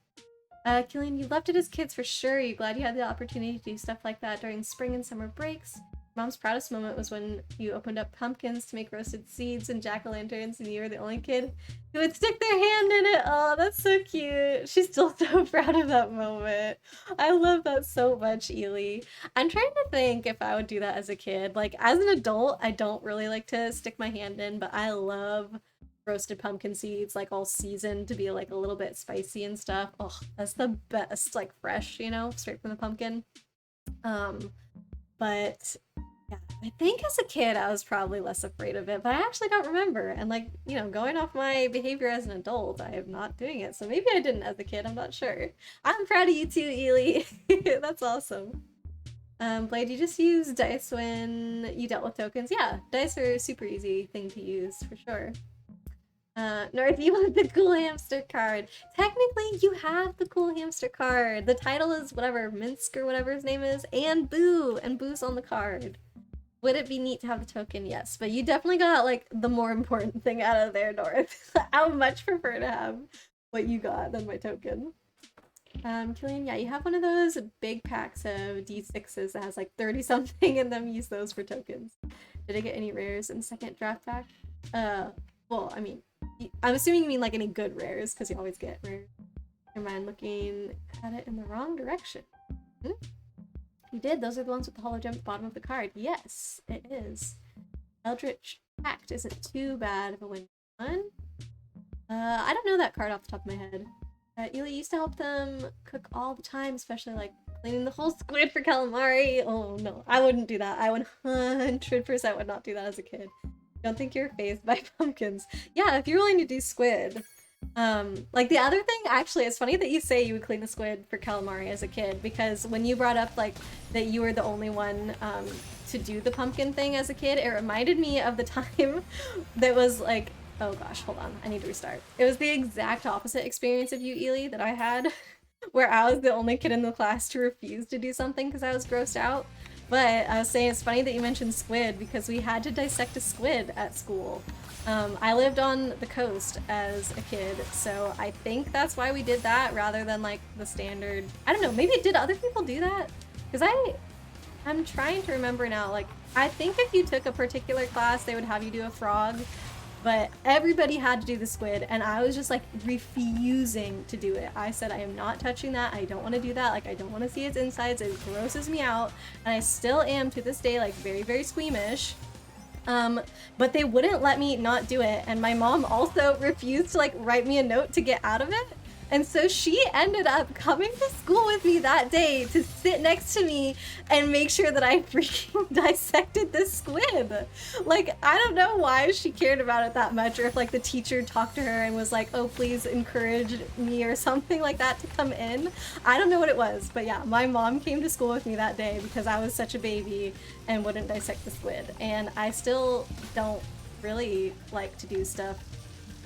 Killian, you left it as kids for sure. Are you glad you had the opportunity to do stuff like that during spring and summer breaks? Mom's proudest moment was when you opened up pumpkins to make roasted seeds and jack-o'-lanterns, and you were the only kid who would stick their hand in it. Oh, that's so cute. She's still so proud of that moment. I love that so much, Ely. I'm trying to think if I would do that as a kid. Like, as an adult, I don't really like to stick my hand in, but I love roasted pumpkin seeds, like all seasoned to be like a little bit spicy and stuff. Oh, that's the best, like fresh, you know, straight from the pumpkin. But yeah, I think as a kid I was probably less afraid of it, but I actually don't remember. And like, you know, going off my behavior as an adult, I am not doing it. So maybe I didn't as a kid, I'm not sure. I'm proud of you too, Ely. That's awesome. Blade, you just use dice when you dealt with tokens? Yeah, dice are a super easy thing to use for sure. North, you want the cool hamster card. Technically, you have the cool hamster card. The title is whatever, Minsk or whatever his name is, and Boo, and Boo's on the card. Would it be neat to have the token? Yes, but you definitely got, like, the more important thing out of there, North. I would much prefer to have what you got than my token. Killian, yeah, you have one of those big packs of D6s that has, like, 30-something in them. Use those for tokens. Did I get any rares in the second draft pack? Well, I mean, I'm assuming you mean like any good rares, because you always get rares. Never mind, looking at it in the wrong direction. You did. Those are the ones with the holo gem at the bottom of the card. Yes, it is. Eldritch Pact isn't too bad of a win. One. I don't know that card off the top of my head. Ely used to help them cook all the time, especially like cleaning the whole squid for calamari. Oh no, I wouldn't do that. I 100% would not do that as a kid. Don't think you're fazed by pumpkins. Yeah, if you're willing to do squid. Like the other thing, actually, it's funny that you say you would clean the squid for calamari as a kid, because when you brought up like that you were the only one to do the pumpkin thing as a kid, it reminded me of the time that was like, oh gosh, hold on, I need to restart. It was the exact opposite experience of you, Ely, that I had, where I was the only kid in the class to refuse to do something because I was grossed out. But I was saying it's funny that you mentioned squid, because we had to dissect a squid at school. I lived on the coast as a kid, so I think that's why we did that rather than like the standard. I don't know, maybe did other people do that? Because I'm trying to remember now, like I think if you took a particular class they would have you do a frog, but everybody had to do the squid, and I was just like refusing to do it. I said I am not touching that. I don't want to do that. Like I don't want to see its insides. It grosses me out, and I still am to this day like very, very squeamish. But they wouldn't let me not do it, and my mom also refused to like write me a note to get out of it. And so she ended up coming to school with me that day to sit next to me and make sure that I freaking dissected this squid. Like, I don't know why she cared about it that much, or if like the teacher talked to her and was like, oh, please encourage me or something like that to come in. I don't know what it was, but yeah, my mom came to school with me that day because I was such a baby and wouldn't dissect the squid. And I still don't really like to do stuff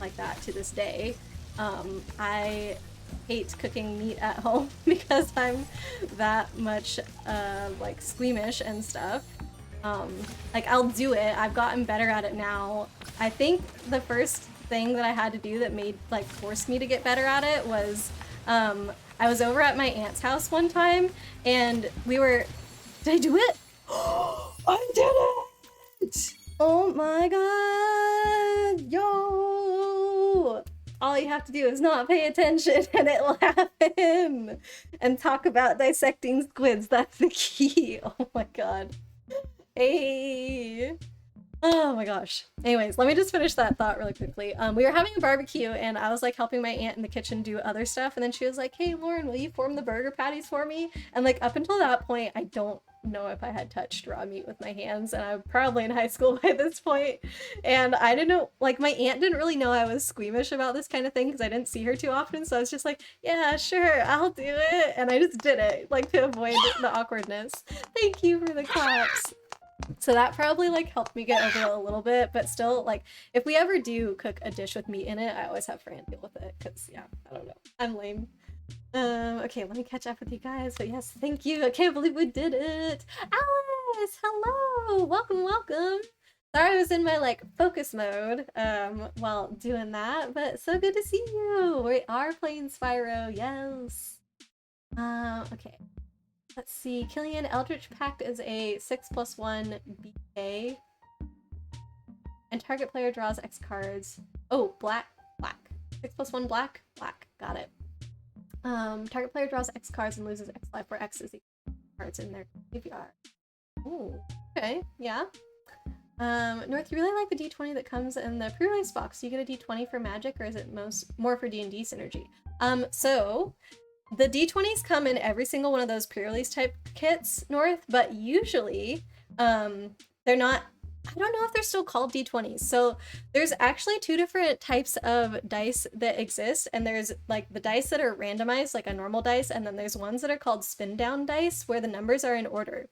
like that to this day. I hate cooking meat at home because I'm that much like squeamish and stuff. Like, I'll do it. I've gotten better at it now. I think the first thing that I had to do that made, like, forced me to get better at it was, I was over at my aunt's house one time, and we were... Did I do it? I did it! Oh my god! Yo! All you have to do is not pay attention and it'll happen! And talk about dissecting squids, that's the key! Oh my god. Hey! Oh my gosh. Anyways, let me just finish that thought really quickly. We were having a barbecue and I was like helping my aunt in the kitchen do other stuff, and then she was like, hey Lauren, will you form the burger patties for me? And like up until that point, I don't know if I had touched raw meat with my hands, and I'm probably in high school by this point. And I didn't know, like my aunt didn't really know I was squeamish about this kind of thing because I didn't see her too often, so I was just like, yeah, sure, I'll do it. And I just did it, like to avoid the awkwardness. Thank you for the claps. So that probably like helped me get over it a little bit, but still, like, if we ever do cook a dish with meat in it, I always have Fran deal with it, because, yeah, I don't know. I'm lame. Okay, let me catch up with you guys, but yes, thank you. I can't believe we did it. Alice, hello! Welcome, welcome! Sorry I was in my, like, focus mode, while doing that, but so good to see you! We are playing Spyro, yes! Okay. Let's see, Killian, Eldritch Pact is a 6+1 BK. And target player draws X cards. Oh, black. 6+1 black? Black, got it. Target player draws X cards and loses X life, where X is equal to cards in their graveyard. Oh, okay, yeah. North, you really like the D20 that comes in the pre-release box. Do you get a D20 for Magic, or is it more for D&D synergy? So... The D20s come in every single one of those pre-release type kits, North, but usually they're not, I don't know if they're still called D20s. So there's actually two different types of dice that exist, and there's like the dice that are randomized, like a normal dice, and then there's ones that are called spin down dice, where the numbers are in order.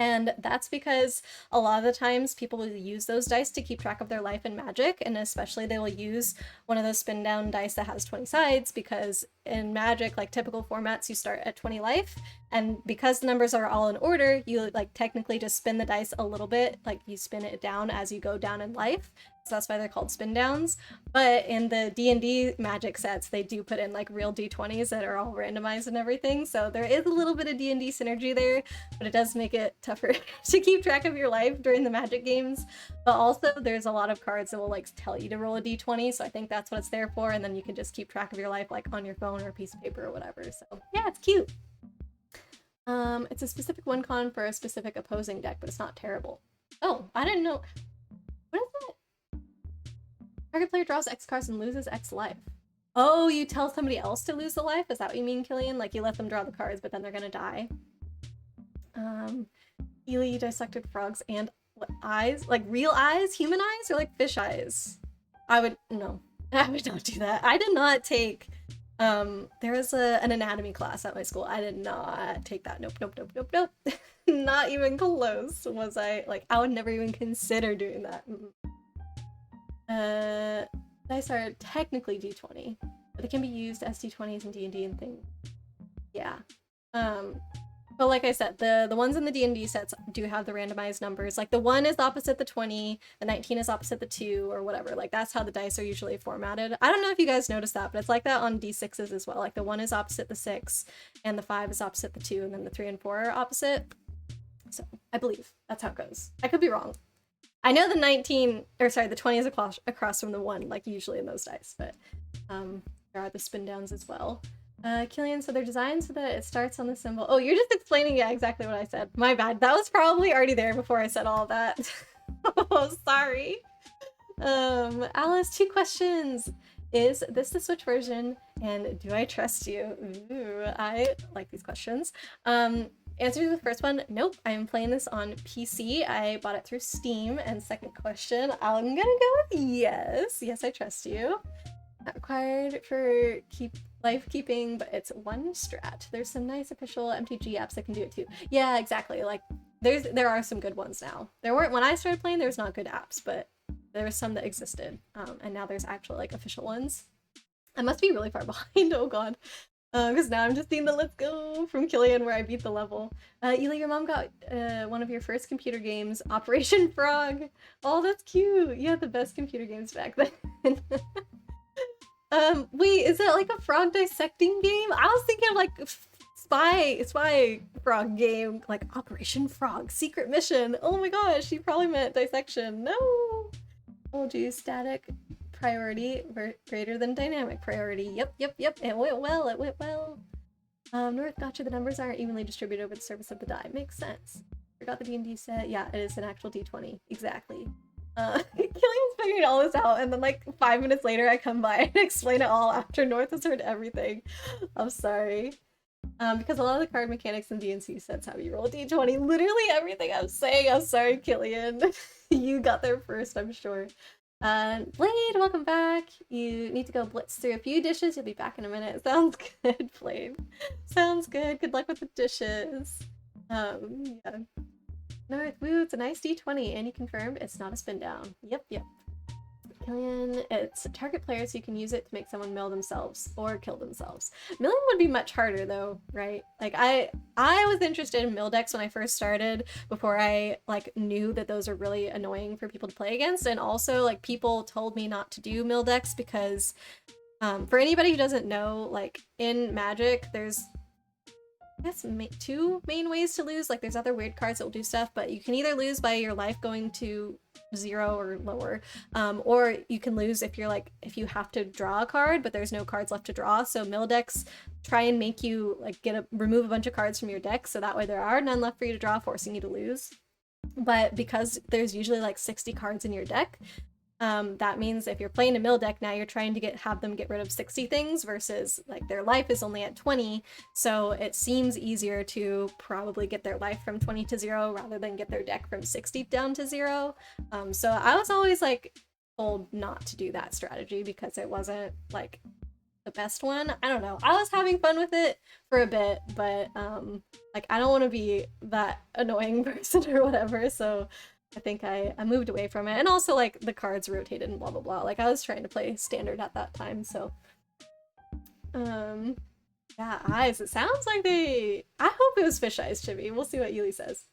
And that's because a lot of the times people will use those dice to keep track of their life in Magic, and especially they will use one of those spin down dice that has 20 sides, because in Magic, like typical formats, you start at 20 life, and because the numbers are all in order, you like technically just spin the dice a little bit, like you spin it down as you go down in life. So that's why they're called spin downs. But in the D&D Magic sets, they do put in like real D20s that are all randomized and everything. So there is a little bit of D&D synergy there, but it does make it tougher to keep track of your life during the Magic games. But also there's a lot of cards that will like tell you to roll a D20. So I think that's what it's there for. And then you can just keep track of your life like on your phone or a piece of paper or whatever. So yeah, it's cute. It's a specific win con for a specific opposing deck, but it's not terrible. Oh, I didn't know. What is that? Target player draws X cards and loses X life. Oh, you tell somebody else to lose the life? Is that what you mean, Killian? Like you let them draw the cards, but then they're gonna die? Ely dissected frogs and what, eyes? Like real eyes? Human eyes? Or like fish eyes? I would not do that. I did not take, there was an anatomy class at my school. I did not take that. Nope. Not even close was I. Like, I would never even consider doing that. Dice are technically D20, but they can be used as D20s in D&D and things. Yeah. But like I said, the ones in the D&D sets do have the randomized numbers. Like the 1 is opposite the 20, the 19 is opposite the 2, or whatever. Like that's how the dice are usually formatted. I don't know if you guys noticed that, but it's like that on D6s as well. Like the 1 is opposite the 6, and the 5 is opposite the 2, and then the 3 and 4 are opposite. So I believe that's how it goes. I could be wrong. I know the 20 is across from the 1, like usually in those dice, but there are the spin downs as well. Killian, so they're designed so that it starts on the symbol. Oh, you're just explaining, yeah, exactly what I said. My bad. That was probably already there before I said all of that. Oh, sorry. Alice, 2 questions. Is this the Switch version? And do I trust you? Ooh, I like these questions. Answer to the first one, nope. I am playing this on PC. I bought it through Steam. And second question, I'm gonna go with yes. Yes, I trust you. Not required for life keeping, but it's one strat. There's some nice official MTG apps that can do it too. Yeah, exactly. Like there are some good ones now. There weren't when I started playing. There's not good apps, but there were some that existed. And now there's actually like official ones. I must be really far behind. Oh god. Because now I'm just seeing the let's go from Killian where I beat the level. Ela, your mom got one of your first computer games, Operation Frog. Oh, that's cute. You had the best computer games back then. Wait, is it like a frog dissecting game? I was thinking of like spy frog game, like Operation Frog, secret mission. Oh my gosh, you probably meant dissection. No! Told you, static priority greater than dynamic priority. Yep. It went well. North, gotcha, the numbers aren't evenly distributed over the surface of the die. Makes sense. Forgot the D&D set. Yeah, it is an actual D20. Exactly. Killian's figuring all this out, and then like 5 minutes later I come by and explain it all after North has heard everything. I'm sorry. Because a lot of the card mechanics in D&C sets have you roll a D20. Literally everything I'm saying. I'm sorry, Killian. You got there first, I'm sure. Blade, welcome back. You need to go blitz through a few dishes. You'll be back in a minute. Sounds good, Blade. Sounds good. Good luck with the dishes. Yeah. North, woo, it's a nice D20, and you confirmed it's not a spin down. Yep. Killian, it's target player, so you can use it to make someone mill themselves or kill themselves. Milling would be much harder though, right? Like I was interested in mill decks when I first started, before I like knew that those are really annoying for people to play against, and also like people told me not to do mill decks because for anybody who doesn't know, like in Magic there's I guess two main ways to lose. Like there's other weird cards that will do stuff, but you can either lose by your life going to 0 or lower, or you can lose if you're like, if you have to draw a card but there's no cards left to draw. So mill decks try and make you like remove a bunch of cards from your deck, so that way there are none left for you to draw, forcing you to lose. But because there's usually like 60 cards in your deck, that means if you're playing a mill deck now, you're trying to have them get rid of 60 things versus like their life is only at 20, so it seems easier to probably get their life from 20 to 0 rather than get their deck from 60 down to 0. So I was always like told not to do that strategy because it wasn't like the best one. I don't know. I was having fun with it for a bit, but like I don't want to be that annoying person or whatever, so I think I moved away from it. And also like the cards rotated and blah blah blah. Like I was trying to play standard at that time, so yeah, eyes. It sounds like I hope it was fish eyes, Chibi. We'll see what Ely says.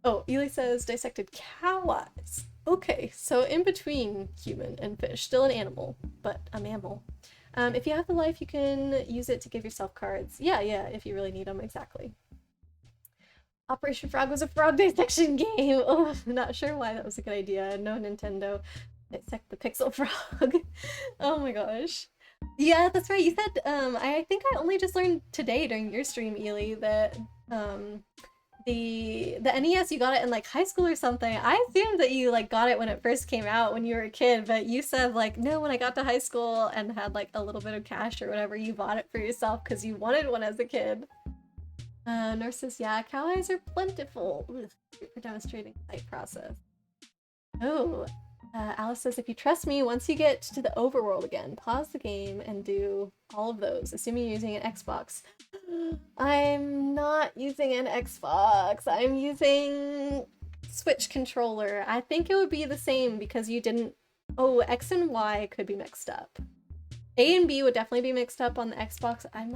Oh, Ely says dissected cow eyes. Okay, so in between human and fish, still an animal, but a mammal. If you have the life, you can use it to give yourself cards. Yeah, if you really need them, exactly. Operation Frog was a frog dissection game. Oh, not sure why that was a good idea. No, Nintendo. Dissect the pixel frog. Oh my gosh. Yeah, that's right. You said, I think I only just learned today during your stream, Ely, that the NES, you got it in like high school or something. I assumed that you like got it when it first came out when you were a kid, but you said like, no, when I got to high school and had like a little bit of cash or whatever, you bought it for yourself because you wanted one as a kid. Nurse says, yeah, cow eyes are plentiful. Ugh, for demonstrating sight process. Oh, Alice says, if you trust me, once you get to the overworld again, pause the game and do all of those, assuming you're using an Xbox. I'm not using an Xbox. I'm using Switch controller. I think it would be the same because you didn't... Oh, X and Y could be mixed up. A and B would definitely be mixed up on the Xbox. I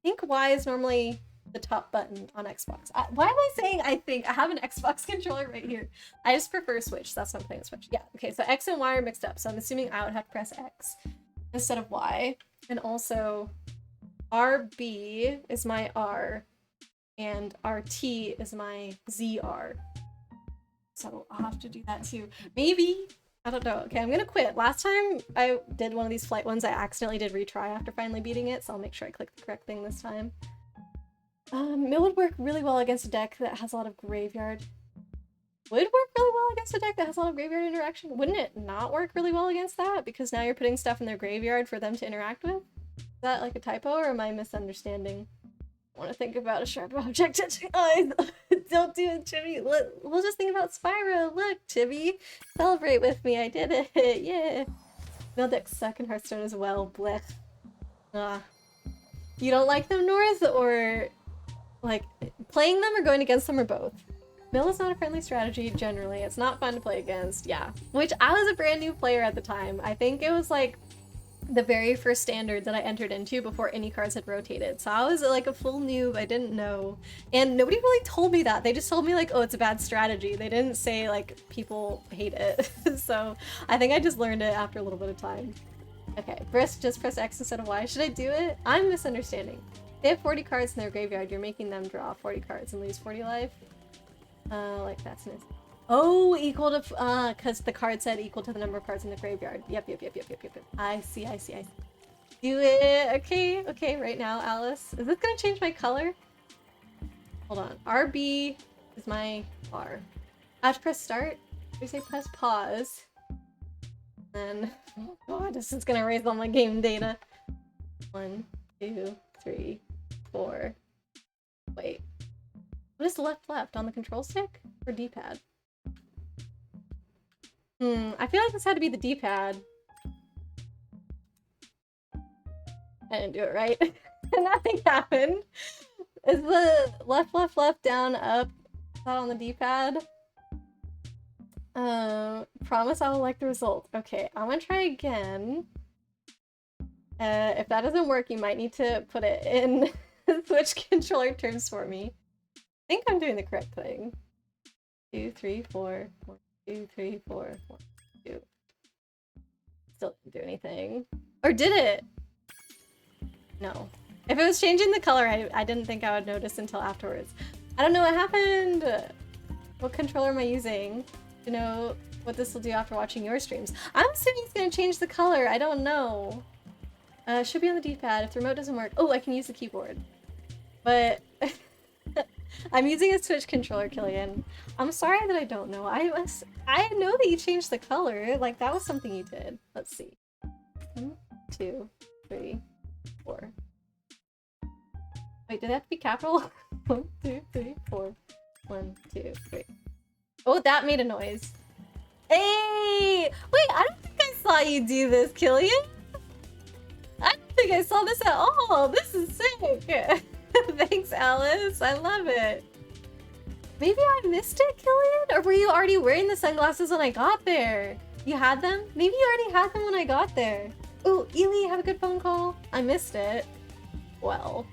think Y is normally the top button on Xbox. Why am I saying I think? I have an Xbox controller right here. I just prefer Switch. That's why I'm playing Switch. Yeah, okay, so X and Y are mixed up, so I'm assuming I would have to press X instead of Y. And also, RB is my R, and RT is my ZR. So I'll have to do that too. Maybe, I don't know. Okay, I'm gonna quit. Last time I did one of these flight ones, I accidentally did retry after finally beating it, so I'll make sure I click the correct thing this time. Mill would work really well against a deck that has a lot of graveyard. Would work really well against a deck that has a lot of graveyard interaction? Wouldn't it not work really well against that? Because now you're putting stuff in their graveyard for them to interact with? Is that like a typo, or am I misunderstanding? I want to think about a sharp object touching eyes. Don't do it, Chibi. We'll just think about Spyro. Look, Chibi. Celebrate with me. I did it. Yeah. Mill decks suck in Hearthstone as well. Blech. You don't like them, North, or like playing them or going against them, or both? Mill is not a friendly strategy generally. It's not fun to play against. Yeah. Which I was a brand new player at the time. I think it was like the very first standard that I entered into before any cards had rotated. So I was like a full noob, I didn't know. And nobody really told me that. They just told me like, oh, it's a bad strategy. They didn't say like people hate it. So I think I just learned it after a little bit of time. Okay, just press X instead of Y. Should I do it? I'm misunderstanding. They have 40 cards in their graveyard. You're making them draw 40 cards and lose 40 life. Like that's nice. Oh, equal to, because the card said equal to the number of cards in the graveyard. Yep. I see. Do it. Okay, right now, Alice. Is this gonna change my color? Hold on. RB is my R. I have to press start. We say press pause. Then, oh god, this is gonna erase all my game data. 1, 2, 3, 4. Wait. What is left on the control stick or D-pad? I feel like this had to be the D-pad. I didn't do it right. Nothing happened. Is the left, down, up? Is that on the D-pad? Promise I will like the result. Okay, I'm gonna try again. If that doesn't work, you might need to put it in Switch controller terms for me. I think I'm doing the correct thing. 2, 3, 4. 1, 2, 3, 4. 1, 2. Still didn't do anything. Or did it? No. If it was changing the color, I didn't think I would notice until afterwards. I don't know what happened. What controller am I using? To know what this will do after watching your streams. I'm assuming it's gonna change the color. I don't know. Should be on the D-pad. If the remote doesn't work, oh, I can use the keyboard. But I'm using a Switch controller, Killian. I'm sorry that I don't know. I know that you changed the color. Like that was something you did. Let's see. 1, 2, 3, 4. Wait, did that have to be capital? 1, 2, 3, 4. 1, 2, 3. Oh, that made a noise. Hey! Wait, I don't think I saw you do this, Killian. I don't think I saw this at all. This is sick. Thanks, Alice. I love it. Maybe I missed it, Killian? Or were you already wearing the sunglasses when I got there? You had them? Maybe you already had them when I got there. Ooh, Ely, have a good phone call. I missed it. Well,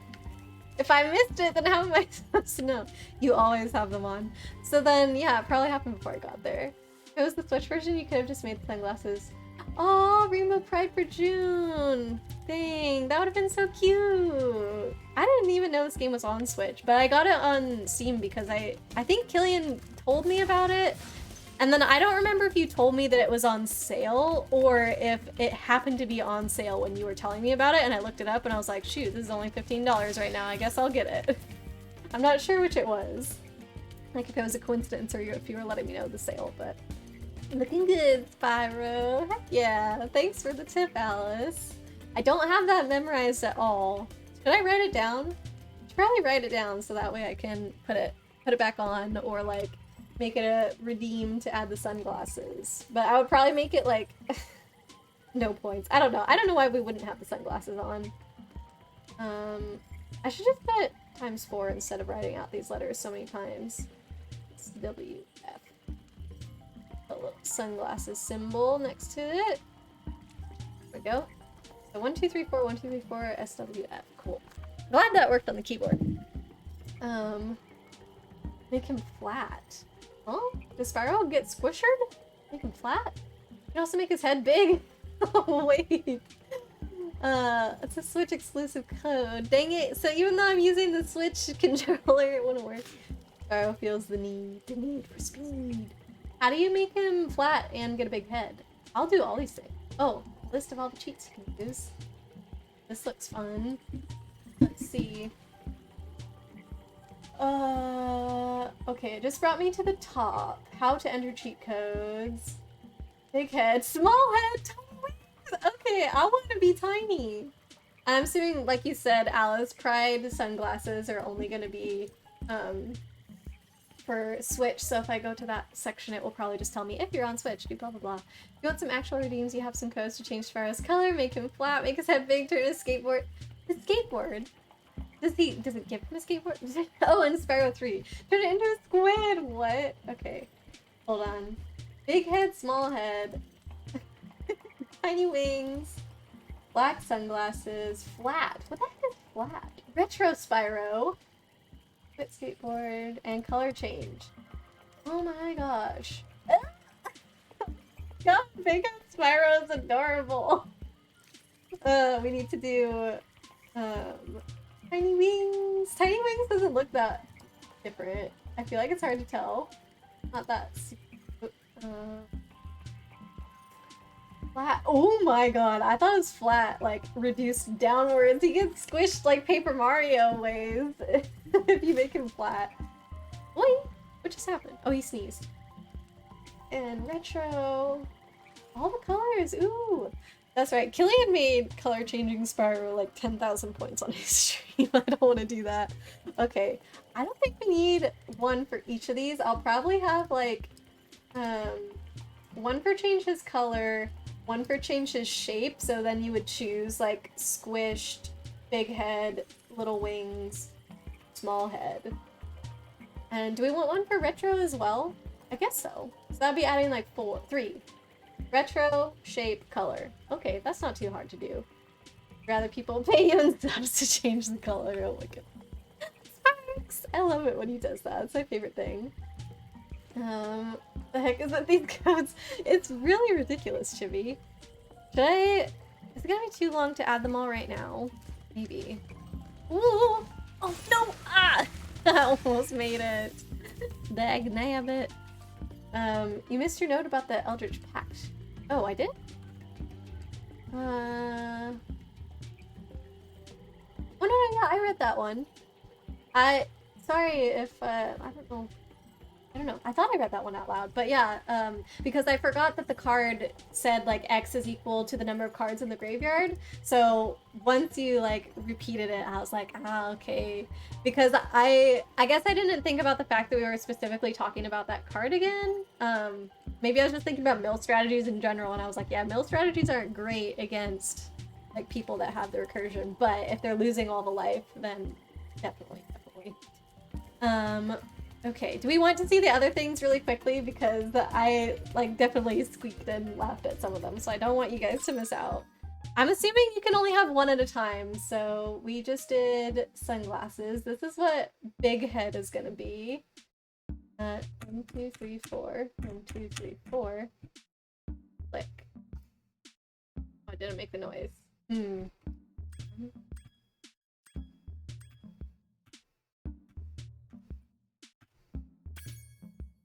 if I missed it, then how am I supposed to know? You always have them on. So then, yeah, it probably happened before I got there. If it was the Switch version, you could have just made the sunglasses. Oh, Rainbow Pride for June. Dang, that would have been so cute. I didn't even know this game was on Switch, but I got it on Steam because I think Killian told me about it. And then I don't remember if you told me that it was on sale or if it happened to be on sale when you were telling me about it, and I looked it up and I was like, shoot, this is only $15 right now. I guess I'll get it. I'm not sure which it was. Like if it was a coincidence or if you were letting me know the sale, but looking good, Spyro. Heck yeah. Thanks for the tip, Alice. I don't have that memorized at all. Should I write it down? I should probably write it down so that way I can put it back on or like make it a redeem to add the sunglasses. But I would probably make it like no points. I don't know. I don't know why we wouldn't have the sunglasses on. I should just put ×4 instead of writing out these letters so many times. It's WF. A little sunglasses symbol next to it. There we go. So 1, 2, 3, 4, 1, 2, 3, 4, SWF. Cool. Glad that worked on the keyboard. Make him flat. Oh, does Spyro get squished? Make him flat? You can also make his head big. Oh, wait. It's a Switch exclusive code. Dang it. So even though I'm using the Switch controller, it wouldn't work. Spyro feels the need for speed. How do you make him flat and get a big head? I'll do all these things. Oh, list of all the cheats you can use. This looks fun. Let's see. Okay, it just brought me to the top. How to enter cheat codes. Big head, small head, tiny wings. Okay, I want to be tiny. I'm assuming, like you said, Alice, Pride sunglasses are only going to be for Switch, so if I go to that section, it will probably just tell me if you're on Switch, do blah blah blah. If you want some actual redeems, you have some codes to change Spyro's color, make him flat, make his head big, turn his skateboard. His skateboard? Does it give him a skateboard? Oh, and Spyro 3. Turn it into a squid! What? Okay. Hold on. Big head, small head. Tiny wings. Black sunglasses, flat. What the heck is flat? Retro Spyro. Fit skateboard and color change. Oh my gosh. God, big head Spyro is adorable. We need to do tiny wings. Tiny wings doesn't look that different. I feel like it's hard to tell. Not that flat. Oh my god, I thought it was flat, like reduced downwards. He gets squished like Paper Mario ways if you make him flat. What just happened? Oh, he sneezed. And retro. All the colors, ooh. That's right, Killian made color changing Spyro like 10,000 points on his stream. I don't want to do that. Okay, I don't think we need one for each of these. I'll probably have like one for change his color, one for change his shape, so then you would choose like squished, big head, little wings, small head. And do we want one for retro as well? I guess so. So that'd be adding like 3. Retro, shape, color. Okay, that's not too hard to do. Rather people pay you in subs to change the color. Oh my god. Sparks! I love it when he does that. It's my favorite thing. The heck is that these codes? It's really ridiculous, Chibi. Should I... Is it gonna be too long to add them all right now? Maybe. Ooh! Oh no! Ah! I almost made it. Dag nabbit. You missed your note about the Eldritch Pact. Oh, I did? Oh no, yeah, I read that one. Sorry if, I don't know. I thought I read that one out loud, but yeah, because I forgot that the card said like X is equal to the number of cards in the graveyard. So once you like repeated it, I was like, ah, okay. Because I guess I didn't think about the fact that we were specifically talking about that card again. Maybe I was just thinking about mill strategies in general, and I was like, yeah, mill strategies aren't great against like people that have the recursion, but if they're losing all the life, then definitely. Okay, do we want to see the other things really quickly? Because I like definitely squeaked and laughed at some of them, so I don't want you guys to miss out. I'm assuming you can only have one at a time, so we just did sunglasses. This is what big head is gonna be. 1, 2, 3, 4. 1, 2, 3, 4. Click. Oh, I didn't make the noise.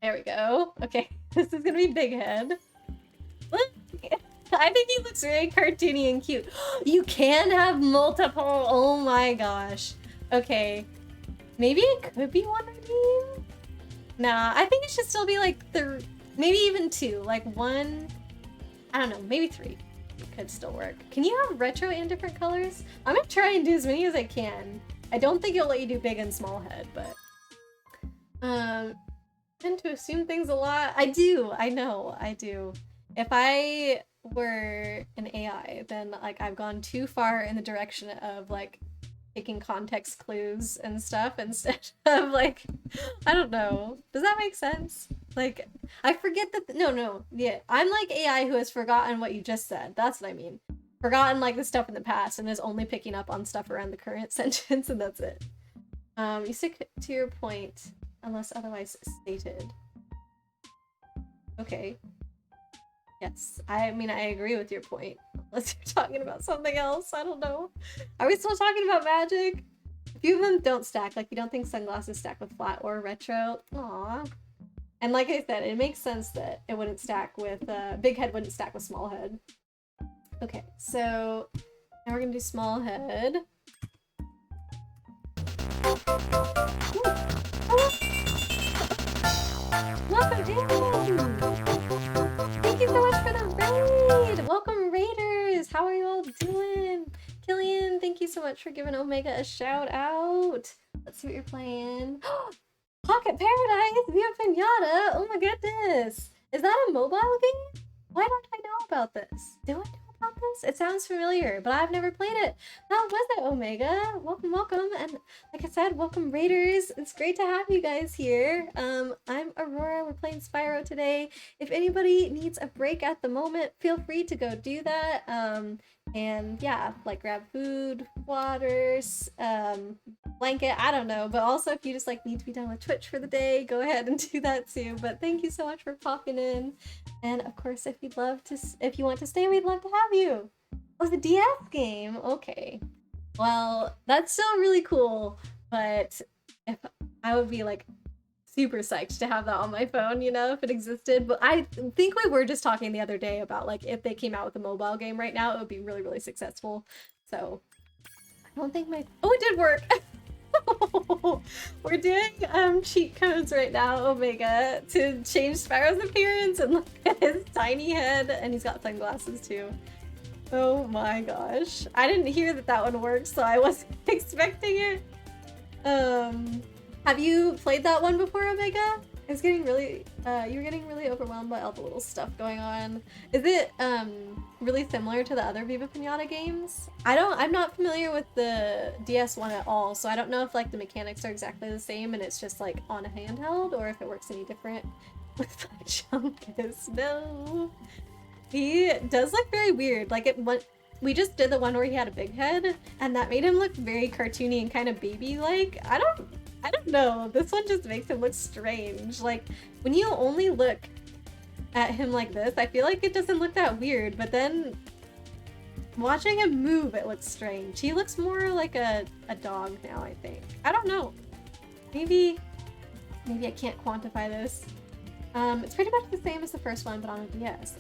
There we go. Okay, this is gonna be big head. Look! I think he looks very cartoony and cute. You can have multiple! Oh my gosh. Okay. Maybe it could be one redeem? Nah, I think it should still be like maybe even 2. Like 1, I don't know, maybe 3. It could still work. Can you have retro and different colors? I'm gonna try and do as many as I can. I don't think it'll let you do big and small head, but... tend to assume things a lot. I do, I know, I do. If I were an AI, then like I've gone too far in the direction of like taking context clues and stuff instead of like, I don't know. Does that make sense? Like, I forget that, no, yeah. I'm like AI who has forgotten what you just said. That's what I mean. Forgotten like the stuff in the past and is only picking up on stuff around the current sentence, and that's it. You stick to your point unless otherwise stated. Okay. Yes, I mean, I agree with your point. Unless you're talking about something else, I don't know. Are we still talking about magic? A few of them don't stack, like you don't think sunglasses stack with flat or retro. Aww. And like I said, it makes sense that it wouldn't stack with, big head wouldn't stack with small head. Okay, so now we're gonna do small head. Welcome in! Thank you so much for the raid! Welcome Raiders! How are you all doing? Killian, thank you so much for giving Omega a shout out. Let's see what you're playing. Pocket Paradise via Pinata! Oh my goodness! Is that a mobile game? Why don't I know about this? Do I know about this? It sounds familiar, but I've never played it. How was it, Omega? Welcome, welcome. And like I said, welcome Raiders. It's great to have you guys here. I'm Aurora. We're playing Spyro today. If anybody needs a break at the moment, feel free to go do that. And yeah, like grab food, waters, blanket, I don't know. But also if you just like need to be done with Twitch for the day, go ahead and do that too. But thank you so much for popping in. And of course, if you'd love to, if you want to stay, we'd love to have you. Oh, the DS game. Okay. Well, that's still really cool. But if I would be like super psyched to have that on my phone, you know, if it existed. But I think we were just talking the other day about like if they came out with a mobile game right now, it would be really, really successful. So I don't think my it did work. We're doing cheat codes right now, Omega, to change Spyro's appearance and look at his tiny head, and he's got sunglasses too. Oh my gosh. I didn't hear that that one worked, so I wasn't expecting it. Have you played that one before, Omega? It's getting really, you're getting really overwhelmed by all the little stuff going on. Is it, really similar to the other Viva Pinata games? I'm not familiar with the DS one at all, so I don't know if, like, the mechanics are exactly the same and it's just, like, on a handheld, or if it works any different with Chunkus. No! He does look very weird. Like, we just did the one where he had a big head, and that made him look very cartoony and kind of baby-like. I don't know. This one just makes him look strange. Like, when you only look at him like this, I feel like it doesn't look that weird, but then watching him move, it looks strange. He looks more like a dog now, I think. I don't know. Maybe I can't quantify this. It's pretty much the same as the first one, but on a DS.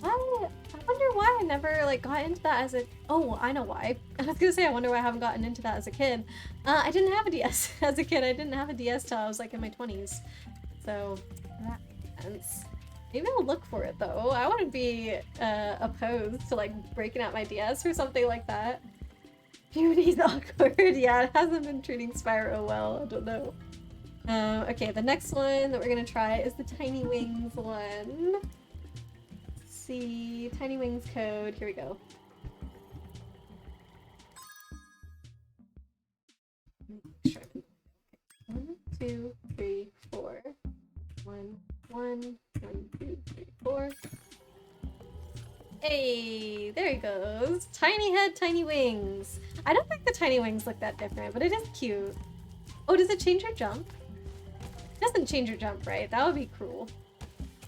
I wonder why I never like got into that as a... Oh, I know why. I was gonna say I wonder why I haven't gotten into that as a kid. I didn't have a DS as a kid. I didn't have a DS till I was like in my 20s. So that makes sense. Maybe I'll look for it though. I wouldn't be opposed to like breaking out my DS or something like that. Beauty's awkward. Yeah, it hasn't been treating Spyro well. I don't know. Okay, the next one that we're gonna try is the Tiny Wings one. See, Tiny Wings code. Here we go. Sure. 1, 2, 3, 4. 1, 1, 1, 2, 3, 4. Hey, there he goes. Tiny head, tiny wings. I don't think the tiny wings look that different, but it is cute. Oh, does it change your jump? It doesn't change your jump, right? That would be cruel.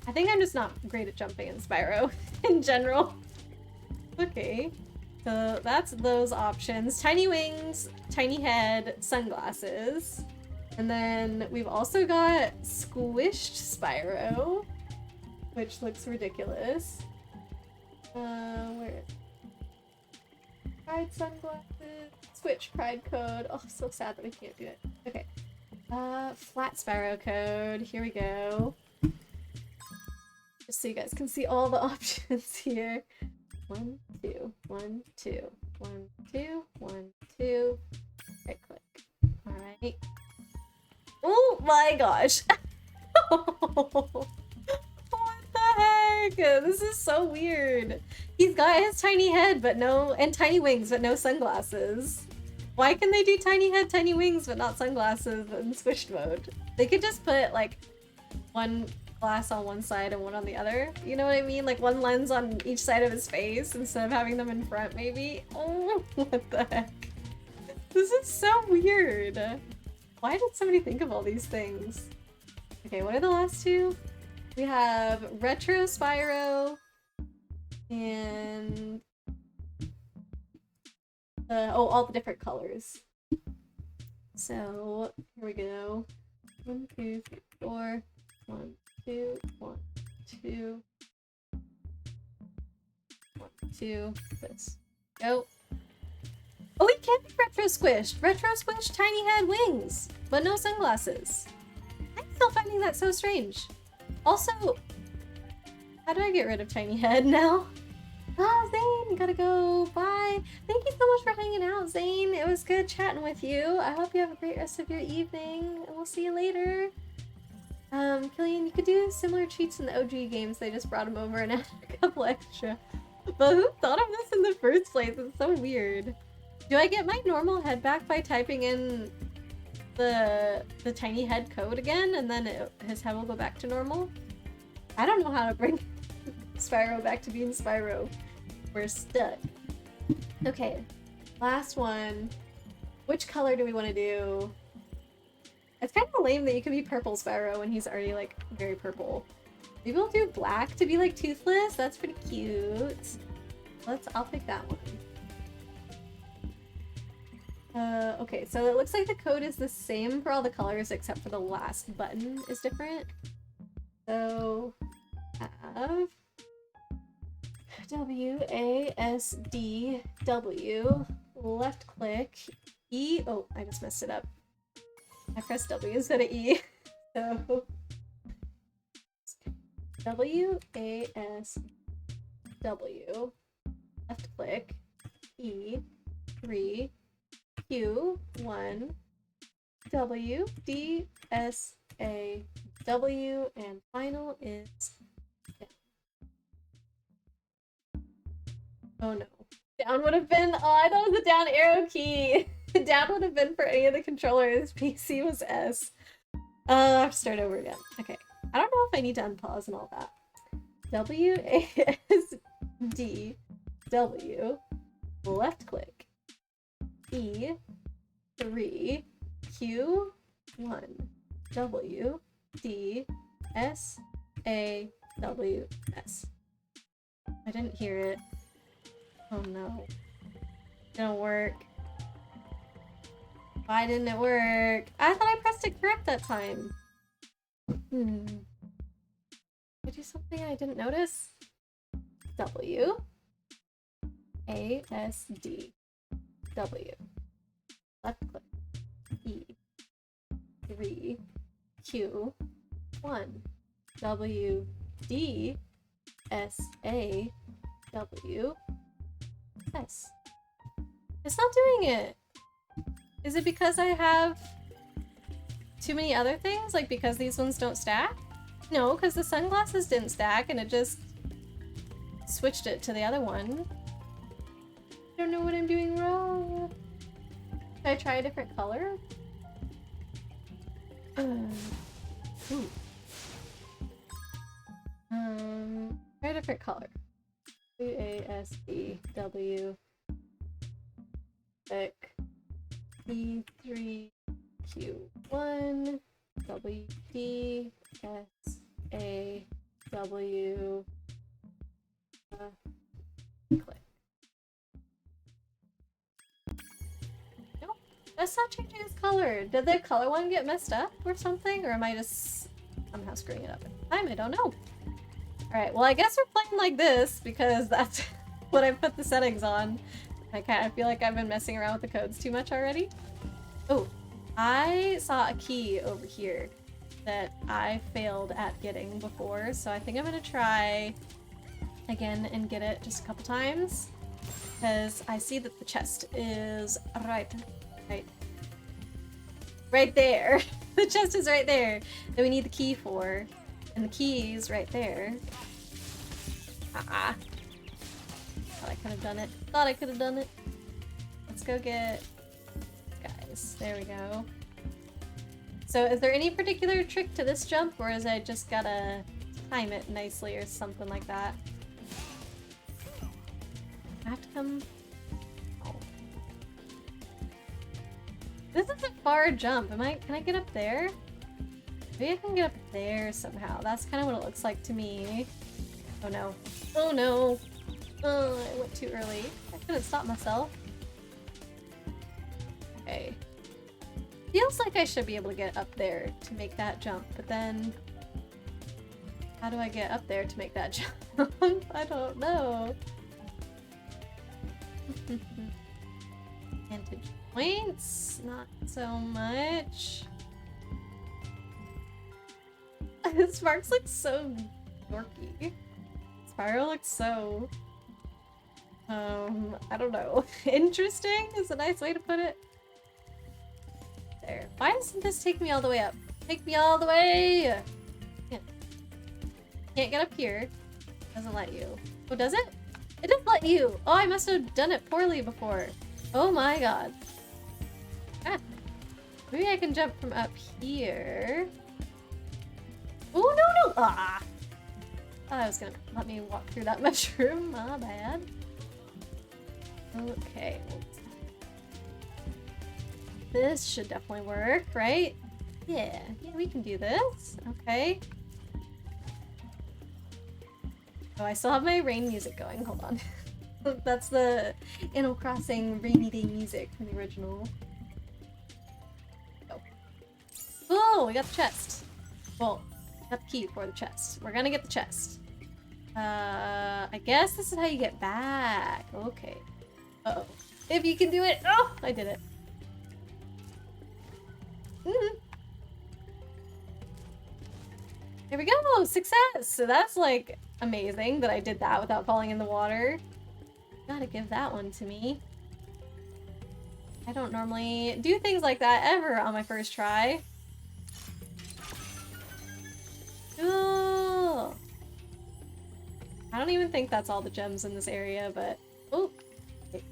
I think I'm just not great at jumping in Spyro in general. Okay, so that's those options. Tiny wings, tiny head, sunglasses. And then we've also got squished Spyro, which looks ridiculous. Where? Pride sunglasses, switch pride code. Oh, so sad that we can't do it. Okay. Flat Spyro code. Here we go. Just so you guys can see all the options here. 1, 2, 1, 2, 1, 2, 1, 2. Right click. Alright. Oh my gosh! What the heck? This is so weird. He's got his tiny head but no, and tiny wings but no sunglasses. Why can they do tiny head, tiny wings but not sunglasses in squished mode? They could just put like one glass on one side and one on the other. You know what I mean? Like one lens on each side of his face instead of having them in front, maybe? Oh, what the heck? This is so weird. Why did somebody think of all these things? Okay, what are the last two? We have Retro Spyro and... all the different colors. So, here we go. 1, 2, 3, 4. 1, 2, 1, 2. 1, 2. Let's go. Oh, he can be retro squished. Retro squished tiny head wings, but no sunglasses. I'm still finding that so strange. Also, how do I get rid of tiny head now? Ah, Zane, gotta go. Bye. Thank you so much for hanging out, Zane. It was good chatting with you. I hope you have a great rest of your evening, and we'll see you later. Killian, you could do similar cheats in the OG games. They just brought them over and added a couple extra. But who thought of this in the first place? It's so weird. Do I get my normal head back by typing in the tiny head code again, and then his head will go back to normal? I don't know how to bring Spyro back to being Spyro. We're stuck. Okay, last one. Which color do we want to do? It's kind of lame that you can be purple Spyro when he's already like very purple. Maybe we'll do black to be like toothless. That's pretty cute. I'll pick that one. Okay, so it looks like the code is the same for all the colors except for the last button is different. So have WASDW, left click, E, oh, I just messed it up. I pressed W instead of E. So WASW, left click, E, 3, Q, 1, W, D, S, A, W, and final is down. Oh no. Down would have been, oh, I thought it was the down arrow key. Down would have been for any of the controllers. PC was S. I have to start over again. Okay. I don't know if I need to unpause and all that. WASD, W, left click, E, 3, Q, 1, W, D, S, A, W, S. I didn't hear it. Oh no. It didn't work. Why didn't it work? I thought I pressed it correct that time. Did I do something I didn't notice? W, A, S, D, W, left click, E, 3, Q, 1, W, D, S, A, W, S. It's not doing it. Is it because I have too many other things? Like because these ones don't stack? No, because the sunglasses didn't stack and it just switched it to the other one. I don't know what I'm doing wrong. Should I try a different color? Ooh. Try a different color. WASD, thick, E3, Q1, WD, SA, W, click. Nope, that's not changing its color. Did the color one get messed up or something? Or am I just somehow screwing it up at the time? I don't know. Alright, well I guess we're playing like this because that's what I put the settings on. I kind of feel like I've been messing around with the codes too much already. Oh, I saw a key over here that I failed at getting before, so I think I'm gonna try again and get it just a couple times because I see that the chest is right there. The chest is right there that we need the key for, and the key is right there. Thought I could have done it. Thought I could have done it. Let's go get guys. There we go. So is there any particular trick to this jump, or is I just gotta time it nicely or something like that? I have to come... Oh. This is a far jump. Can I get up there? Maybe I can get up there somehow. That's kind of what it looks like to me. Oh no. Oh no. Oh, I went too early. I couldn't stop myself. Okay. Feels like I should be able to get up there to make that jump, but then... How do I get up there to make that jump? I don't know. Vantage points? Not so much. Sparks looks so dorky. Spyro looks so... I don't know. Interesting is a nice way to put it. There. Why doesn't this take me all the way up? Take me all the way! Can't get up here. Doesn't let you. Oh, does it? It does let you! Oh, I must have done it poorly before. Oh my god. Ah. Maybe I can jump from up here. Oh, no, no! Ah! I thought I was gonna let me walk through that mushroom. My bad. Okay. This should definitely work, right? Yeah, we can do this. Okay. Oh, I still have my rain music going. Hold on. That's the Animal Crossing rainy day music from the original. Go. Oh, we got the chest. Well, got the key for the chest. We're gonna get the chest. I guess this is how you get back. Okay. Uh-oh. If you can do it. Oh, I did it. Here we go! Success! So that's like amazing that I did that without falling in the water. Gotta give that one to me. I don't normally do things like that ever on my first try. Cool! I don't even think that's all the gems in this area, but... Oh! Okay.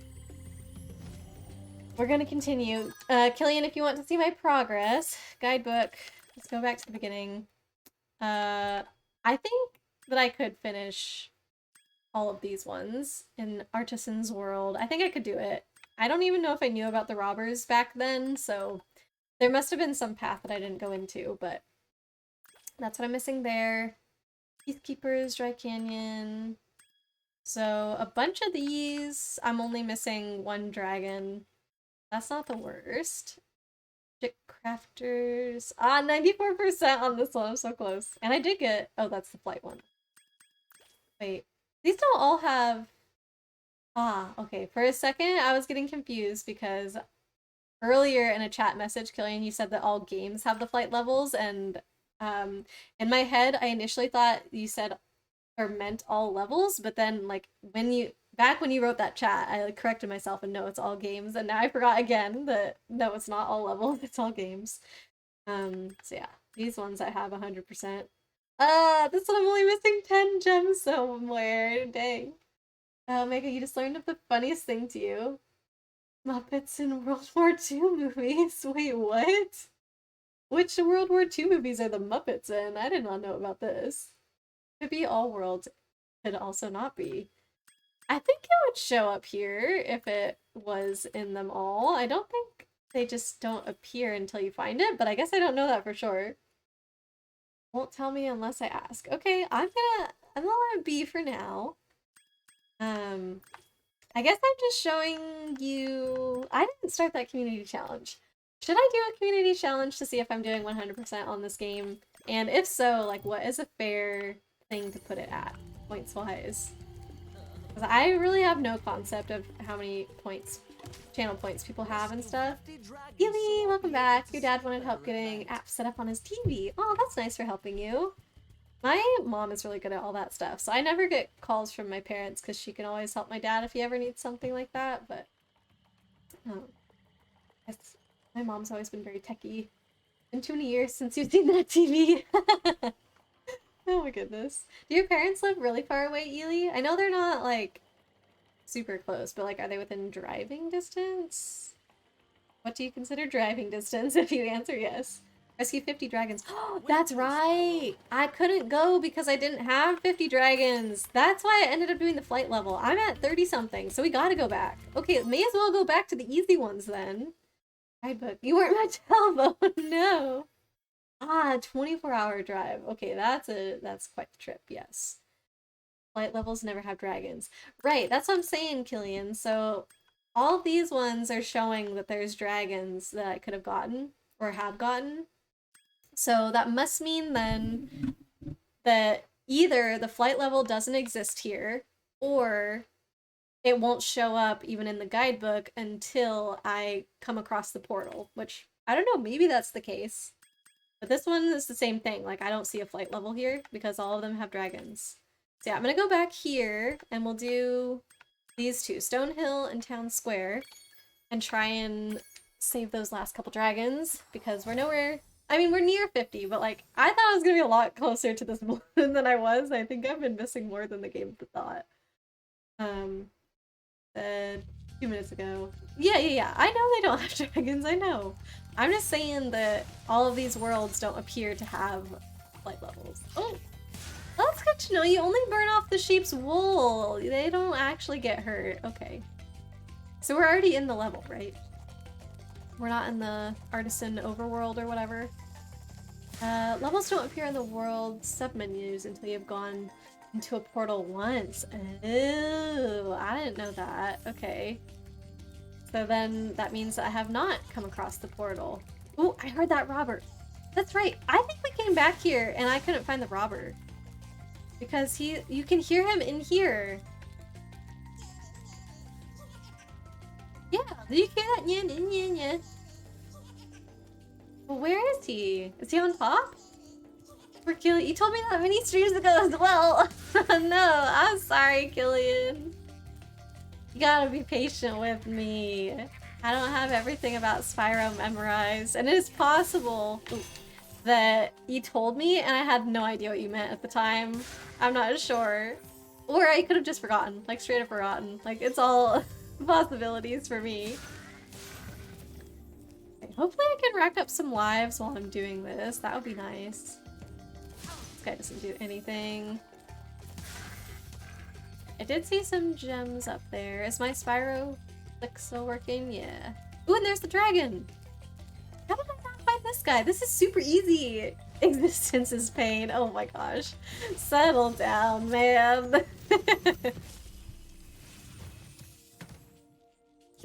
We're gonna continue. Killian, if you want to see my progress, guidebook, let's go back to the beginning. I think that I could finish all of these ones in Artisan's World. I think I could do it. I don't even know if I knew about the robbers back then, so there must have been some path that I didn't go into, but that's what I'm missing there. Peacekeepers, Dry Canyon. So a bunch of these, I'm only missing one dragon. That's not the worst. Crafters. Ah, 94% on this one. I'm so close. And I did get... Oh, that's the flight one. Wait. These don't all have... Ah, okay. For a second, I was getting confused because earlier in a chat message, Killian, you said that all games have the flight levels, and in my head, I initially thought you said or meant all levels, but then like when you wrote that chat, I like corrected myself and no, it's all games, and now I forgot again that no, it's not all levels, it's all games. So yeah, these ones I have 100%. This one I'm only missing 10 gems somewhere. Dang. Mega, you just learned of the funniest thing to you. Muppets in World War II movies. Wait, what? Which World War II movies are the Muppets in? I did not know about this. Could be all worlds. Could also not be. I think it would show up here if it was in them all. I don't think they just don't appear until you find it, but I guess I don't know that for sure. Won't tell me unless I ask. Okay, I'm gonna let it be for now. I guess I'm just showing you... I didn't start that community challenge. Should I do a community challenge to see if I'm doing 100% on this game? And if so, like, what is a fair thing to put it at, points-wise? Because I really have no concept of how many points, channel points people have and stuff. Ely, welcome back. Your dad wanted help getting apps set up on his TV. Oh, that's nice for helping you. My mom is really good at all that stuff, so I never get calls from my parents because she can always help my dad if he ever needs something like that, but my mom's always been very techie. Been too many years since you've seen that TV. Oh my goodness. Do your parents live really far away, Ely? I know they're not, like, super close, but, like, are they within driving distance? What do you consider driving distance if you answer yes? Rescue 50 dragons. Oh, that's right! I couldn't go because I didn't have 50 dragons. That's why I ended up doing the flight level. I'm at 30-something, so we gotta go back. Okay, may as well go back to the easy ones then. Guidebook. You weren't my telephone, no! Ah, 24-hour drive. Okay, that's quite the trip, yes. Flight levels never have dragons. Right, that's what I'm saying, Killian. So, all of these ones are showing that there's dragons that I could have gotten, or have gotten. So that must mean then that either the flight level doesn't exist here, or it won't show up even in the guidebook until I come across the portal, which, I don't know, maybe that's the case. But this one is the same thing, like I don't see a flight level here because all of them have dragons. So yeah, I'm gonna go back here and we'll do these two, Stonehill and Town Square, and try and save those last couple dragons because we're nowhere. I mean, we're near 50, but like, I thought I was gonna be a lot closer to this than I was. I think I've been missing more than the game thought. A few minutes ago. Yeah. I know they don't have dragons, I know. I'm just saying that all of these worlds don't appear to have flight levels. Oh! That's good to know. You only burn off the sheep's wool. They don't actually get hurt. Okay. So we're already in the level, right? We're not in the artisan overworld or whatever. Levels don't appear in the world submenus until you've gone into a portal once. Oh, I didn't know that. Okay. So then that means I have not come across the portal. Ooh, I heard that robber. That's right. I think we came back here and I couldn't find the robber. Because you can hear him in here. Yeah, did you hear that? Yeah. Well, where is he? Is he on top? Poor Killian. You told me that many streams ago as well. No, I'm sorry, Killian. You gotta be patient with me. I don't have everything about Spyro memorized, and it is possible that you told me and I had no idea what you meant at the time. I'm not sure. Or I could have just forgotten, like straight up forgotten. Like, it's all possibilities for me. Okay, hopefully I can rack up some lives while I'm doing this. That would be nice. This guy doesn't do anything. I did see some gems up there. Is my Spyro click still working? Yeah. Ooh, and there's the dragon! How did I not find this guy? This is super easy! Existence is pain. Oh my gosh. Settle down, man.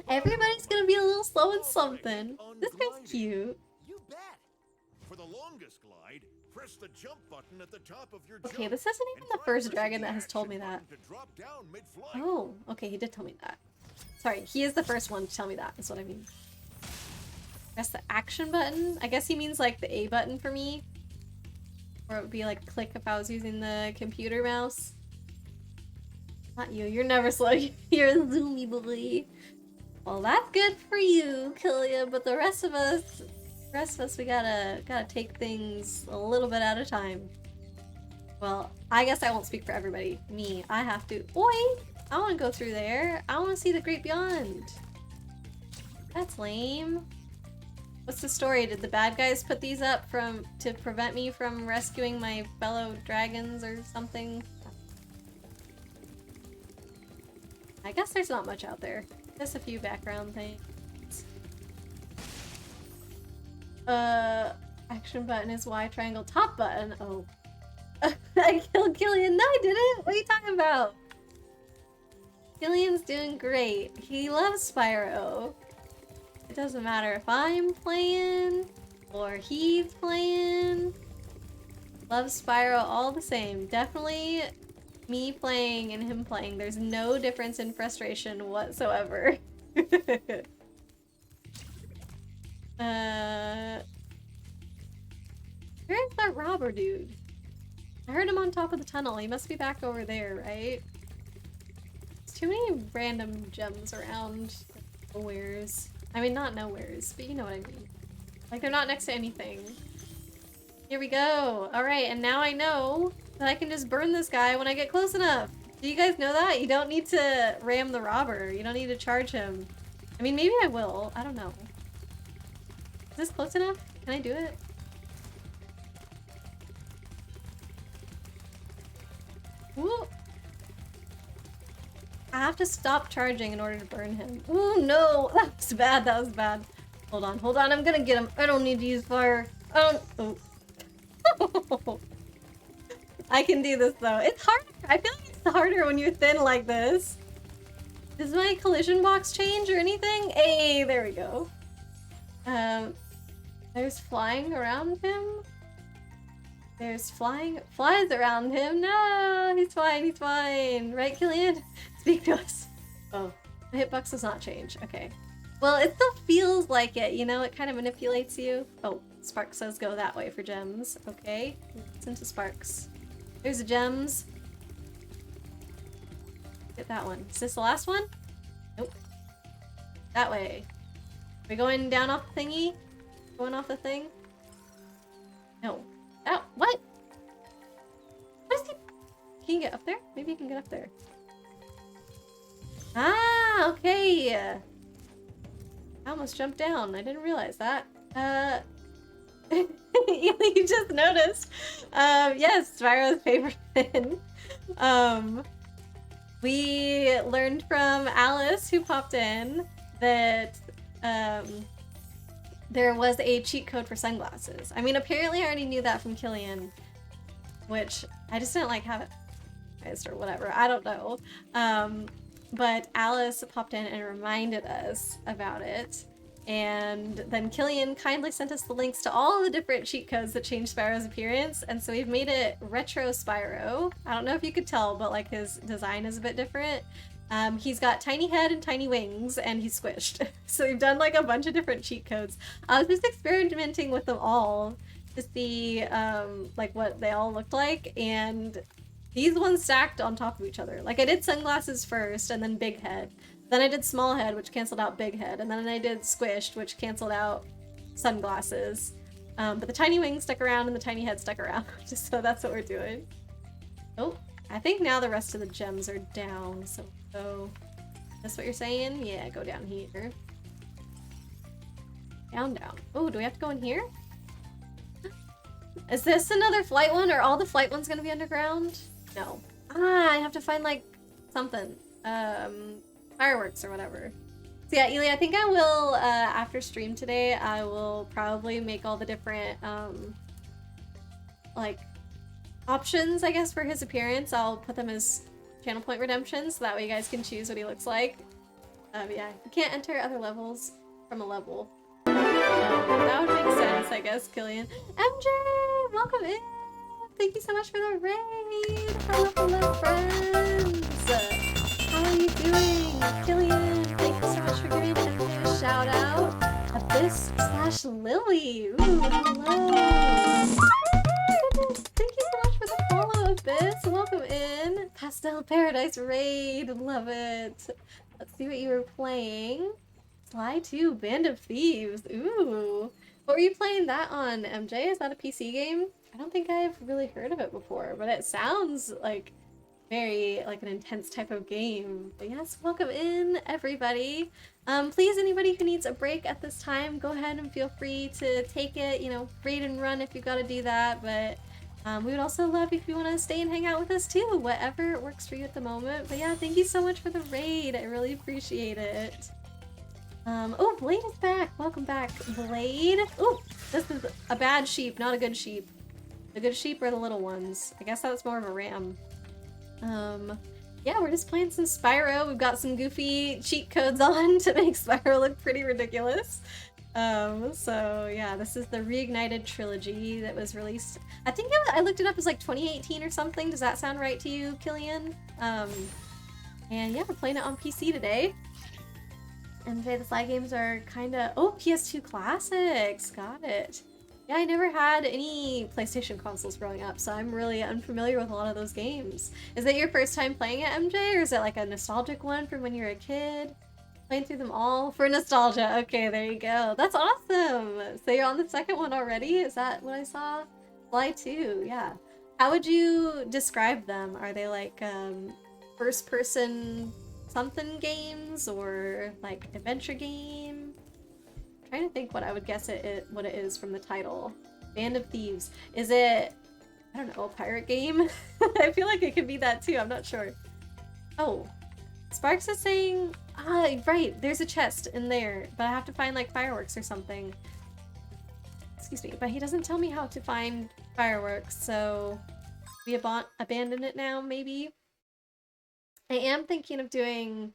Everybody's gonna be a little slow in something. This guy's cute. You bet. For the longest glide, press the jump button at the top of your Okay, this isn't even the first dragon that has told me that. Oh, okay, he did tell me that. Sorry, he is the first one to tell me that, is what I mean. Press the action button? I guess he means like the A button for me. Or it would be like click if I was using the computer mouse. Not you, you're never slow. You're a zoomy boy. Well, that's good for you, Killian, but the rest of us, we gotta take things a little bit at a time. Well, I guess I won't speak for everybody. Me, I have to. Oi! I want to go through there. I want to see the great beyond. That's lame. What's the story? Did the bad guys put these up to prevent me from rescuing my fellow dragons or something? I guess there's not much out there. Just a few background things. Action button is Y, triangle top button. Oh. I killed Killian. No, I didn't. What are you talking about? Killian's doing great. He loves Spyro. It doesn't matter if I'm playing or he's playing. Loves Spyro all the same. Definitely me playing and him playing. There's no difference in frustration whatsoever. Where's that robber dude? I heard him on top of the tunnel. He must be back over there, right? There's too many random gems around nowheres. I mean, not nowheres, but you know what I mean. Like, they're not next to anything. Here we go. Alright, and now I know that I can just burn this guy when I get close enough. Do you guys know that? You don't need to ram the robber. You don't need to charge him. I mean, maybe I will. I don't know. Is this close enough? Can I do it? Ooh. I have to stop charging in order to burn him. Ooh, no! That was bad, that was bad. Hold on, I'm gonna get him. I don't need to use fire. Oh. I can do this though. It's hard. I feel like it's harder when you're thin like this. Does my collision box change or anything? Hey, there we go. There's flying around him. There's flies around him. No, he's fine. Right, Killian? Speak to us. Oh, the hitbox does not change. Okay. Well, it still feels like it, you know? It kind of manipulates you. Oh, Sparks says go that way for gems. Okay, listen to Sparks. There's the gems. Get that one. Is this the last one? Nope. That way. Are we going down off the thingy? Going off the thing? No. Oh, what? What is he? Can you get up there? Maybe you can get up there. Ah, okay. I almost jumped down. I didn't realize that. You just noticed. Yes, Spyro's favorite pin. We learned from Alice, who popped in, that there was a cheat code for sunglasses. I mean, apparently I already knew that from Killian, which I just didn't like have it memorized or whatever. I don't know. But Alice popped in and reminded us about it. And then Killian kindly sent us the links to all the different cheat codes that changed Spyro's appearance, and so we've made it retro Spyro. I don't know if you could tell, but like his design is a bit different. He's got tiny head and tiny wings, and he's squished. So we've done like a bunch of different cheat codes. I was just experimenting with them all to see like what they all looked like, and these ones stacked on top of each other. Like I did sunglasses first, and then big head. Then I did small head, which canceled out big head, and then I did squished, which canceled out sunglasses. But the tiny wings stuck around and the tiny head stuck around, just so that's what we're doing. Oh, I think now the rest of the gems are down, so that's what you're saying? Yeah, go down here. Down, down. Oh, do we have to go in here? Is this another flight one? Are all the flight ones gonna be underground? No. Ah, I have to find like something. Fireworks or whatever. So yeah, Ely, I think I will, after stream today, I will probably make all the different, like, options, I guess, for his appearance. I'll put them as channel point redemption, so that way you guys can choose what he looks like. Yeah, you can't enter other levels from a level. That would make sense, I guess, Killian. MJ, welcome in! Thank you so much for the raid! Hello, hello, friends! How are you doing? Killian, thank you so much for giving MJ a shout out. Abyss/Lily. Ooh, hello. Thank you so much for the follow, Abyss. Welcome in. Pastel Paradise raid. Love it. Let's see what you were playing. Sly 2, Band of Thieves. Ooh. What were you playing that on, MJ? Is that a PC game? I don't think I've really heard of it before, but it sounds like very like an intense type of game. But yes, welcome in everybody. Please, anybody who needs a break at this time, go ahead and feel free to take it, you know, raid and run if you've got to do that. But we would also love if you want to stay and hang out with us too, whatever works for you at the moment. But yeah, thank you so much for the raid. I really appreciate it. Oh, Blade is back. Welcome back, Blade. Oh, this is a bad sheep, not a good sheep. The good sheep are the little ones. I guess that's more of a ram. Yeah, we're just playing some Spyro. We've got some goofy cheat codes on to make Spyro look pretty ridiculous. So yeah, this is the Reignited trilogy that was released. I think I looked it up as like 2018 or something. Does that sound right to you, Killian? And yeah, we're playing it on PC today. And the Sly games are kinda... Oh, PS2 classics! Got it. Yeah, I never had any PlayStation consoles growing up, so I'm really unfamiliar with a lot of those games. Is it your first time playing it, MJ, or is it like a nostalgic one from when you were a kid? Playing through them all for nostalgia. Okay, there you go. That's awesome! So you're on the second one already? Is that what I saw? Sly 2, yeah. How would you describe them? Are they like first-person something games, or like adventure game? Trying to think what I would guess what it is from the title. Band of Thieves. Is it, I don't know, a pirate game? I feel like it could be that too, I'm not sure. Oh, Sparks is saying, right, there's a chest in there, but I have to find like fireworks or something. Excuse me, but he doesn't tell me how to find fireworks, so we abandon it now, maybe? I am thinking of doing,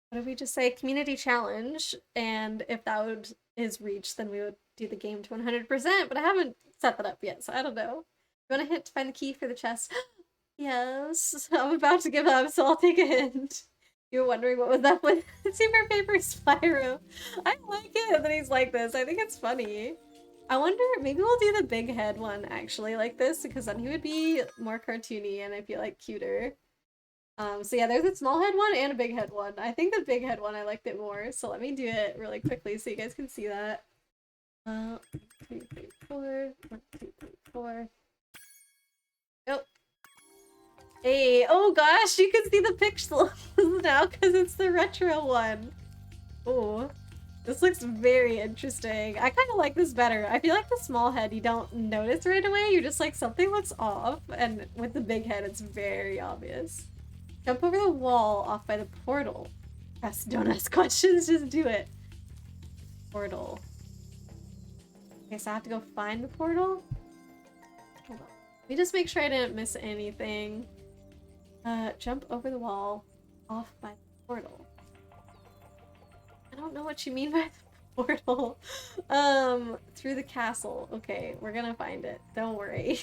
what did we just say? Community challenge, and if that is reached, then we would do the game to 100%, but I haven't set that up yet, so I don't know. You want a hint to find the key for the chest? Yes, I'm about to give up, so I'll take a hint. You were wondering what was up with Super Paper Spyro. I like it that he's like this. I think it's funny. I wonder, maybe we'll do the big head one actually like this, because then he would be more cartoony and I feel like cuter. So yeah, there's a small head one and a big head one. I think the big head one I liked it more, so let me do it really quickly so you guys can see that. 1, 2, 3, 4. 1, 2, 3, 4. Oh. Hey, oh gosh, you can see the pixels now because it's the retro one. Oh, this looks very interesting. I kind of like this better. I feel like the small head you don't notice right away. You're just like, something looks off, and with the big head it's very obvious. Jump over the wall off by the portal. Don't ask questions, just do it. Portal. Okay, so I have to go find the portal? Hold on. Let me just make sure I didn't miss anything. Jump over the wall off by the portal. I don't know what you mean by the portal. Through the castle. Okay, we're gonna find it. Don't worry.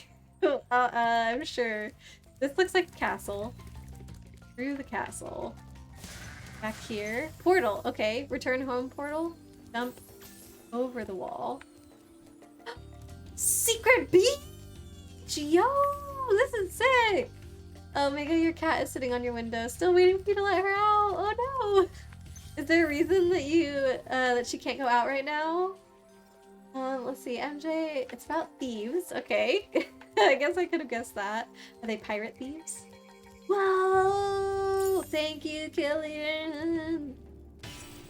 I'm sure. This looks like a castle. Through the castle. Back here. Portal. Okay, return home portal. Jump over the wall. Secret beach! Yo! This is sick! Omega, your cat is sitting on your window, still waiting for you to let her out. Oh no! Is there a reason that that she can't go out right now? Let's see, MJ, it's about thieves. Okay. I guess I could have guessed that. Are they pirate thieves? Whoa! Thank you, Killian!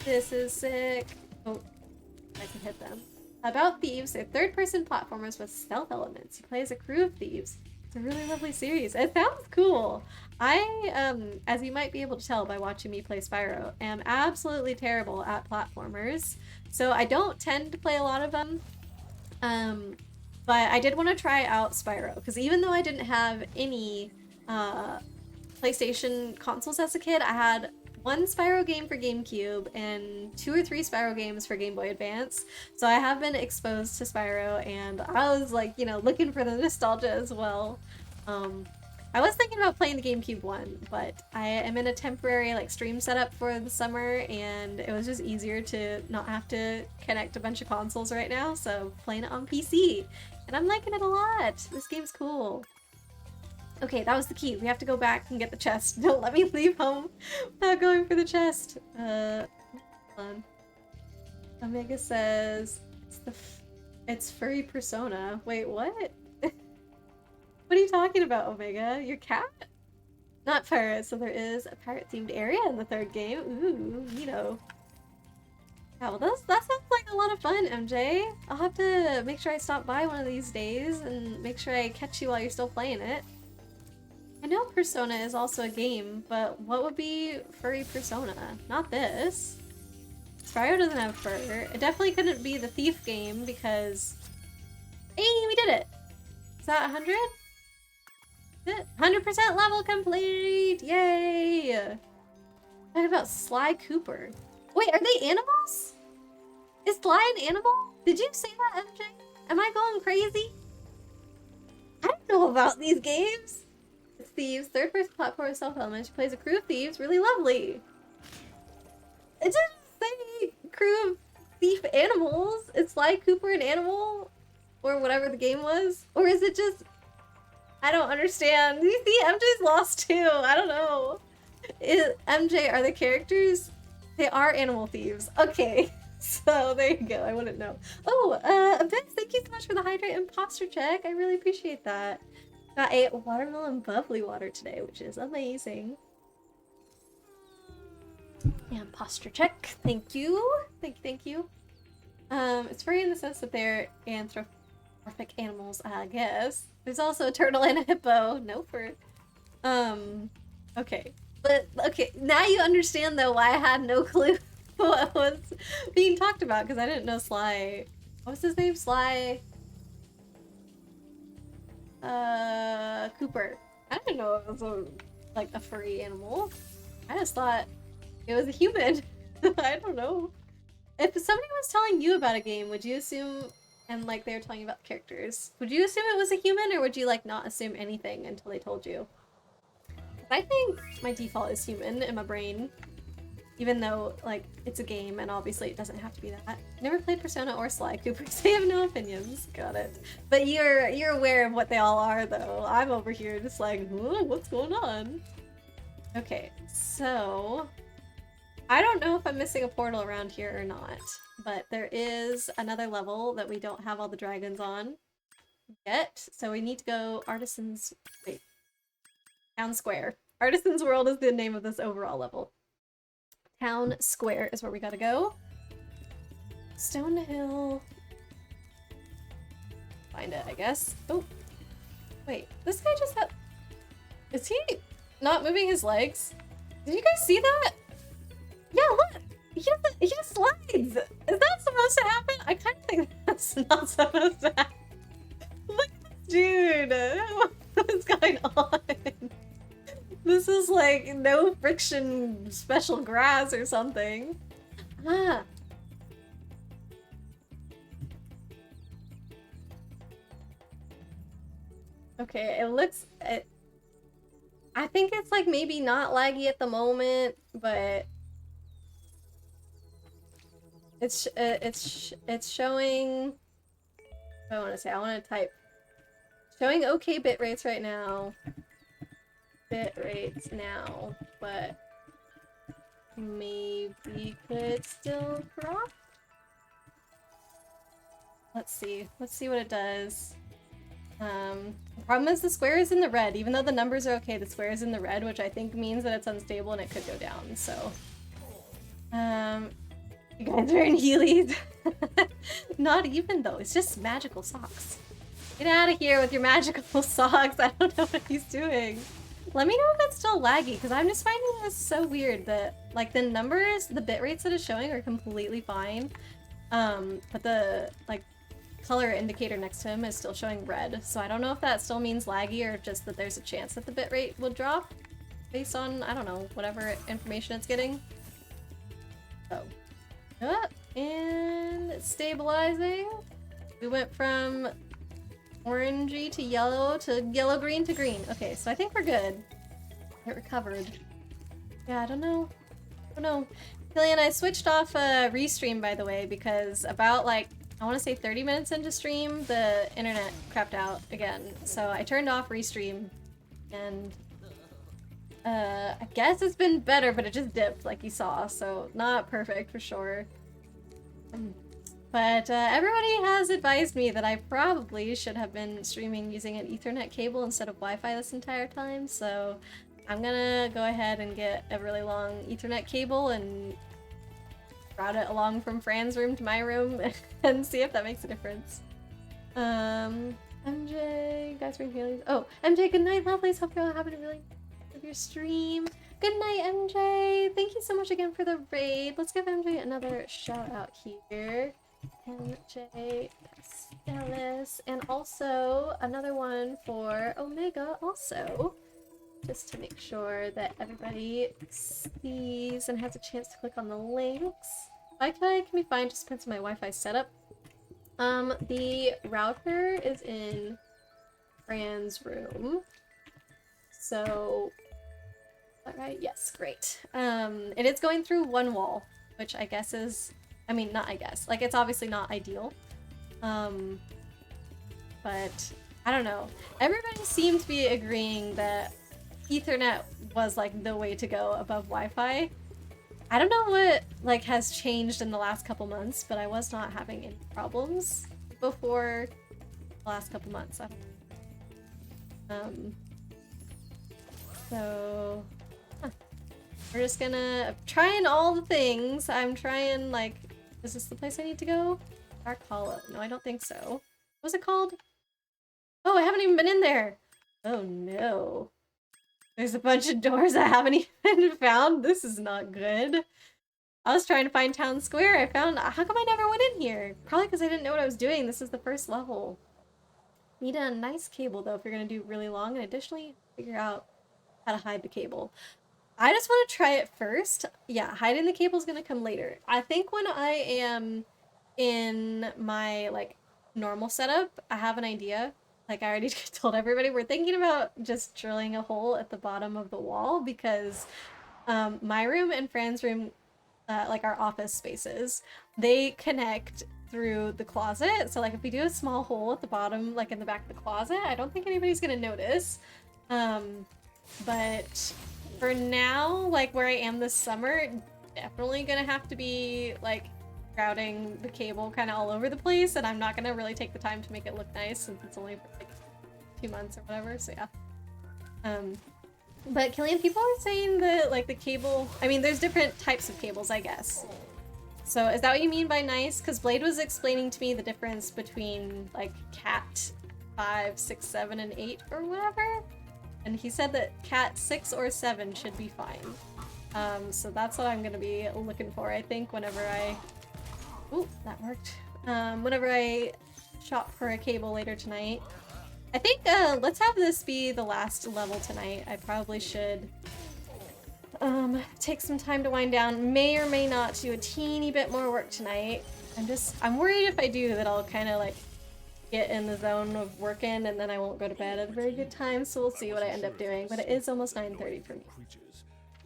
This is sick. Oh, I can hit them. About thieves, they're third-person platformers with stealth elements. You play as a crew of thieves. It's a really lovely series. It sounds cool. I, as you might be able to tell by watching me play Spyro, am absolutely terrible at platformers. So I don't tend to play a lot of them. But I did want to try out Spyro, because even though I didn't have any PlayStation consoles as a kid, I had one Spyro game for GameCube and 2 or 3 Spyro games for Game Boy Advance. So I have been exposed to Spyro, and I was like, you know, looking for the nostalgia as well. I was thinking about playing the GameCube one, but I am in a temporary like stream setup for the summer, and it was just easier to not have to connect a bunch of consoles right now, so playing it on PC. And I'm liking it a lot. This game's cool. Okay, that was the key. We have to go back and get the chest. Don't let me leave home without going for the chest. Hold on. Omega says it's furry persona. Wait, what? What are you talking about, Omega? Your cat? Not pirate, so there is a pirate-themed area in the 3rd game. Ooh, neato. Yeah, well, that sounds like a lot of fun, MJ. I'll have to make sure I stop by one of these days and make sure I catch you while you're still playing it. I know Persona is also a game, but what would be furry Persona? Not this. Spyro doesn't have fur. It definitely couldn't be the thief game because... Hey, we did it! Is that 100? 100% level complete! Yay! Talking about Sly Cooper. Wait, are they animals? Is Sly an animal? Did you say that, MJ? Am I going crazy? I don't know about these games. It's thieves, third-person platform with self-element. She plays a crew of thieves. Really lovely. It didn't say crew of thief animals. Is Sly Cooper an animal? Or whatever the game was? Or is it just... I don't understand. You see, MJ's lost too. I don't know. MJ, are the characters? They are animal thieves. Okay. So there you go. I wouldn't know. Oh, Vince, thank you so much for the hydrate imposter check. I really appreciate that. Got a watermelon bubbly water today, which is amazing. And posture check. Thank you. Thank you. It's furry in the sense that they're anthropomorphic animals, I guess. There's also a turtle and a hippo. No fur. Okay. But, okay, now you understand, though, why I had no clue what was being talked about, because I didn't know Sly... What was his name? Sly... Cooper. I didn't know it was like a furry animal. I just thought it was a human. I don't know. If somebody was telling you about a game, would you assume, and like they were telling you about the characters, would you assume it was a human, or would you like not assume anything until they told you? I think my default is human in my brain, even though like it's a game and obviously it doesn't have to be that. Never played Persona or Sly Cooper, so I have no opinions. Got it. But you're aware of what they all are, though. I'm over here just like, what's going on? Okay, so I don't know if I'm missing a portal around here or not, but there is another level that we don't have all the dragons on yet, so we need to go Artisan's... Wait. Town Square. Artisan's World is the name of this overall level. Town Square is where we gotta go. Stone Hill. Find it, I guess. Oh. Wait, this guy just had... Is he... not moving his legs. Did you guys see that? Yeah, look! He just slides! Is that supposed to happen? I kind of think that's not supposed to happen. Look at this dude! What's going on? This is like no friction special grass or something. Ah. Okay, it looks... I think it's like maybe not laggy at the moment, but it's showing. What do I want to say? I want to type showing okay bit rates right now. Bit rates now, but maybe could still drop. Let's see. Let's see what it does. The problem is the square is in the red. Even though the numbers are okay, the square is in the red, which I think means that it's unstable and it could go down, so. You guys are in Heelys. Not even though, it's just magical socks. Get out of here with your magical socks. I don't know what he's doing. Let me know if it's still laggy, because I'm just finding this so weird that, like, the numbers, the bit rates that it's showing are completely fine. But the, like, color indicator next to him is still showing red, so I don't know if that still means laggy or just that there's a chance that the bitrate will drop based on, I don't know, whatever information it's getting. Oh. And it's stabilizing. We went from orangey to yellow-green to green. Okay, so I think we're good. It recovered. Yeah, I don't know. I don't know. Killian, I switched off Restream, by the way, because about, like, I want to say 30 minutes into stream, the internet crapped out again. So I turned off Restream, and I guess it's been better, but it just dipped like you saw, so not perfect for sure. But everybody has advised me that I probably should have been streaming using an Ethernet cable instead of Wi-Fi this entire time, so I'm gonna go ahead and get a really long Ethernet cable and route it along from Fran's room to my room and see if that makes a difference. MJ, guys, we're healing. Oh, MJ, good night, lovelies. Hope you're all having a really of your stream. Good night, MJ. Thank you so much again for the raid. Let's give MJ another shout out here. MJ Stellis, and also another one for Omega also. Just to make sure that everybody sees and has a chance to click on the links. Wi-Fi can be fine, just depends on my Wi-Fi setup. The router is in Fran's room. So, is that right? Yes, great. It is going through one wall, which I guess is, I mean, not I guess, like it's obviously not ideal. But I don't know. Everybody seemed to be agreeing that Ethernet was like the way to go above Wi-Fi. I don't know what like has changed in the last couple months, but I was not having any problems before the last couple months. I don't know. So we're just gonna trying all the things. I'm trying, like, is this the place I need to go? Dark Hollow. No, I don't think so. What was it called? Oh, I haven't even been in there. Oh no. There's a bunch of doors I haven't even found. This is not good. I was trying to find Town Square. I found... How come I never went in here? Probably because I didn't know what I was doing. This is the first level. Need a nice cable, though, if you're going to do really long. And additionally, figure out how to hide the cable. I just want to try it first. Yeah, hiding the cable is going to come later. I think when I am in my, like, normal setup, I have an idea. Like, I already told everybody, we're thinking about just drilling a hole at the bottom of the wall because my room and Fran's room, like our office spaces, they connect through the closet. So, like, if we do a small hole at the bottom, like in the back of the closet, I don't think anybody's gonna notice. But for now, like where I am this summer, definitely gonna have to be, like, routing the cable kind of all over the place, and I'm not gonna really take the time to make it look nice since it's only for like 2 months or whatever, so yeah. But Killian, people are saying that like the cable, I mean there's different types of cables, I guess. So is that what you mean by nice? Because Blade was explaining to me the difference between like Cat 5, 6, 7, and 8 or whatever. and he said that cat 6 or 7 should be fine. So that's what I'm gonna be looking for, I think, whenever I... Ooh, that worked. Whenever I shop for a cable later tonight. I think, let's have this be the last level tonight. I probably should take some time to wind down. May or may not do a teeny bit more work tonight. I'm worried if I do that I'll kind of like get in the zone of working and then I won't go to bed at a very good time, so we'll see what I end up doing. But it is almost 9:30 for me.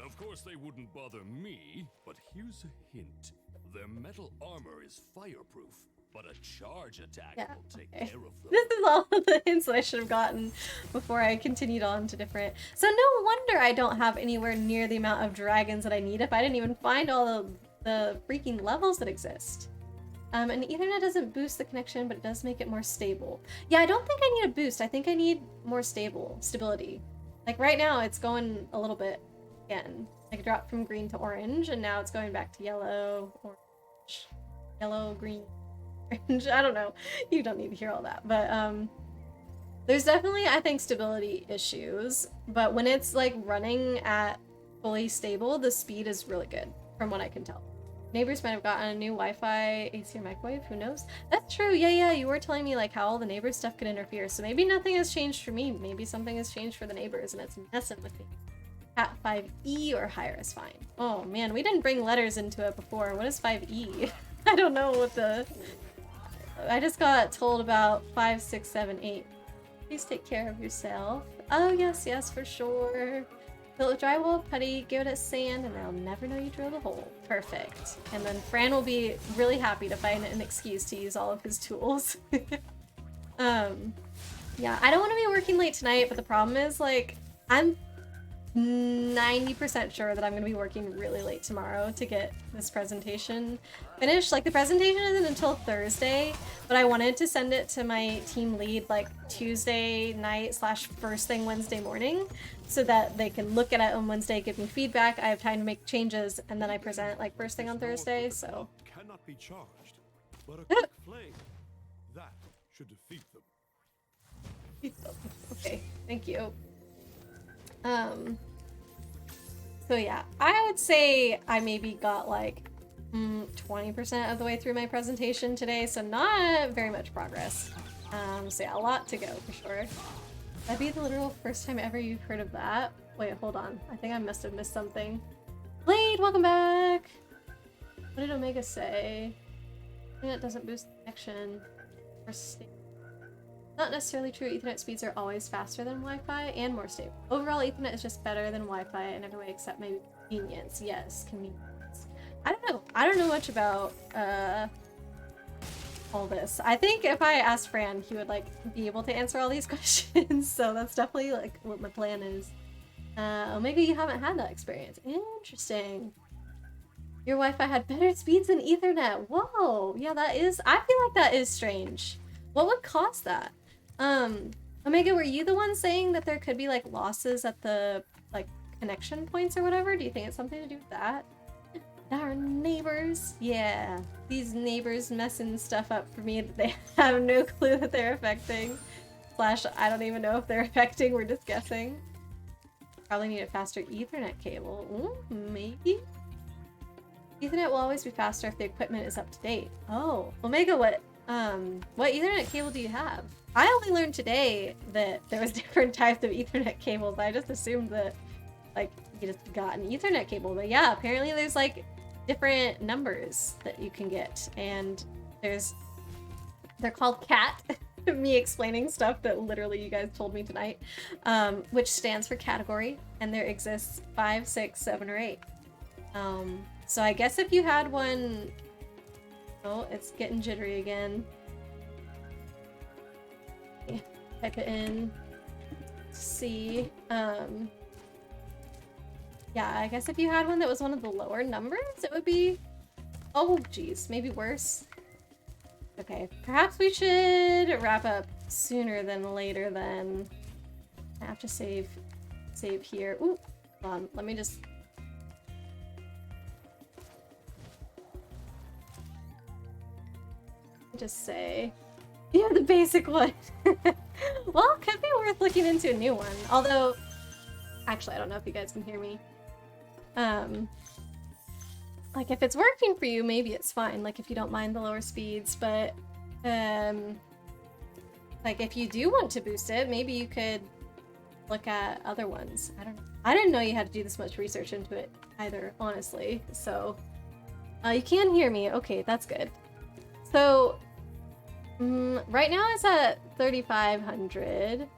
Of course they wouldn't bother me, but here's a hint. Their metal armor is fireproof, but a charge attack will take care of them. This is all of the hints that I should have gotten before I continued on to different... So no wonder I don't have anywhere near the amount of dragons that I need if I didn't even find all the freaking levels that exist. And Ethernet doesn't boost the connection, but it does make it more stable. Yeah, I don't think I need a boost. I think I need more stability. Like right now, it's going a little bit again. Like it dropped from green to orange, and now it's going back to yellow, orange, yellow, green, orange. I don't know. You don't need to hear all that. But there's definitely, I think, stability issues. But when it's like running at fully stable, the speed is really good, from what I can tell. Neighbors might have gotten a new Wi-Fi, AC, or microwave, who knows? That's true, yeah, you were telling me like how all the neighbors stuff could interfere, so maybe nothing has changed for me, maybe something has changed for the neighbors and it's messing with me. Cat 5E or higher is fine. Oh man, we didn't bring letters into it before. What is 5E? I don't know what the... I just got told about 5, 6, 7, 8. Please take care of yourself. Oh yes, for sure. Fill it with drywall, putty, give it sand, and they'll never know you drilled a hole. Perfect. And then Fran will be really happy to find an excuse to use all of his tools. Yeah, I don't want to be working late tonight, but the problem is, like, I'm 90% sure that I'm going to be working really late tomorrow to get this presentation finished. Like, the presentation isn't until Thursday, but I wanted to send it to my team lead, like, Tuesday night / first thing Wednesday morning, so that they can look at it on Wednesday, give me feedback, I have time to make changes, and then I present, like, first thing on Thursday, so... Cannot be charged, but a quick flame, that should defeat them. Okay, thank you. So yeah, I would say I maybe got like 20% of the way through my presentation today, so not very much progress. So yeah, a lot to go for sure. That'd be the literal first time ever you've heard of that. Wait, hold on. I think I must have missed something. Blade, welcome back! What did Omega say? It doesn't boost the connection. Not necessarily true. Ethernet speeds are always faster than Wi-Fi and more stable. Overall, Ethernet is just better than Wi-Fi in every way except maybe convenience. Yes, convenience. I don't know. I don't know much about all this. I think if I asked Fran, he would like be able to answer all these questions. So that's definitely like what my plan is. Omega, you haven't had that experience. Interesting. Your Wi-Fi had better speeds than Ethernet. Whoa. Yeah, that is. I feel like that is strange. What would cause that? Omega, were you the one saying that there could be like losses at the like connection points or whatever? Do you think it's something to do with that? Our neighbors, yeah, these neighbors messing stuff up for me that they have no clue that they're affecting. / I don't even know if they're affecting, we're just guessing. Probably need a faster Ethernet cable. Ooh, maybe? Ethernet will always be faster if the equipment is up to date. Oh, Omega, what Ethernet cable do you have? I only learned today that there was different types of Ethernet cables. I just assumed that, like, you just got an Ethernet cable. But yeah, apparently there's, like, different numbers that you can get. And they're called CAT. Me explaining stuff that literally you guys told me tonight. Which stands for category. And there exists 5, 6, 7, or 8. So I guess if you had one... Oh, it's getting jittery again. Type it in. See. Yeah, I guess if you had one that was one of the lower numbers, it would be... Oh, geez. Maybe worse. Okay. Perhaps we should wrap up sooner than later then. I have to save here. Ooh, hold on. Let me just... say, yeah, the basic one. Well, could be worth looking into a new one. Although Actually, I don't know if you guys can hear me. Like if it's working for you, maybe it's fine. Like if you don't mind the lower speeds, but like if you do want to boost it, maybe you could look at other ones. I don't know. I didn't know you had to do this much research into it either, honestly. So you can hear me. Okay, that's good. So right now it's at 3,500.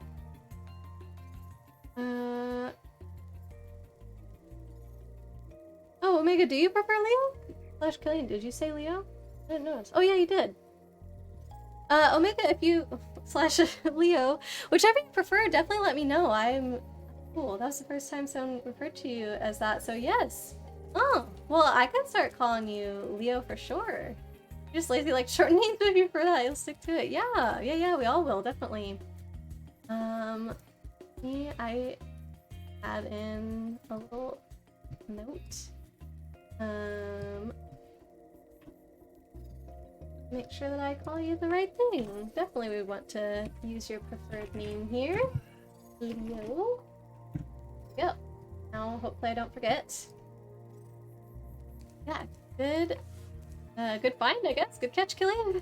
Oh, Omega, do you prefer Leo? Slash Killian, did you say Leo? I didn't notice. Oh yeah, you did. Omega, if you slash Leo, whichever you prefer, definitely let me know. I'm cool. That was the first time someone referred to you as that, so yes. Oh, well, I can start calling you Leo for sure. You're just lazy like short names, but if you prefer that, you'll stick to it. Yeah, we all will, definitely. I add in a little note. Make sure that I call you the right thing. Definitely we want to use your preferred name here. Leo. Go. Now hopefully I don't forget. Yeah, good find, I guess. Good catch, Killian.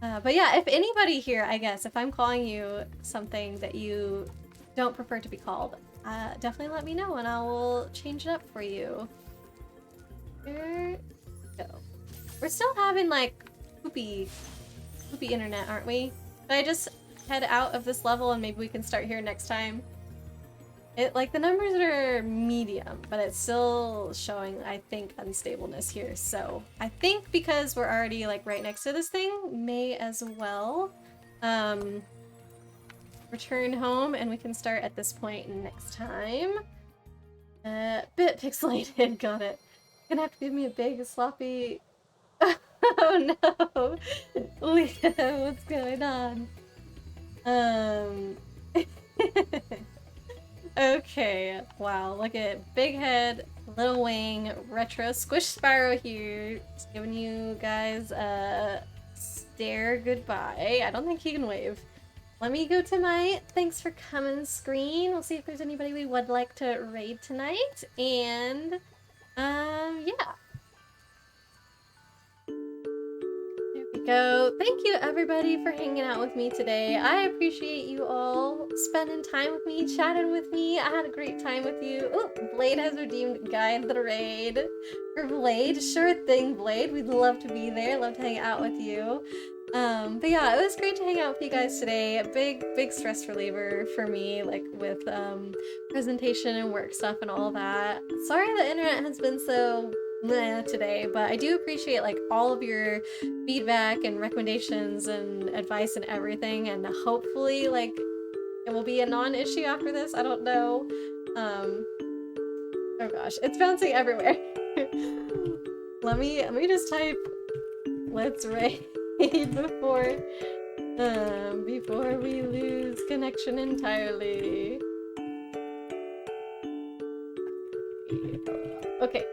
But yeah, if anybody here, I guess, if I'm calling you something that you don't prefer to be called, definitely let me know and I will change it up for you. Here we go. We're still having like poopy internet, aren't we? Should I just head out of this level and maybe we can start here next time? It like the numbers are medium, but it's still showing, I think, unstableness here. So I think because we're already like right next to this thing, may as well return home and we can start at this point next time. Bit pixelated, got it. Gonna have to give me a big sloppy. Oh no, Leah, what's going on? Okay, wow, look at big head, little wing, retro squish Spyro here, just giving you guys a stare goodbye. I don't think he can wave. Let me go to my thanks for coming screen. We'll see if there's anybody we would like to raid tonight, and yeah. There we go. Thank you everybody for hanging out with me today. I appreciate you all spending time with me, chatting with me. I had a great time with you. Oh, Blade has redeemed Guy into the raid. For Blade, sure thing, Blade. We'd love to be there, love to hang out with you. But yeah, it was great to hang out with you guys today. A big stress reliever for me, like with presentation and work stuff and all that. Sorry the internet has been so meh today, but I do appreciate like all of your feedback and recommendations and advice and everything, and hopefully like it will be a non-issue after this. I don't know. Oh gosh, it's bouncing everywhere. let me just type let's raid before we lose connection entirely. Okay.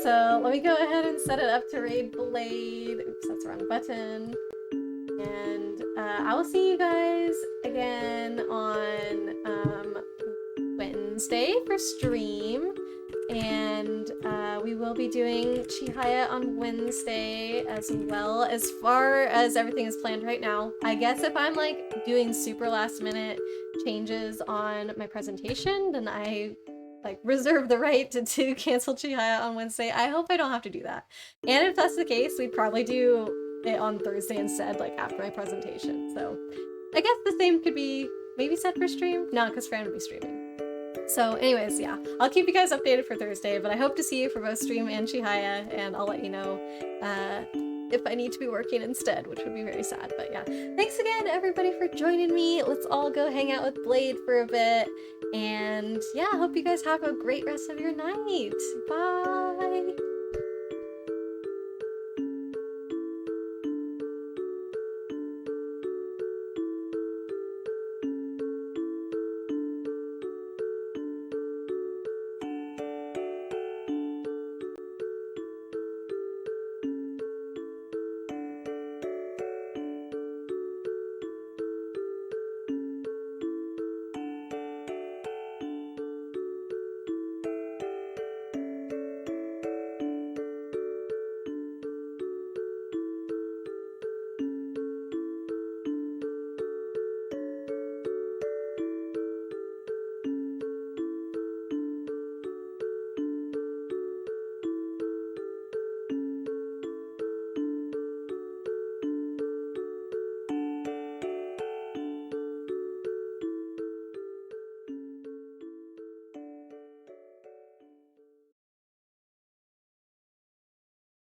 So let me go ahead and set it up to raid Blade. Oops, that's the wrong button. And I will see you guys again on Wednesday for stream. And we will be doing Chihaya on Wednesday as well, as far as everything is planned right now. I guess if I'm like doing super last minute changes on my presentation, then I like reserve the right to cancel Chihaya on Wednesday. I hope I don't have to do that. And if that's the case, we'd probably do it on Thursday instead, like after my presentation. So I guess the same could be maybe set for stream. No, because Fran would be streaming. So anyways, yeah, I'll keep you guys updated for Thursday, but I hope to see you for both stream and Chihaya, and I'll let you know if I need to be working instead, which would be very sad. But yeah, thanks again everybody for joining me. Let's all go hang out with Blade for a bit, and yeah, I hope you guys have a great rest of your night. Bye!